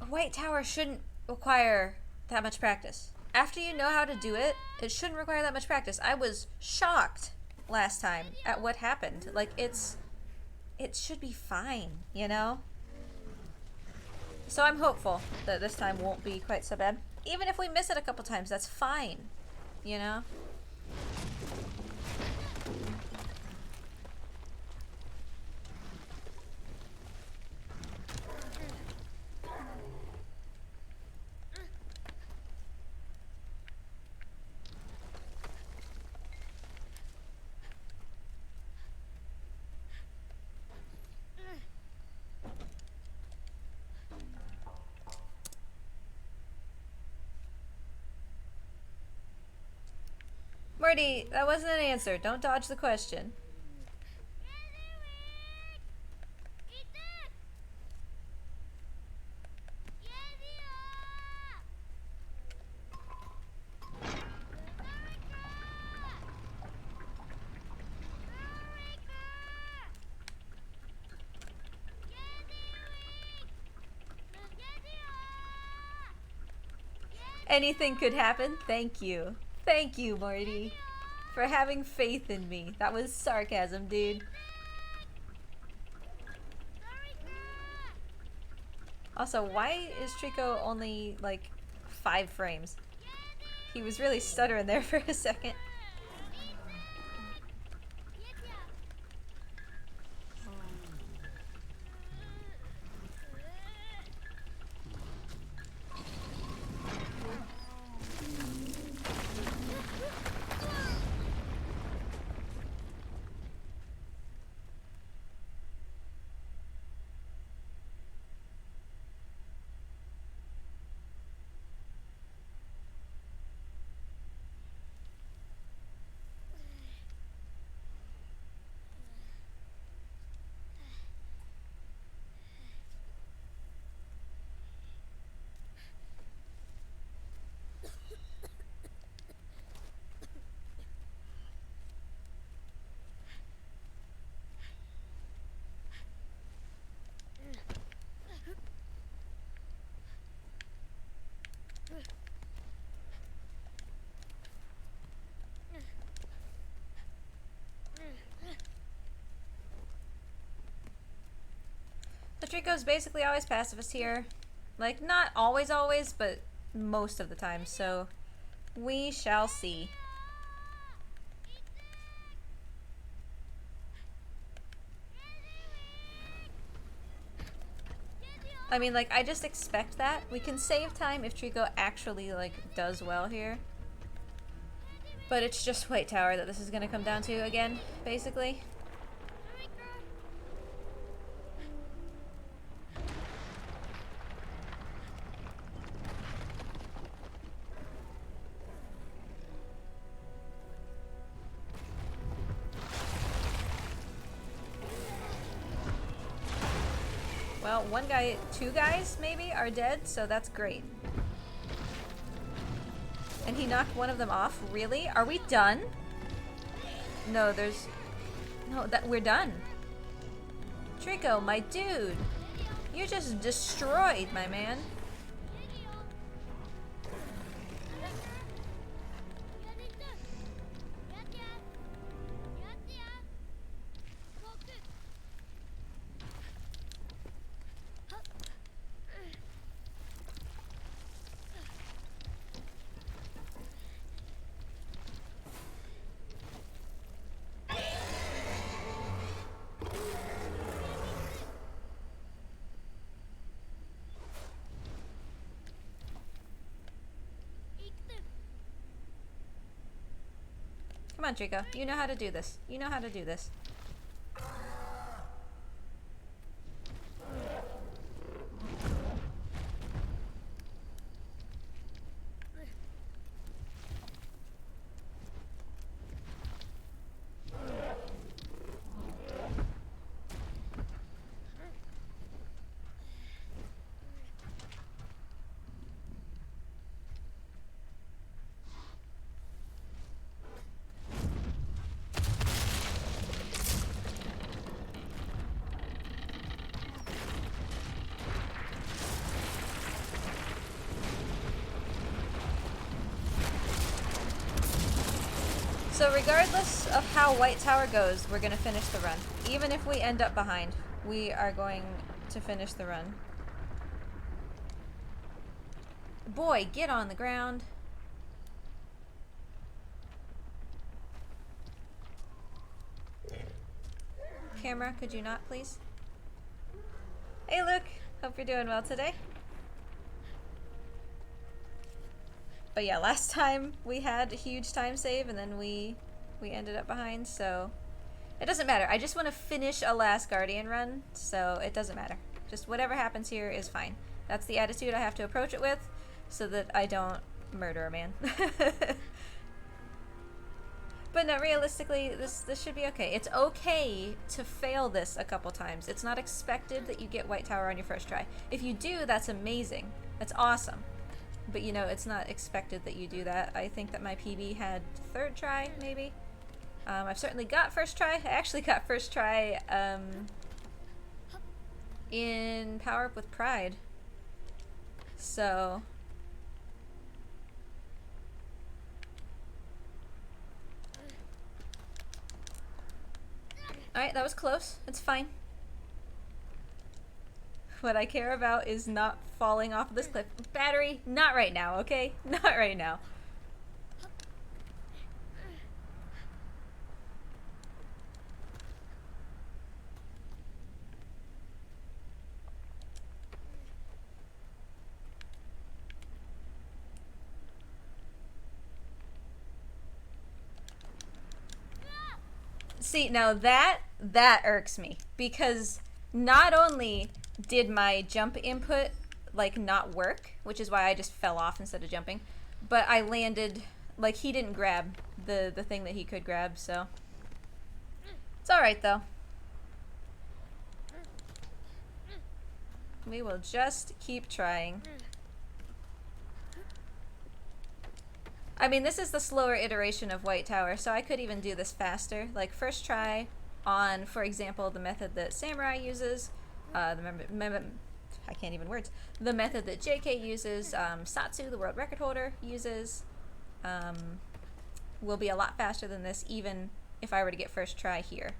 White Tower shouldn't require that much practice. After you know how to do it, it shouldn't require that much practice. I was shocked last time at what happened. Like, it should be fine, you know? So I'm hopeful that this time won't be quite so bad. Even if we miss it a couple times, that's fine, you know? Morty, that wasn't an answer. Don't dodge the question. Anything could happen. Thank you. Thank you, Morty, for having faith in me. That was sarcasm, dude. Also, why is Trico only, like, 5 frames? He was really stuttering there for a second. So Trico's basically always pacifist here. Like, not always, but most of the time, so we shall see. I mean, like, I just expect that. We can save time if Trico actually, like, does well here. But it's just White Tower that this is gonna come down to again, basically. Well, one guy, two guys, maybe, are dead, so that's great. And he knocked one of them off? Really? Are we done? No, there's... No, we're done. Trico, my dude. You just destroyed, my man. Come on, Trico. You know how to do this. You know how to do this. So regardless of how White Tower goes, we're gonna finish the run. Even if we end up behind, we are going to finish the run. Boy, get on the ground. Camera, could you not, please? Hey, Luke. Hope you're doing well today. But yeah, last time we had a huge time save and then we ended up behind, so it doesn't matter. I just want to finish a last Guardian run, so it doesn't matter. Just whatever happens here is fine. That's the attitude I have to approach it with so that I don't murder a man. But no, realistically, this should be okay. It's okay to fail this a couple times. It's not expected that you get White Tower on your first try. If you do, that's amazing. That's awesome. But you know, it's not expected that you do that. I think that my PB had third try, maybe. I've certainly got first try. I actually got first try in Power Up with Pride. So... Alright, that was close. It's fine. What I care about is not falling off of this cliff. Battery, not right now, okay? Not right now. See, now that irks me, because not only did my jump input like not work, which is why I just fell off instead of jumping, but I landed, like, he didn't grab the thing that he could grab, so it's alright though. We will just keep trying. I mean, this is the slower iteration of White Tower, so I could even do this faster. Like, first try on, for example, the method that Samurai uses, I can't even words. The method that JK uses, Satsu, the world record holder, uses, will be a lot faster than this, even if I were to get first try here.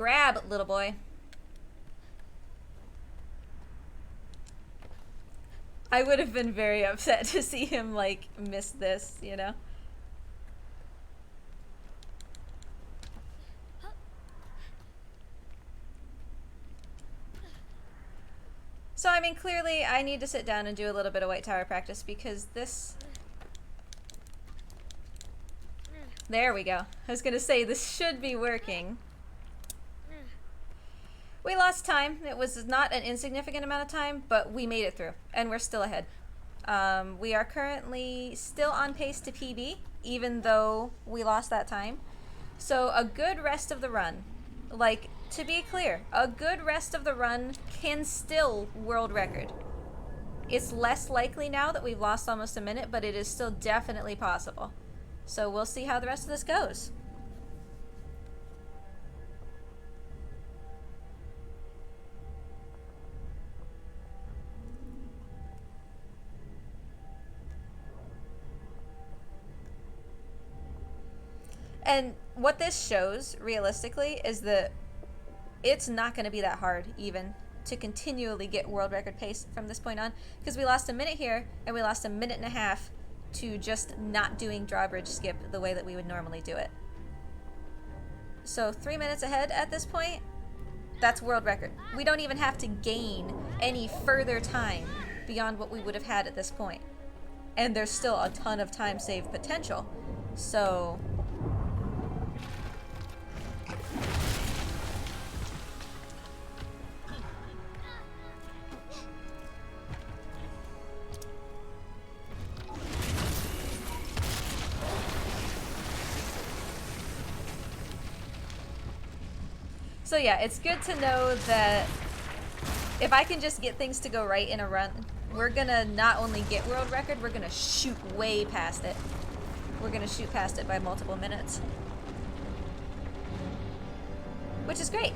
Grab, little boy. I would have been very upset to see him, like, miss this, you know? So, I mean, clearly I need to sit down and do a little bit of White Tower practice because this... There we go. I was gonna say, this should be working. We lost time. It was not an insignificant amount of time, but we made it through, and we're still ahead. We are currently still on pace to PB, even though we lost that time. So a good rest of the run, like, to be clear, a good rest of the run can still world record. It's less likely now that we've lost almost a minute, but it is still definitely possible. So we'll see how the rest of this goes. And what this shows, realistically, is that it's not going to be that hard, even, to continually get world record pace from this point on. Because we lost a minute here, and we lost a minute and a half to just not doing drawbridge skip the way that we would normally do it. So 3 minutes ahead at this point, that's world record. We don't even have to gain any further time beyond what we would have had at this point. And there's still a ton of time save potential. So... So yeah, it's good to know that if I can just get things to go right in a run, we're gonna not only get world record, we're gonna shoot way past it. We're gonna shoot past it by multiple minutes. Which is great.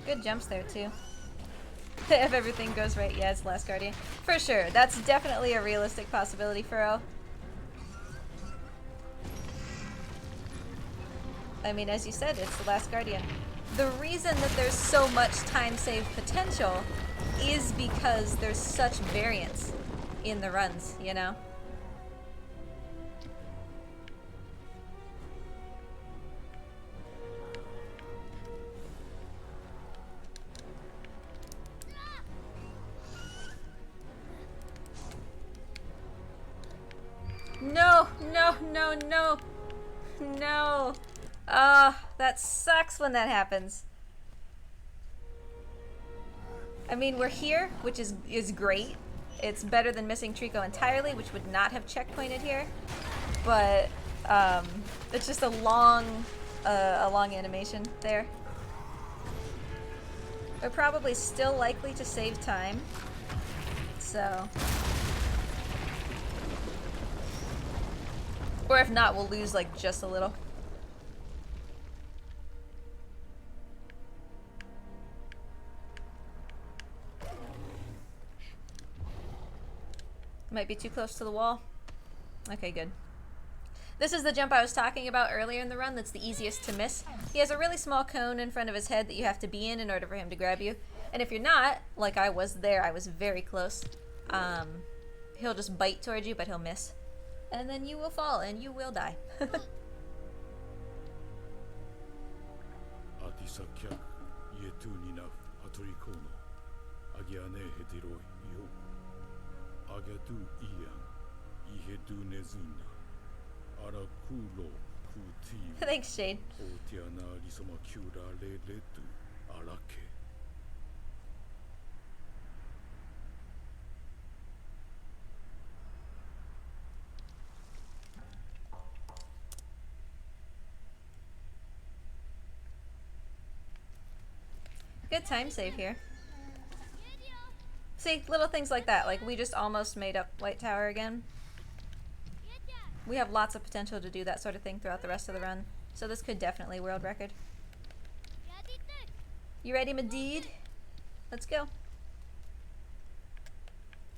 Good jumps there, too. If everything goes right, yeah, it's Last Guardian. For sure, that's definitely a realistic possibility for O. I mean, as you said, it's the Last Guardian. The reason that there's so much time save potential is because there's such variance in the runs, you know? No, no, no, no, no. That sucks when that happens. I mean, we're here, which is great. It's better than missing Trico entirely, which would not have checkpointed here. But, it's just a long animation there. We're probably still likely to save time. So... Or if not, we'll lose, like, just a little. Might be too close to the wall. Okay, good. This is the jump I was talking about earlier in the run that's the easiest to miss. He has a really small cone in front of his head that you have to be in order for him to grab you. And if you're not, like I was there, I was very close, he'll just bite towards you, but he'll miss. And then you will fall, and you will die. Thanks, Shade. Good time save here. See, little things like that. Like, we just almost made up White Tower again. We have lots of potential to do that sort of thing throughout the rest of the run. So this could definitely world record. You ready, my dude? Let's go.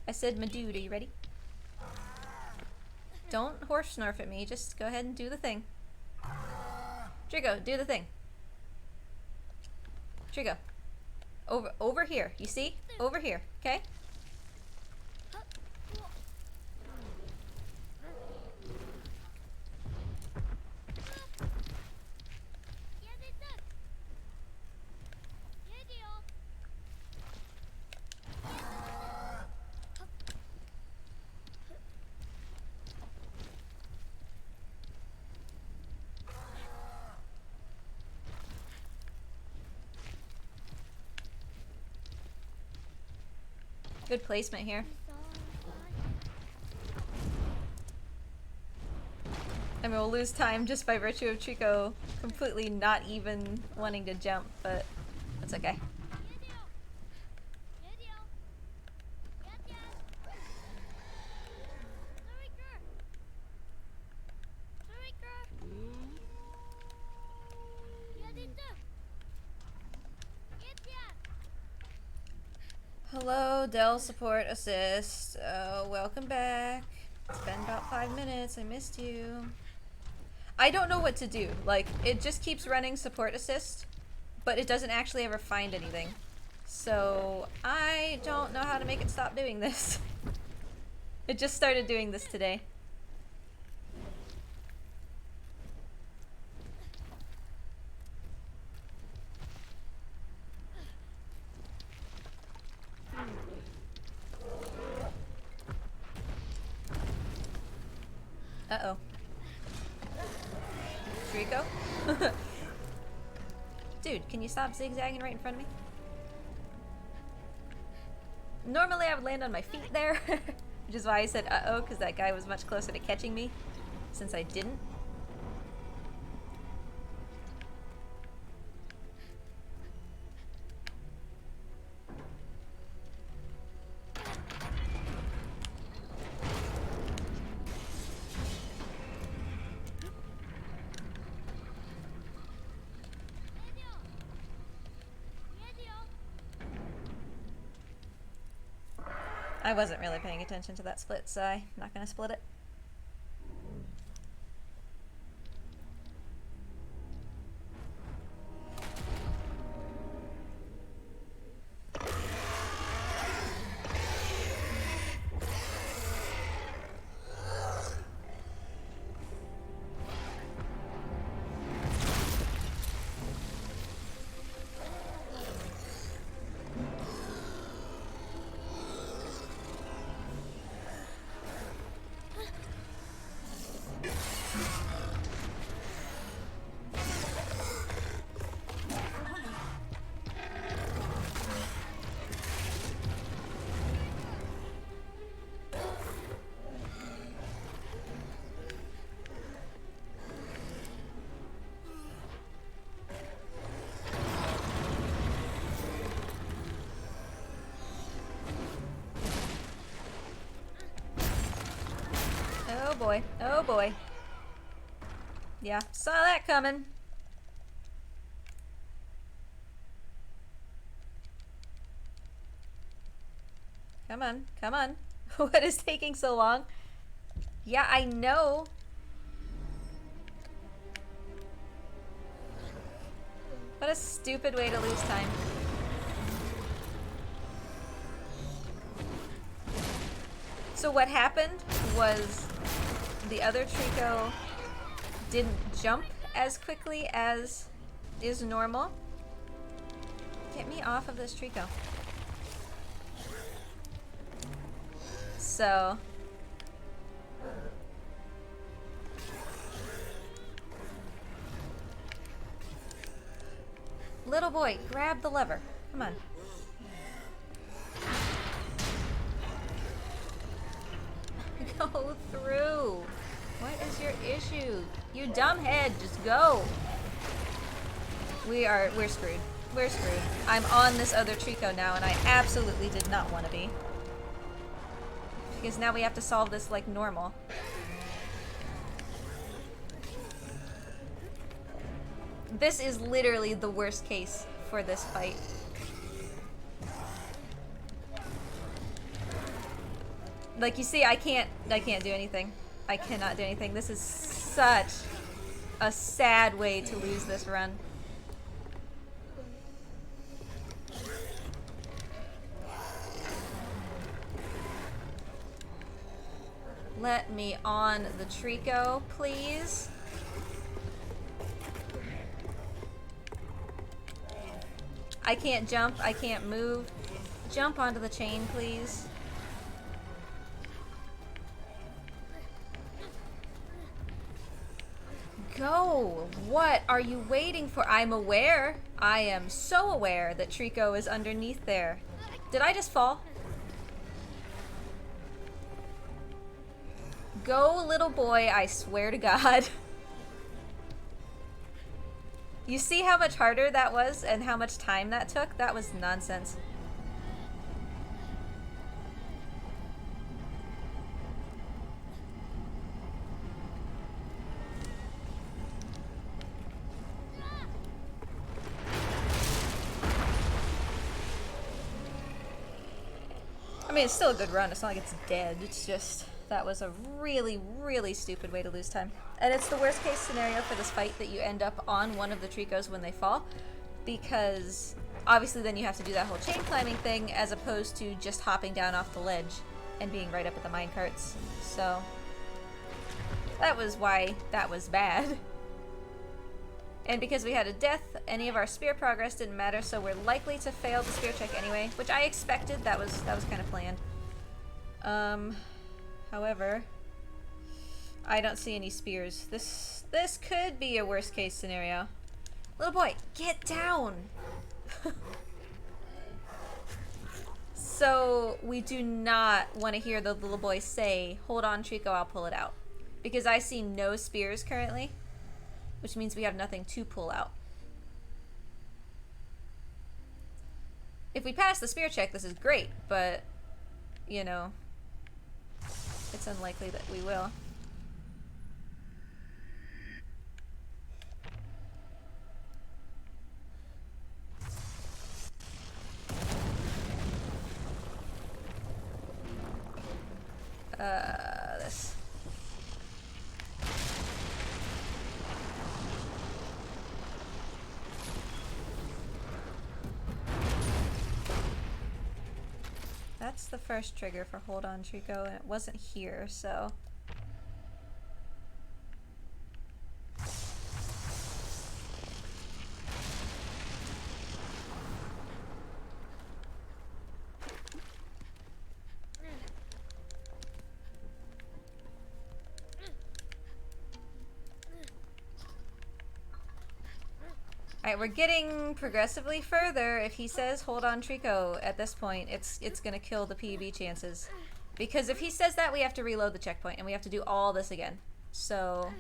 I said, my dude, are you ready? Don't horse snarf at me. Just go ahead and do the thing. Trico, do the thing. Trico. Over here. You see? Over here. Okay? Good placement here. I mean, we'll lose time just by virtue of Trico completely not even wanting to jump, but that's okay. Hello, Dell support assist. Welcome back. It's been about 5 minutes. I missed you. I don't know what to do. Like, it just keeps running support assist, but it doesn't actually ever find anything. So, I don't know how to make it stop doing this. It just started doing this today. Uh-oh. Trico? Dude, can you stop zigzagging right in front of me? Normally I would land on my feet there, which is why I said uh-oh, because that guy was much closer to catching me, since I didn't. I wasn't really paying attention to that split, so I'm not gonna split it. Oh boy. Oh boy. Yeah, saw that coming. Come on, come on. What is taking so long? Yeah, I know. What a stupid way to lose time. So what happened was the other Trico didn't jump as quickly as is normal. Get me off of this Trico. So little boy, grab the lever. Come on. Go through. What is your issue? You dumb head, just go. We're screwed. We're screwed. I'm on this other Trico now, and I absolutely did not want to be. Because now we have to solve this like normal. This is literally the worst case for this fight. Like, you see, I can't do anything. I cannot do anything. This is such a sad way to lose this run. Let me on the Trico, please. I can't jump, I can't move. Jump onto the chain, please. Go! What are you waiting for? I'm aware. I am so aware that Trico is underneath there. Did I just fall? Go, little boy, I swear to God. You see how much harder that was and how much time that took? That was nonsense. I mean, it's still a good run. It's not like it's dead. It's just, that was a really, really stupid way to lose time. And it's the worst case scenario for this fight that you end up on one of the Tricos when they fall. Because obviously then you have to do that whole chain climbing thing as opposed to just hopping down off the ledge and being right up at the minecarts. So that was why that was bad. And because we had a death, any of our spear progress didn't matter, so we're likely to fail the spear check anyway, which I expected. That was kind of planned. However, I don't see any spears. This could be a worst case scenario. Little boy, get down! So we do not want to hear the little boy say, "Hold on, Trico, I'll pull it out," because I see no spears currently. Which means we have nothing to pull out. If we pass the spear check, this is great, but, you know, it's unlikely that we will. This. That's the first trigger for Hold On Trico, and it wasn't here, so... Alright, we're getting progressively further. If he says, "Hold on, Trico," at this point, it's gonna kill the PB chances. Because if he says that, we have to reload the checkpoint, and we have to do all this again. So,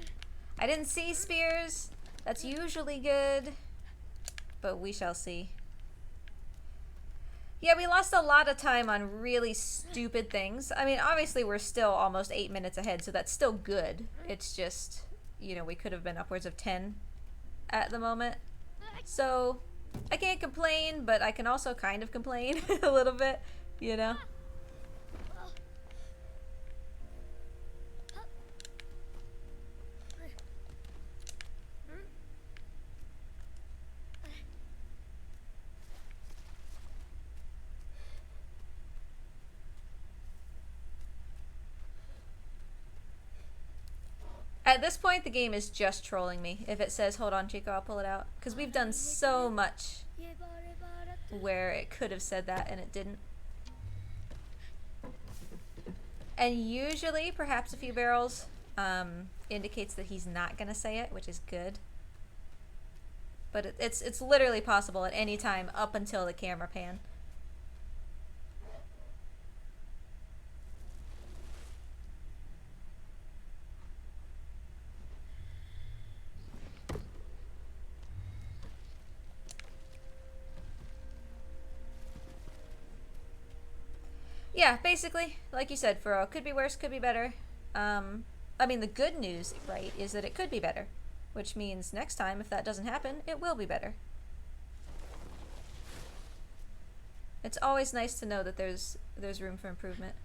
I didn't see spears. That's usually good. But we shall see. Yeah, we lost a lot of time on really stupid things. I mean, obviously we're still almost 8 minutes ahead, so that's still good. It's just, you know, we could have been upwards of 10 at the moment. So, I can't complain, but I can also kind of complain a little bit, you know? At this point, the game is just trolling me. If it says, "Hold on, Chico, I'll pull it out." Because we've done so much where it could have said that and it didn't. And usually, perhaps a few barrels indicates that he's not going to say it, which is good. But it's literally possible at any time up until the camera pan. Yeah, basically, like you said, Furo, could be worse, could be better. I mean, the good news, right, is that it could be better, which means next time, if that doesn't happen, it will be better. It's always nice to know that there's room for improvement.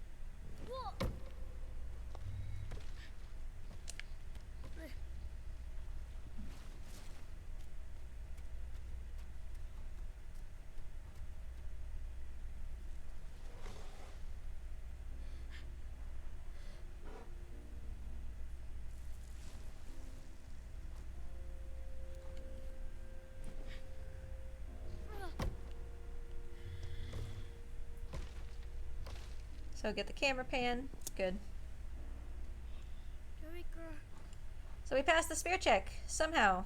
So get the camera pan. Good. So we passed the spear check, somehow.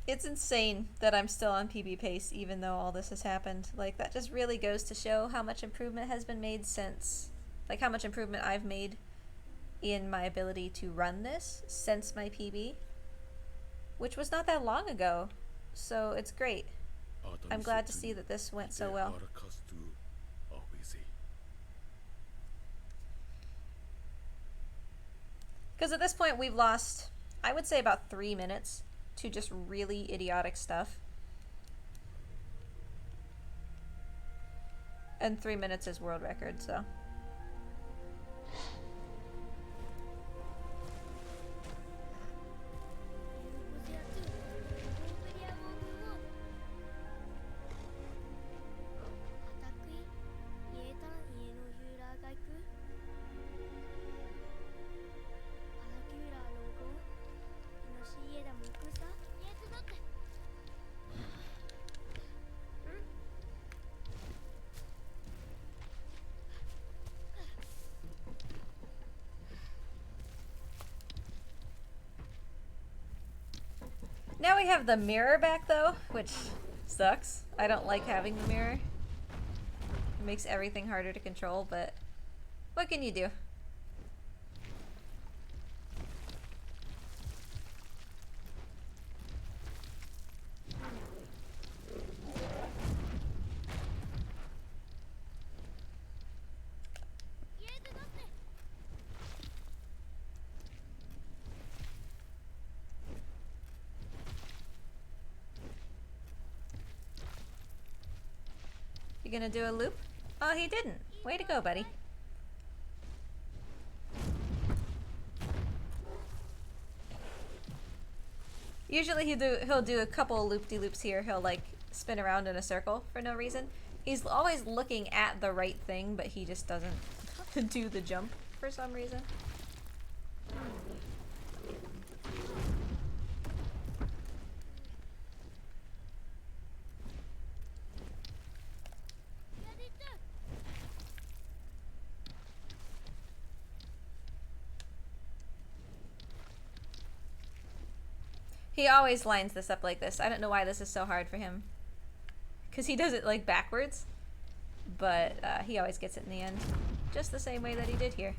It's insane that I'm still on PB pace even though all this has happened. Like, that just really goes to show how much improvement has been made since, like, how much improvement I've made in my ability to run this since my PB, which was not that long ago. So it's great. I'm glad to see that this went so well. Because at this point we've lost, I would say, about 3 minutes to just really idiotic stuff. And 3 minutes is world record, so. Now we have the mirror back though, which sucks. I don't like having the mirror. It makes everything harder to control, but what can you do? You gonna do a loop? Oh, he didn't. Way to go, buddy. Usually he'll do a couple loop-de-loops here. He'll like spin around in a circle for no reason. He's always looking at the right thing, but he just doesn't do the jump for some reason. He always lines this up like this. I don't know why this is so hard for him. Because he does it like backwards. But he always gets it in the end. Just the same way that he did here.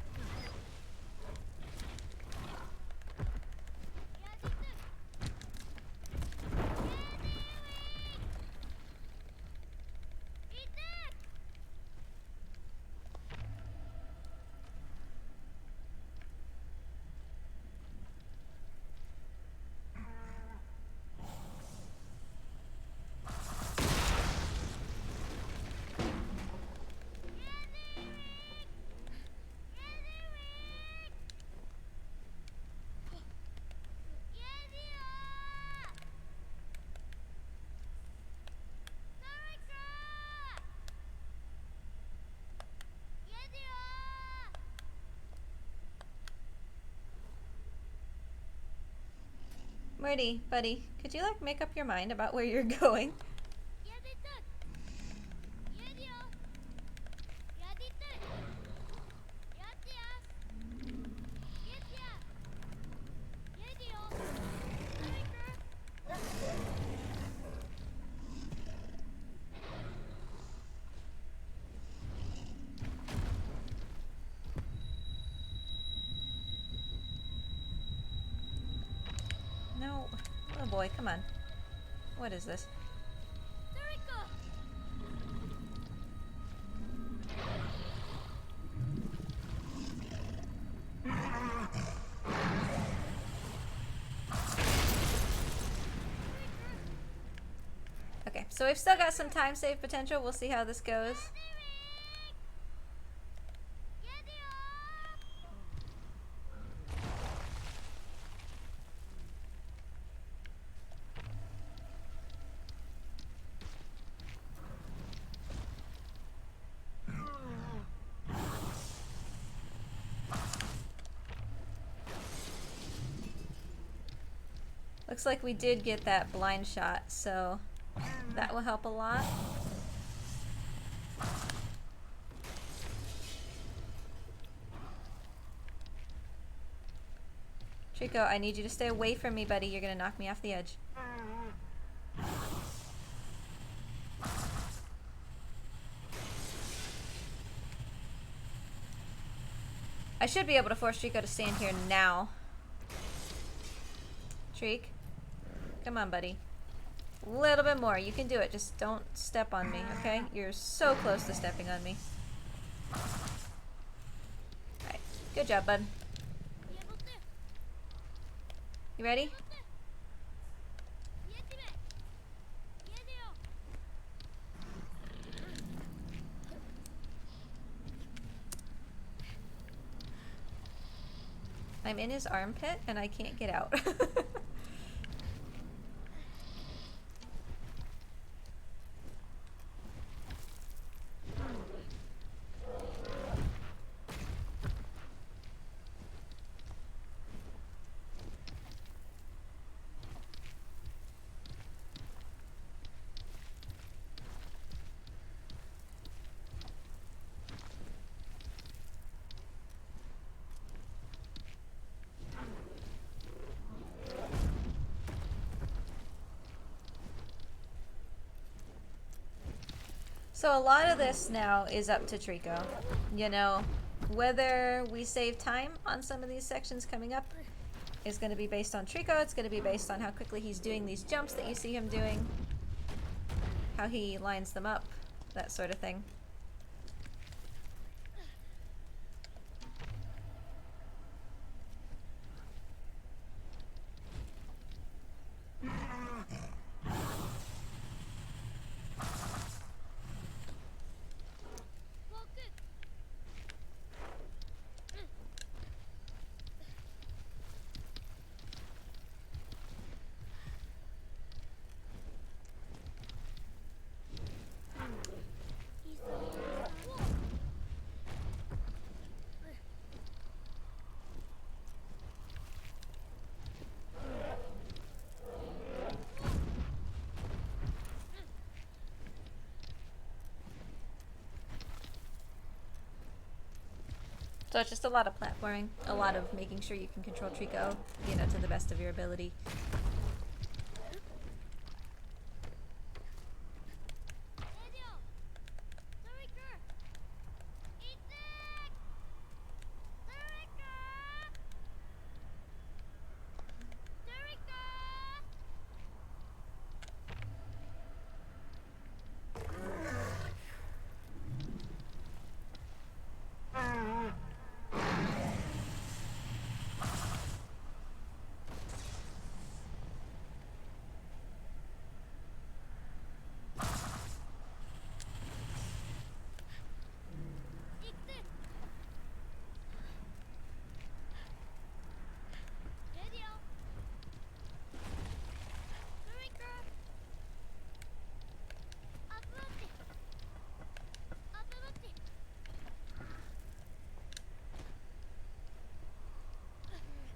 Morty, buddy, could you like make up your mind about where you're going? boy, come on. What is this? Okay, so we've still got some time save potential. We'll see how this goes. Looks like we did get that blind shot, so that will help a lot. Trico, I need you to stay away from me, buddy. You're gonna knock me off the edge. I should be able to force Trico to stand here now. Treek, come on, buddy. A little bit more. You can do it. Just don't step on me, okay? You're so close to stepping on me. Alright. Good job, bud. You ready? I'm in his armpit and I can't get out. So a lot of this now is up to Trico. You know, whether we save time on some of these sections coming up is going to be based on Trico. It's going to be based on how quickly he's doing these jumps that you see him doing, how he lines them up, that sort of thing. So it's just a lot of platforming, a lot of making sure you can control Trico, you know, to the best of your ability.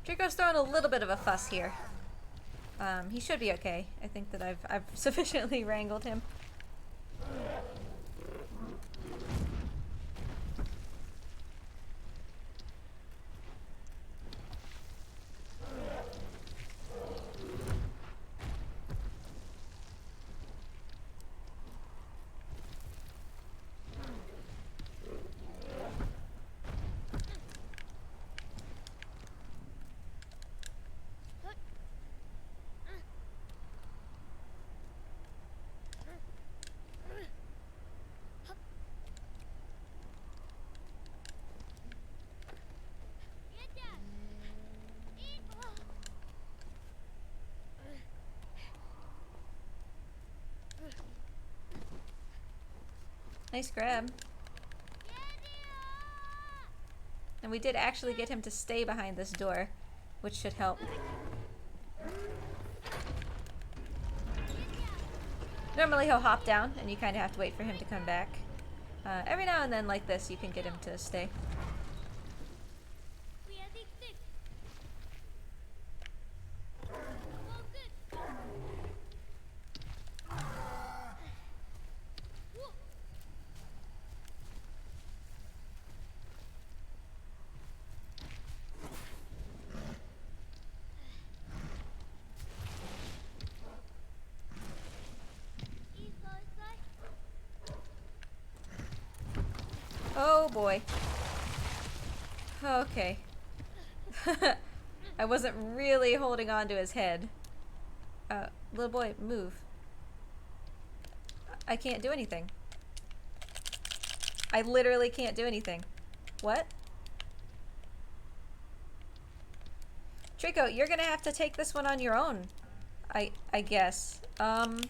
Trico's throwing a little bit of a fuss here. He should be okay. I think that I've sufficiently wrangled him. Nice grab. And we did actually get him to stay behind this door, which should help. Normally he'll hop down, and you kind of have to wait for him to come back. Every now and then, like this, you can get him to stay. Oh boy. Okay. I wasn't really holding on to his head. Little boy, move. I can't do anything. I literally can't do anything. What? Trico, you're gonna have to take this one on your own. I guess. I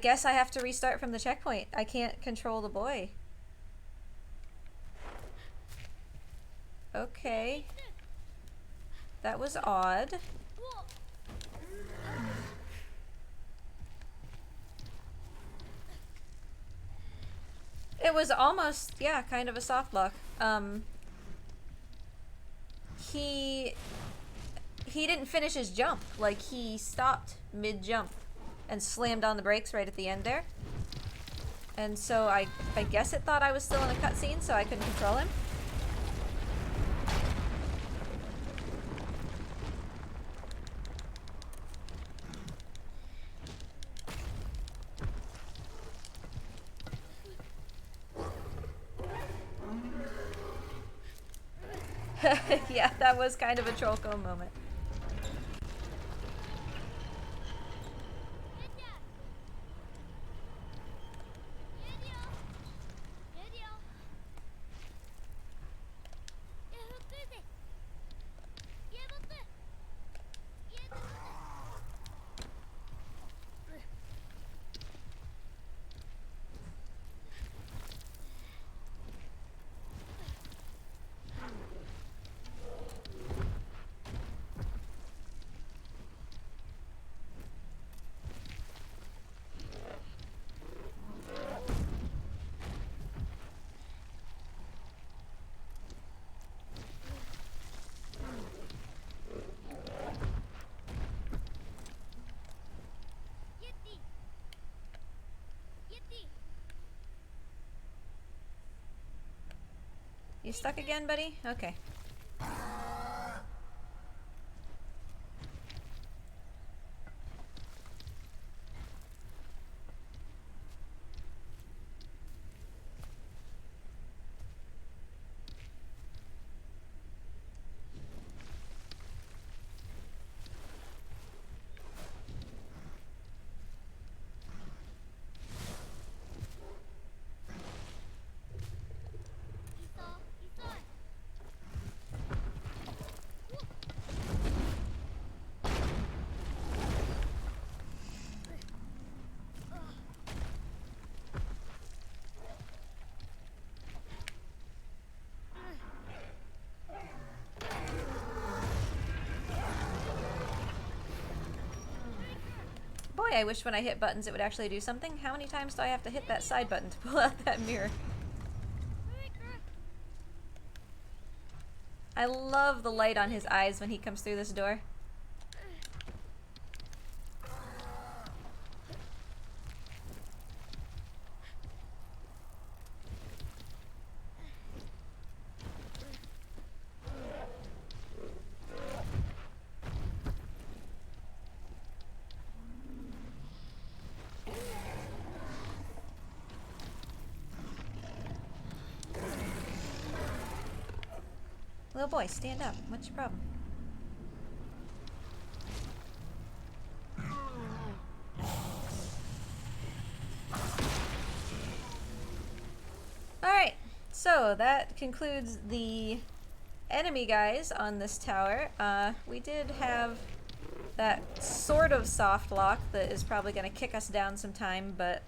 guess I have to restart from the checkpoint. I can't control the boy. Okay. That was odd. It was almost, yeah, kind of a soft lock. He didn't finish his jump. Like, he stopped mid-jump and slammed on the brakes right at the end there. And so I guess it thought I was still in a cutscene, so I couldn't control him. Yeah, that was kind of a Trollcomb moment. You stuck again, buddy? Okay. Boy, I wish when I hit buttons it would actually do something. How many times do I have to hit that side button to pull out that mirror? I love the light on his eyes when he comes through this door. Little boy, stand up. What's your problem? Alright, so that concludes the enemy guys on this tower. We did have that sort of soft lock that is probably going to kick us down some time, but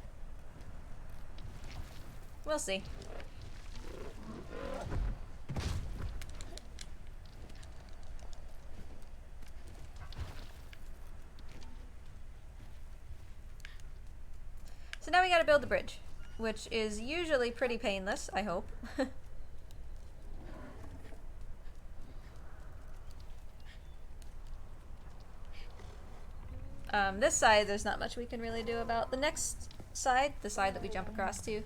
We'll see. So now we gotta build the bridge, which is usually pretty painless, I hope. This side, there's not much we can really do about. The next side, the side that we jump across to,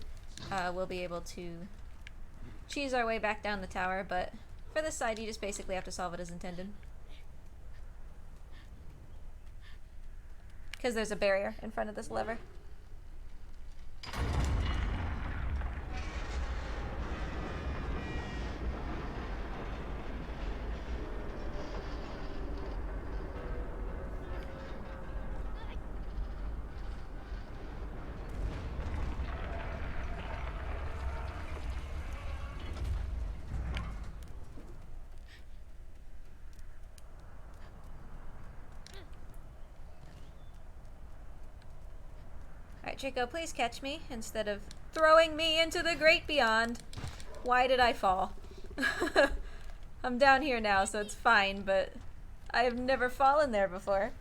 we'll be able to cheese our way back down the tower, but for this side, you just basically have to solve it as intended. Because there's a barrier in front of this lever. Alright, Chico, please catch me instead of throwing me into the great beyond. Why did I fall? I'm down here now, so it's fine, but I have never fallen there before.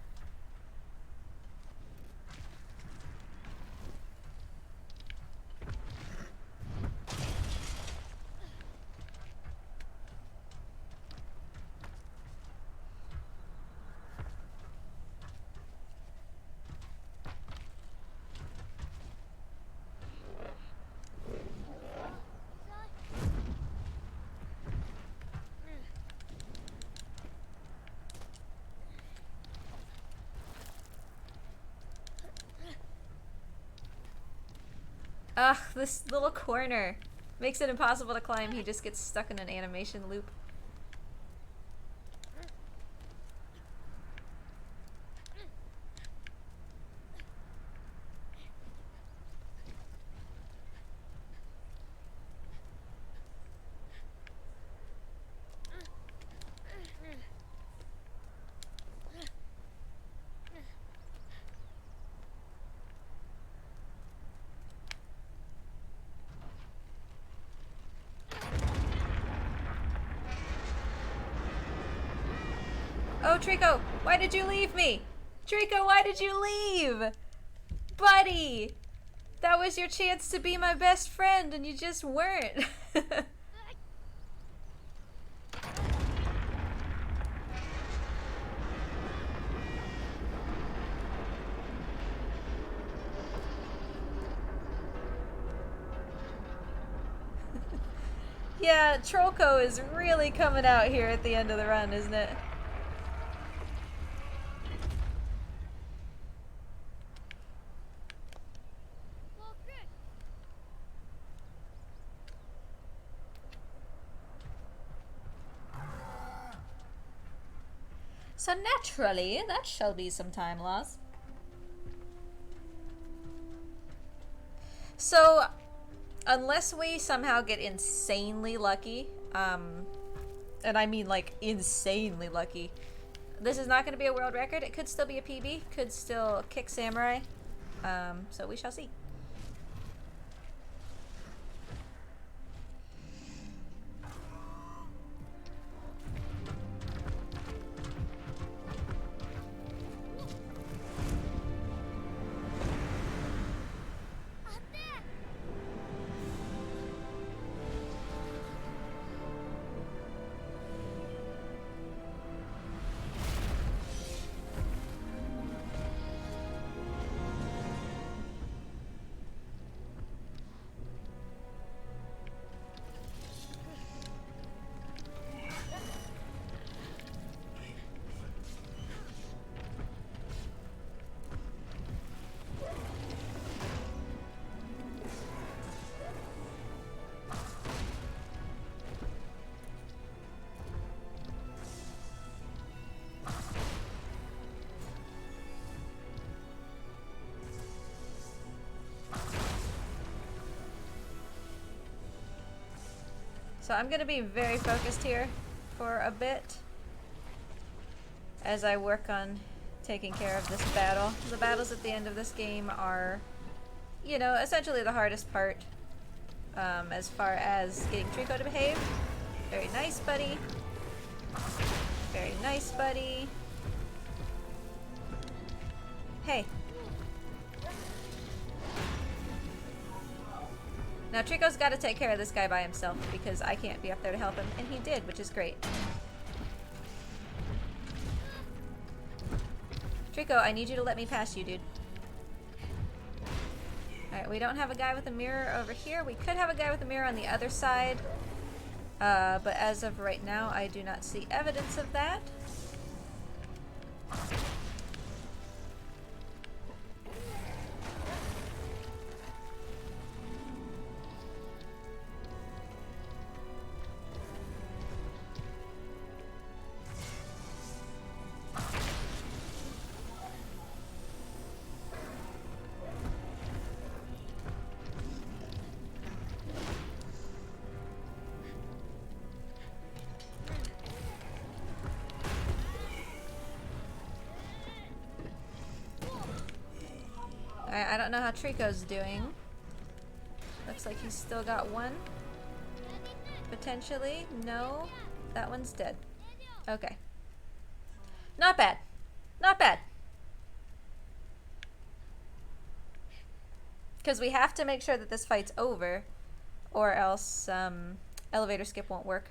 Ugh, this little corner makes it impossible to climb. He just gets stuck in an animation loop. Oh, Trico, why did you leave me? Trico, why did you leave? Buddy! That was your chance to be my best friend and you just weren't. Yeah, Trollco is really coming out here at the end of the run, isn't it? So naturally, that shall be some time lost. So, unless we somehow get insanely lucky, and I mean like insanely lucky, this is not going to be a world record. It could still be a PB, could still kick Samurai, so we shall see. So I'm going to be very focused here for a bit as I work on taking care of this battle. The battles at the end of this game are, you know, essentially the hardest part. as far as getting Trico to behave. Very nice, buddy. Very nice, buddy. Hey. Now Trico's got to take care of this guy by himself because I can't be up there to help him, and he did, which is great. Trico, I need you to let me pass you, dude. Alright, we don't have a guy with a mirror over here. We could have a guy with a mirror on the other side. But as of right now, I do not see evidence of that. I don't know how Trico's doing. Looks like he's still got one. Potentially. No. That one's dead. Okay. Not bad. Not bad. Because we have to make sure that this fight's over, or else elevator skip won't work.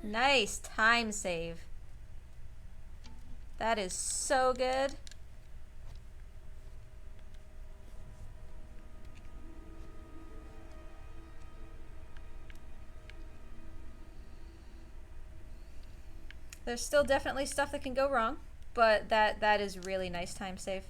Nice time save. That is so good. There's still definitely stuff that can go wrong, but that is really nice time save.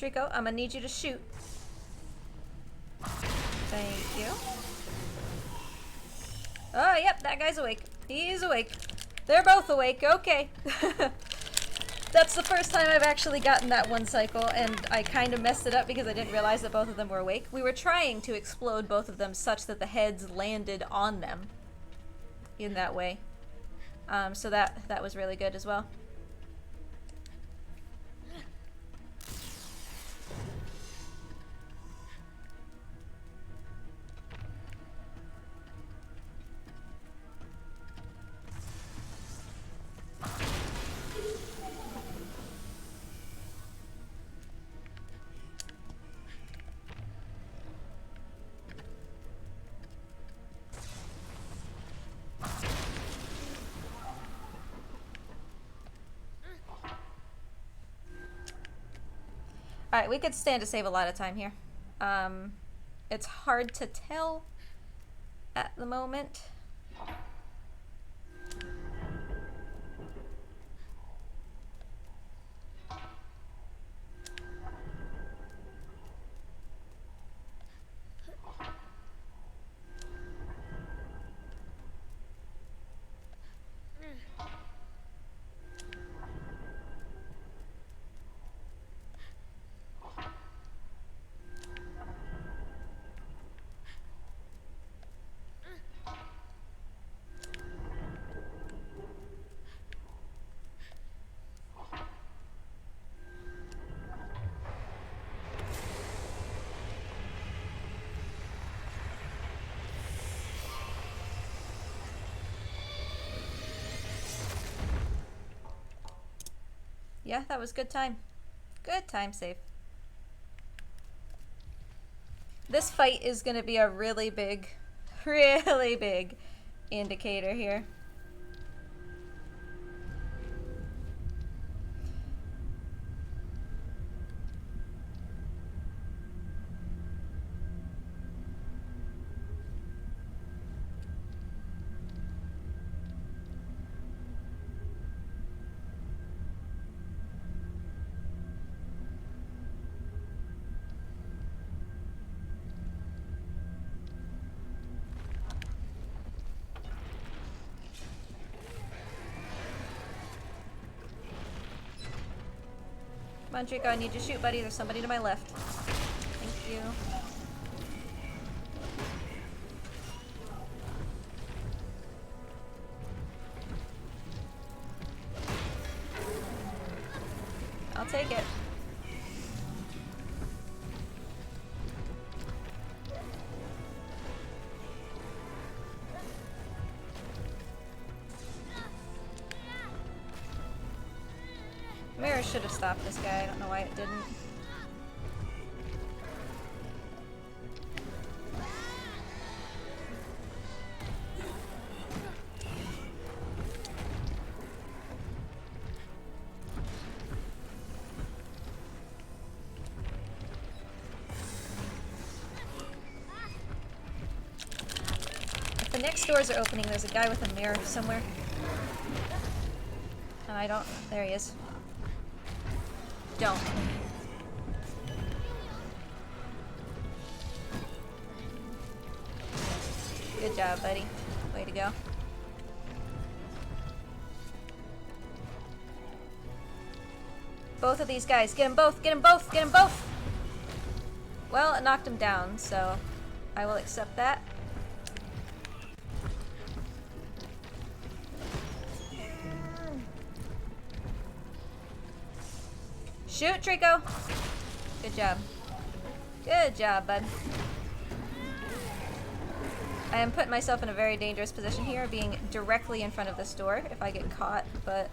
Trico, I'm gonna need you to shoot. Thank you. Oh, yep, that guy's awake. He's awake. They're both awake, okay. That's the first time I've actually gotten that one cycle, and I kind of messed it up because I didn't realize that both of them were awake. We were trying to explode both of them such that the heads landed on them in that way. So that was really good as well. Alright, we could stand to save a lot of time here. It's hard to tell at the moment. Yeah, that was good time. Good time save. This fight is going to be a really big indicator here. Come on, Trico, I need you to shoot, buddy. There's somebody to my left. Thank you. I'll take it. Mirror should have stopped this guy. I don't know why it didn't. If the next doors are opening, there's a guy with a mirror somewhere. And I don't... There he is. Don't. Good job, buddy. Way to go. Both of these guys. Get them both! Get them both! Get them both! Well, it knocked him down, so I will accept that. Shoot, Trico! Good job. Good job, bud. I am putting myself in a very dangerous position here, being directly in front of this door if I get caught, but...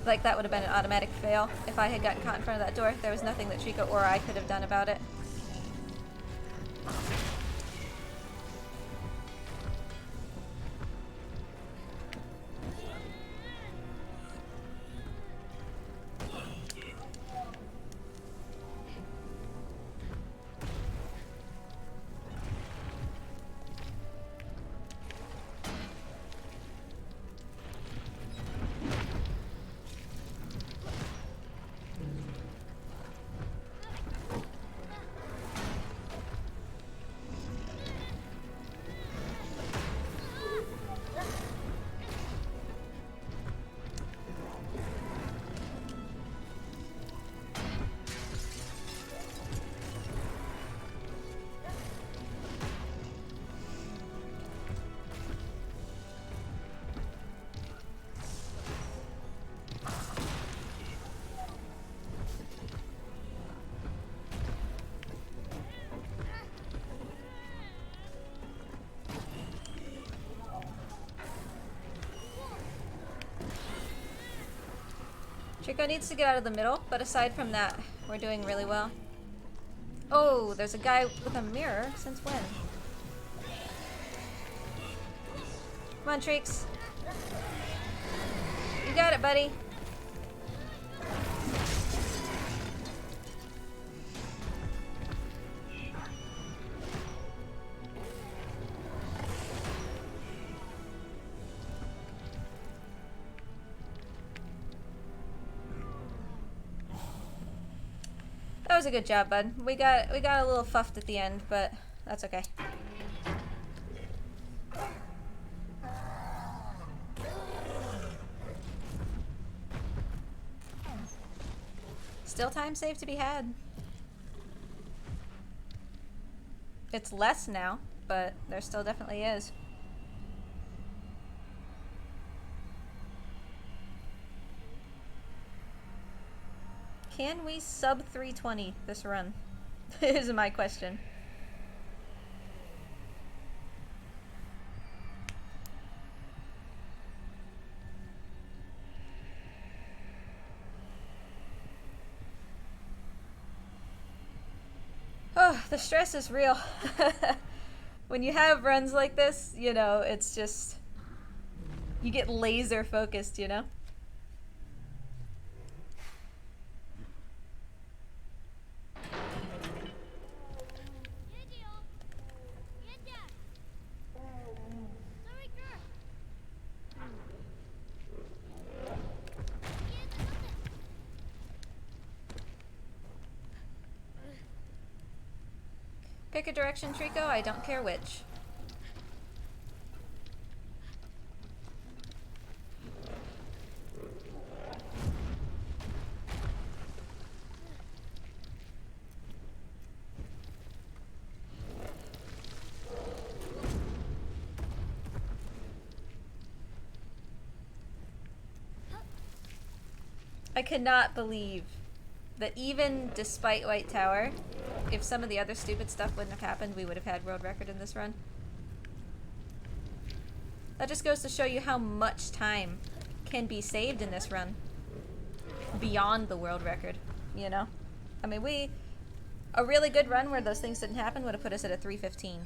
Like, that would have been an automatic fail if I had gotten caught in front of that door. There was nothing that Trico or I could have done about it. Trico needs to get out of the middle, but aside from that, we're doing really well. Oh, there's a guy with a mirror. Since when? Come on, Treeks. You got it, buddy. That was a good job, bud. We got a little fuffed at the end, but that's okay. Still time save to be had. It's less now, but there still definitely is. Can we sub 320 this run? Is my question. The stress is real. When you have runs like this, you know, it's just... You get laser focused, you know? Pick a direction, Trico. I don't care which. I cannot believe that even despite White Tower, if some of the other stupid stuff wouldn't have happened, we would have had world record in this run. That just goes to show you how much time can be saved in this run beyond the world record, you know? I mean, a really good run where those things didn't happen would have put us at a 315.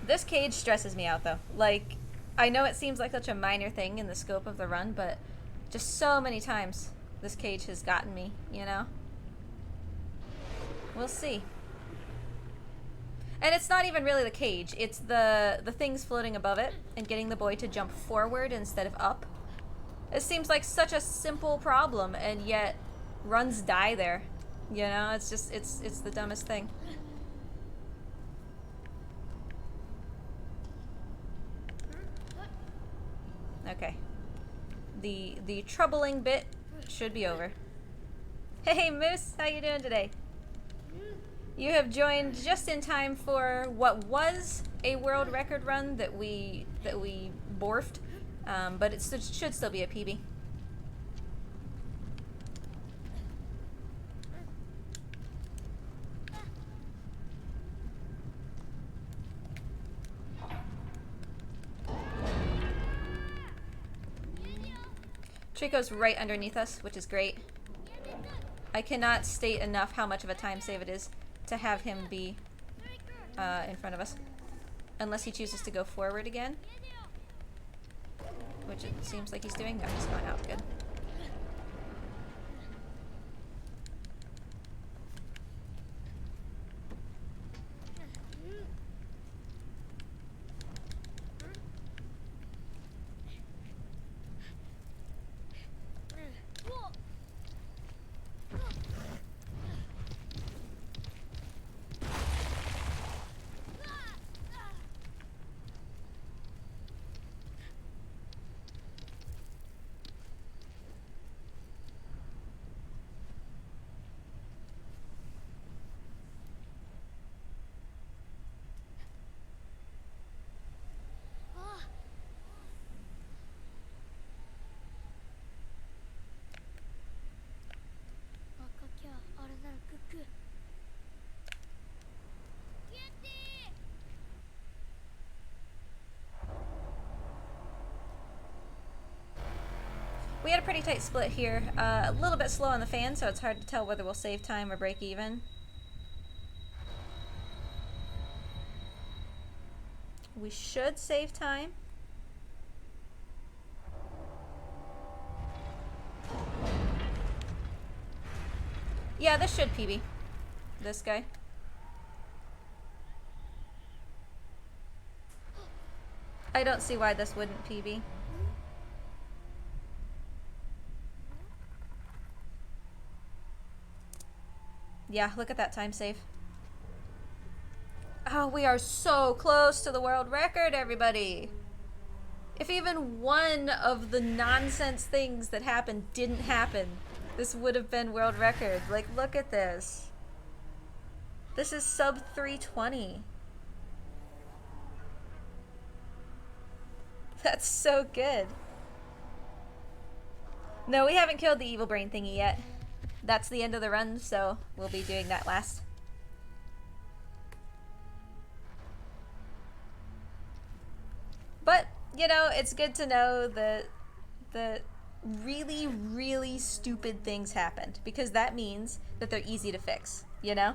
This cage stresses me out, though. Like, I know it seems like such a minor thing in the scope of the run, but just so many times this cage has gotten me, you know? We'll see. And it's not even really the cage. It's the things floating above it and getting the boy to jump forward instead of up. It seems like such a simple problem, and yet runs die there. You know, it's just, it's the dumbest thing. Okay. The troubling bit should be over. Hey Moose, how you doing today? You have joined just in time for what was a world record run that we borfed, but it should still be a PB. Trico's right underneath us, which is great. I cannot state enough how much of a time save it is to have him be in front of us. Unless he chooses to go forward again. Which it seems like he's doing. No, he's going out. Good. We had a pretty tight split here. A little bit slow on the fan, so it's hard to tell whether we'll save time or break even. We should save time. Yeah, this should PB. This guy. I don't see why this wouldn't PB. Yeah, look at that time save. Oh, we are so close to the world record, everybody. If even one of the nonsense things that happened didn't happen, this would have been world record. Like, look at this. This is sub 320. That's so good. No, we haven't killed the evil brain thingy yet. That's the end of the run, so we'll be doing that last. But, you know, it's good to know that really, really stupid things happened, because that means that they're easy to fix, you know?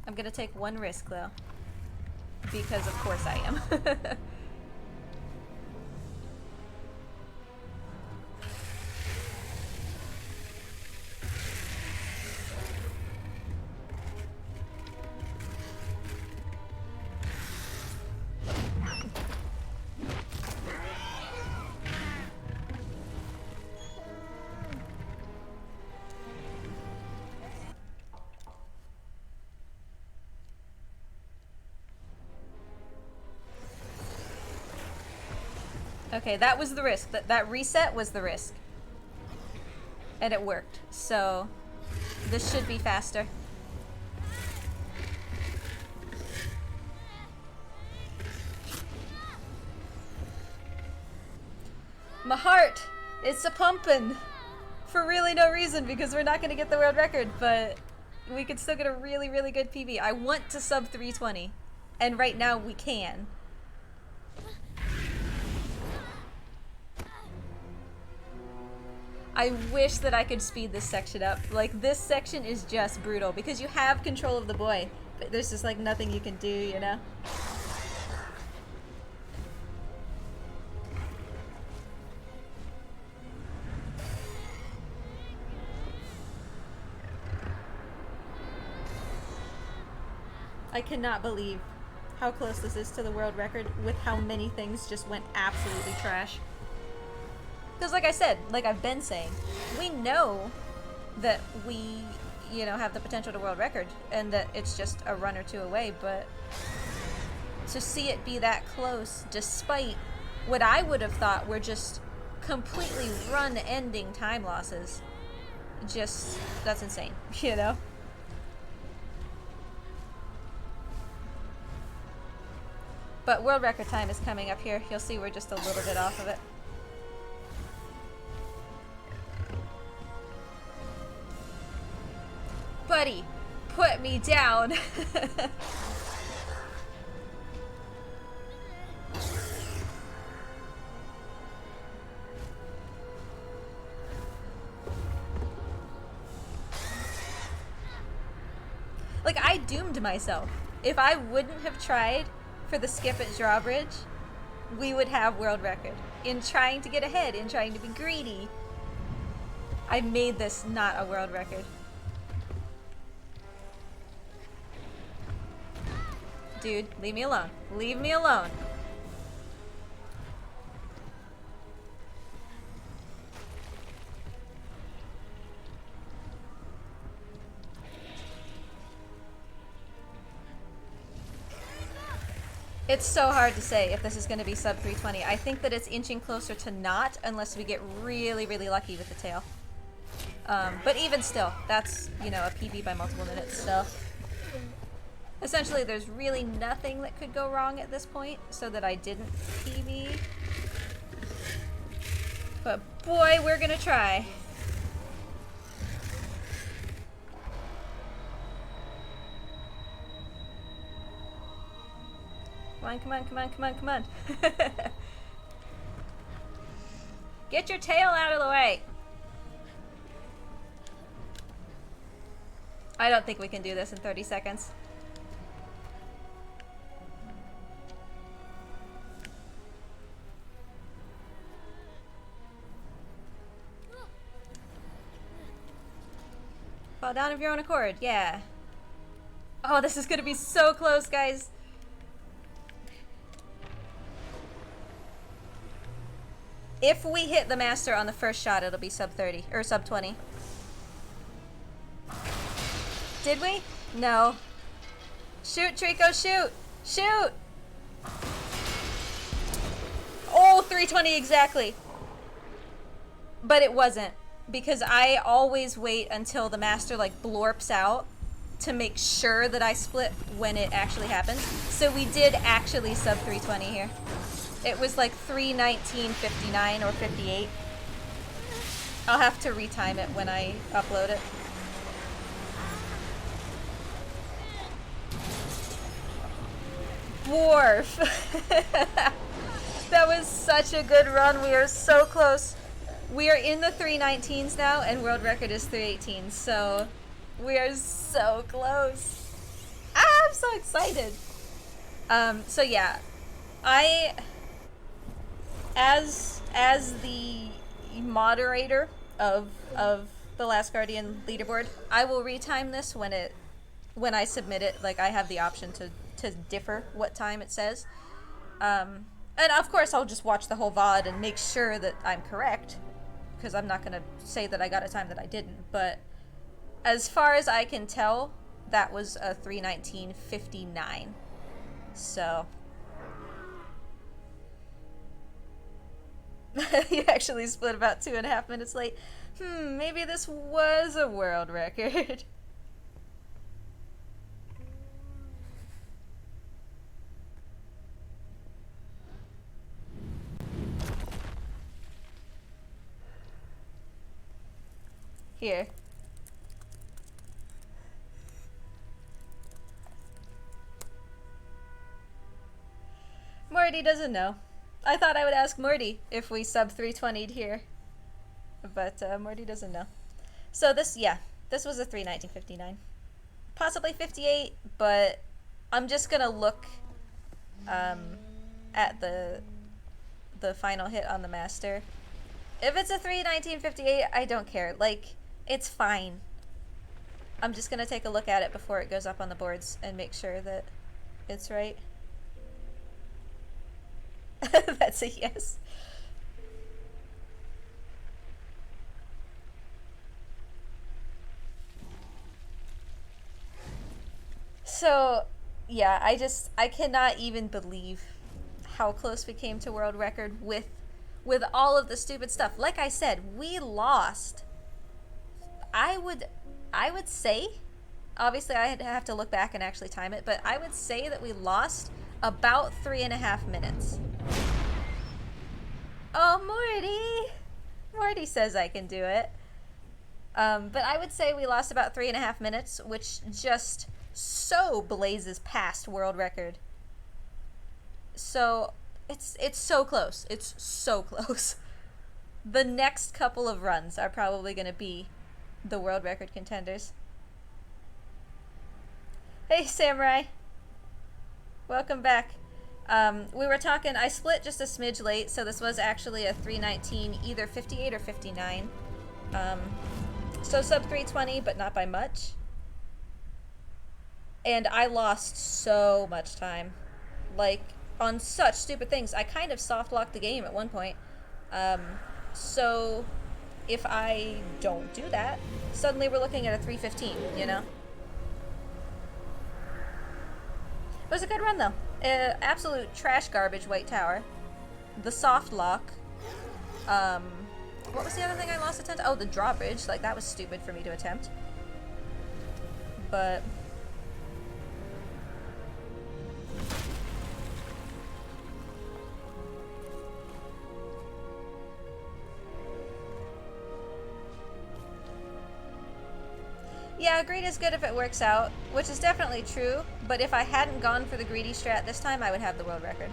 I'm gonna take one risk, though. Because of course I am. Okay, that was the risk. That reset was the risk. And it worked. So, this should be faster. My heart! It's a pumping! For really no reason, because we're not going to get the world record, but we could still get a really, really good PB. I want to sub 320. And right now we can. I wish that I could speed this section up. Like, this section is just brutal because you have control of the boy, but there's just like nothing you can do, you know? I cannot believe how close this is to the world record with how many things just went absolutely trash. Because like I said, like I've been saying, we know that we, you know, have the potential to world record and that it's just a run or two away, but to see it be that close despite what I would have thought were just completely run-ending time losses, just, that's insane, you know? But world record time is coming up here. You'll see we're just a little bit off of it. Buddy, put me down. Like, I doomed myself. If I wouldn't have tried for the skip at Drawbridge, we would have world record. In trying to get ahead, in trying to be greedy, I made this not a world record. Dude, leave me alone. Leave me alone. It's so hard to say if this is going to be sub 320. I think that it's inching closer to not unless we get really, really lucky with the tail. But even still, that's, you know, a PB by multiple minutes, so... Essentially, there's really nothing that could go wrong at this point, so that I didn't PB. But boy, we're gonna try. Come on, come on, come on, come on, come on. Get your tail out of the way. I don't think we can do this in 30 seconds. Fall down of your own accord, yeah. Oh, this is gonna be so close, guys. If we hit the master on the first shot, it'll be sub 30, or sub 20. Did we? No. Shoot, Trico, shoot! Shoot! Oh, 320 exactly. But it wasn't, because I always wait until the master like blorps out to make sure that I split when it actually happens. So we did actually sub 320 here. It was like 319.59 or 58. I'll have to retime it when I upload it. Dwarf! That was such a good run. We are so close. We are in the 319s now, and world record is 318. So we are so close. Ah, I'm so excited. So yeah, as the moderator of the Last Guardian leaderboard, I will retime this when I submit it. Like, I have the option to differ what time it says. And of course I'll just watch the whole VOD and make sure that I'm correct, because I'm not gonna say that I got a time that I didn't. But as far as I can tell, that was a 319.59. So you actually split about 2.5 minutes late. Maybe this was a world record. Here. Morty doesn't know. I thought I would ask Morty if we sub 320'd here. But Morty doesn't know. So this was a 319.59. Possibly 58, but I'm just gonna look at the final hit on the master. If it's a 319.58, I don't care. Like, it's fine. I'm just gonna take a look at it before it goes up on the boards and make sure that it's right. That's a yes. So, yeah, I cannot even believe how close we came to world record with all of the stupid stuff. Like I said, we lost. I would say, obviously I'd have to look back and actually time it, but I would say that we lost about 3.5 minutes. Oh, Morty! Morty says I can do it. But I would say we lost about 3.5 minutes, which just so blazes past world record. So it's so close. It's so close. The next couple of runs are probably going to be the world record contenders. Hey, Samurai. Welcome back. We were talking, I split just a smidge late, so this was actually a 319, either 58 or 59. So sub 320, but not by much. And I lost so much time. Like, on such stupid things. I kind of soft locked the game at one point. So if I don't do that, suddenly we're looking at a 315, you know? It was a good run, though. Absolute trash garbage white tower. The soft lock. What was the other thing I lost attempt? Oh, the drawbridge. Like, that was stupid for me to attempt. But yeah, greed is good if it works out, which is definitely true, but if I hadn't gone for the greedy strat this time, I would have the world record.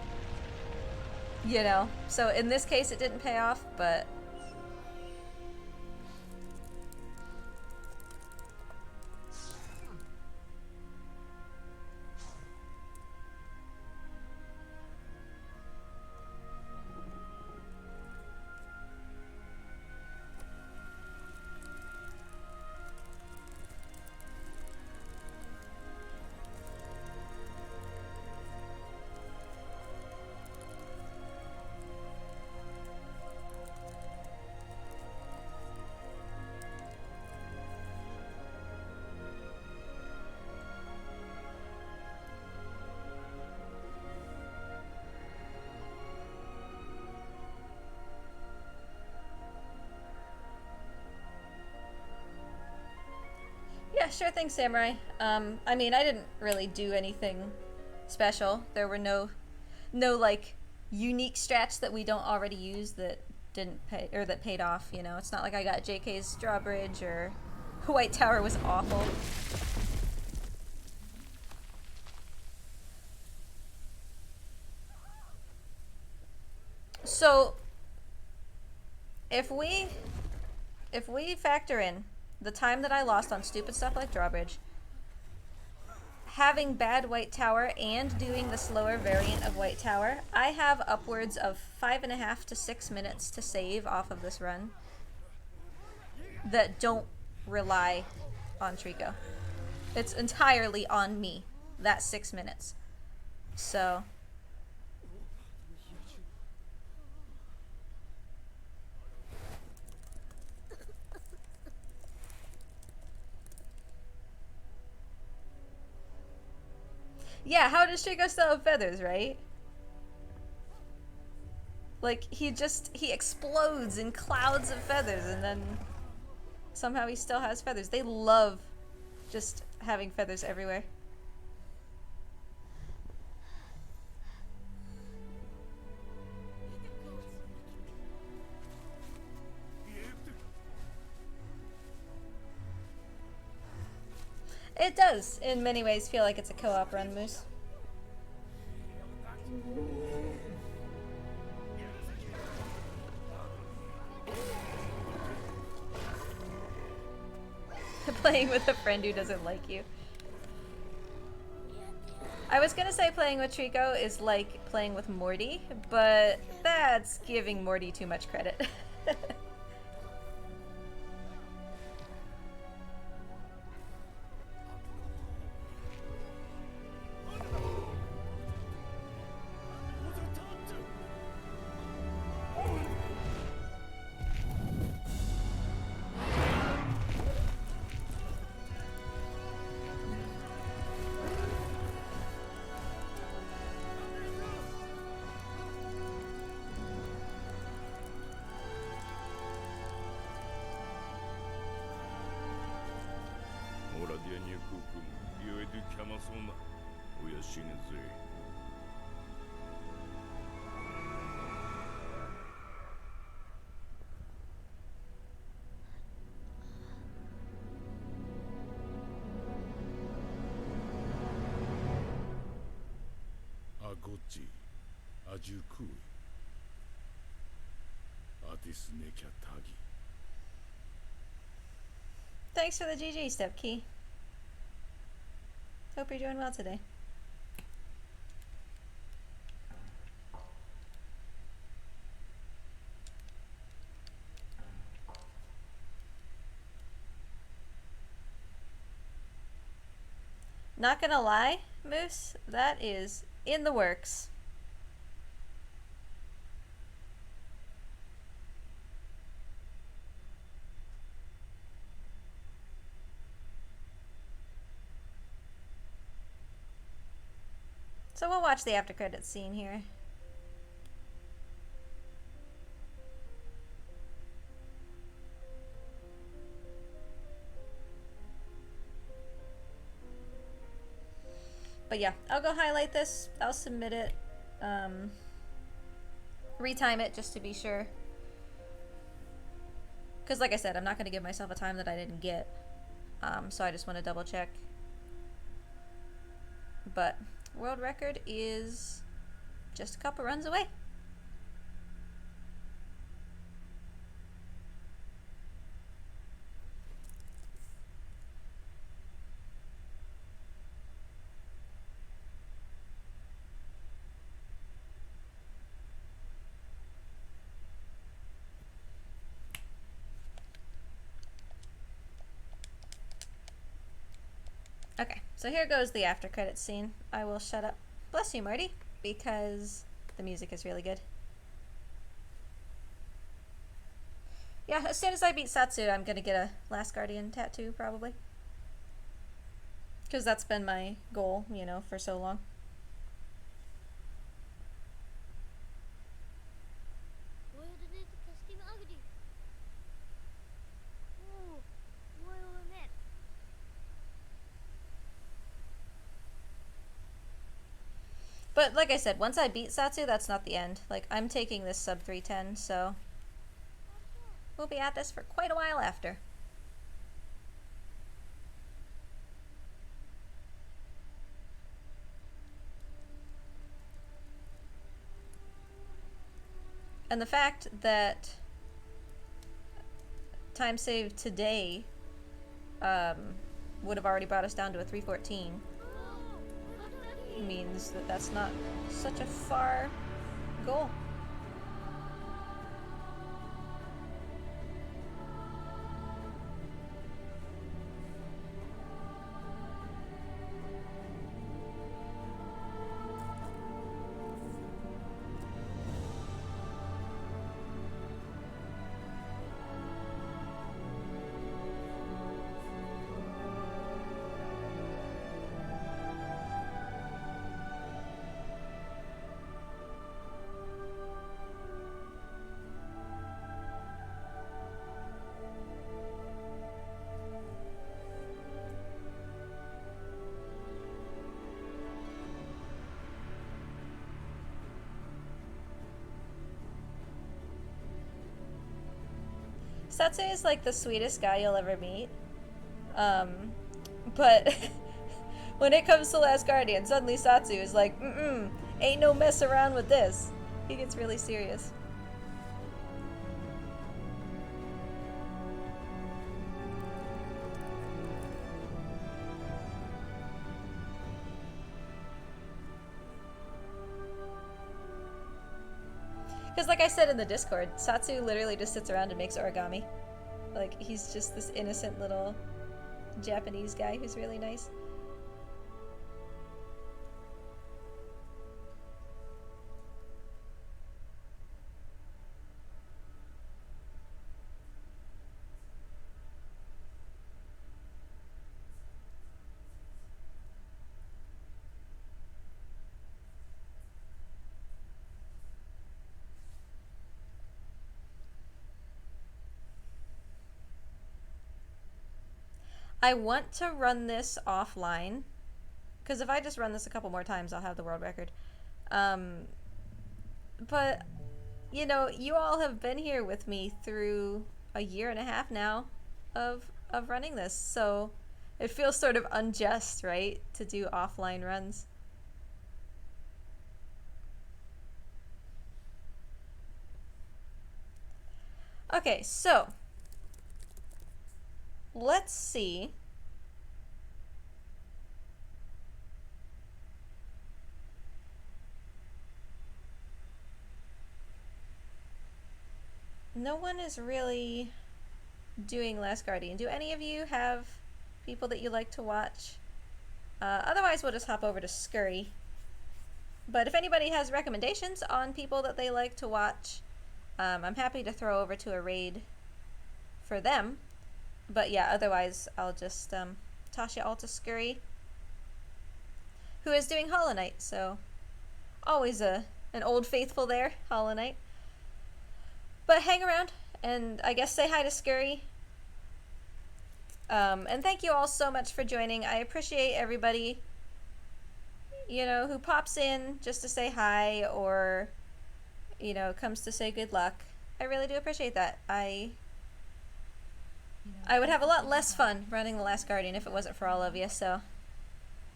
You know? So in this case, it didn't pay off, but Yeah, sure thing, Samurai. I mean, I didn't really do anything special. There were no like unique strats that we don't already use that didn't pay or that paid off. You know, it's not like I got JK's drawbridge or White Tower was awful. So if we factor in the time that I lost on stupid stuff like drawbridge, having bad White Tower and doing the slower variant of White Tower, I have upwards of 5.5 to 6 minutes to save off of this run that don't rely on Trico. It's entirely on me, that 6 minutes. So yeah, how does Trico still have feathers, right? Like, he explodes in clouds of feathers and then somehow he still has feathers. They love just having feathers everywhere. It does, in many ways, feel like it's a co-op run, Moose. Playing with a friend who doesn't like you. I was gonna say playing with Trico is like playing with Morty, but that's giving Morty too much credit. Agoji, Ajukui, Adisnekatagi. Thanks for the GG, Step Key. Hope you're doing well today. Not gonna lie, Moose, that is in the works. So we'll watch the after credits scene here. But yeah, I'll go highlight this. I'll submit it. Retime it just to be sure. Because like I said, I'm not going to give myself a time that I didn't get. So I just want to double check. But world record is just a couple runs away. Okay, so here goes the after credits scene. I will shut up. Bless you, Marty, because the music is really good. Yeah, as soon as I beat Satsu, I'm gonna get a Last Guardian tattoo, probably. Because that's been my goal, you know, for so long. But like I said, once I beat Satsu, that's not the end. Like, I'm taking this sub 310, so we'll be at this for quite a while after. And the fact that time save today would have already brought us down to a 314 means that that's not such a far goal. Satsu is like the sweetest guy you'll ever meet. But when it comes to Last Guardian, suddenly Satsu is like, ain't no mess around with this. He gets really serious. Because like I said in the Discord, Satsu literally just sits around and makes origami. Like, he's just this innocent little Japanese guy who's really nice. I want to run this offline, because if I just run this a couple more times, I'll have the world record. But, you know, you all have been here with me through a year and a half now of running this, so it feels sort of unjust, right, to do offline runs. Okay, so let's see. No one is really doing Last Guardian. Do any of you have people that you like to watch? Otherwise, we'll just hop over to Scurry. But if anybody has recommendations on people that they like to watch, I'm happy to throw over to a raid for them. But yeah, otherwise, I'll just toss you all to Scurry, who is doing Hollow Knight, so always an old faithful there, Hollow Knight. But hang around, and I guess say hi to Scurry. And thank you all so much for joining. I appreciate everybody, you know, who pops in just to say hi or, you know, comes to say good luck. I really do appreciate that. I would have a lot less fun running The Last Guardian if it wasn't for all of you, so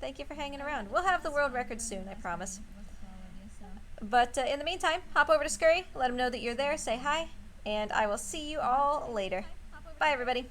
thank you for hanging around. We'll have the world record soon, I promise. But in the meantime, hop over to Scurry, let them know that you're there, say hi, and I will see you all later. Bye, everybody.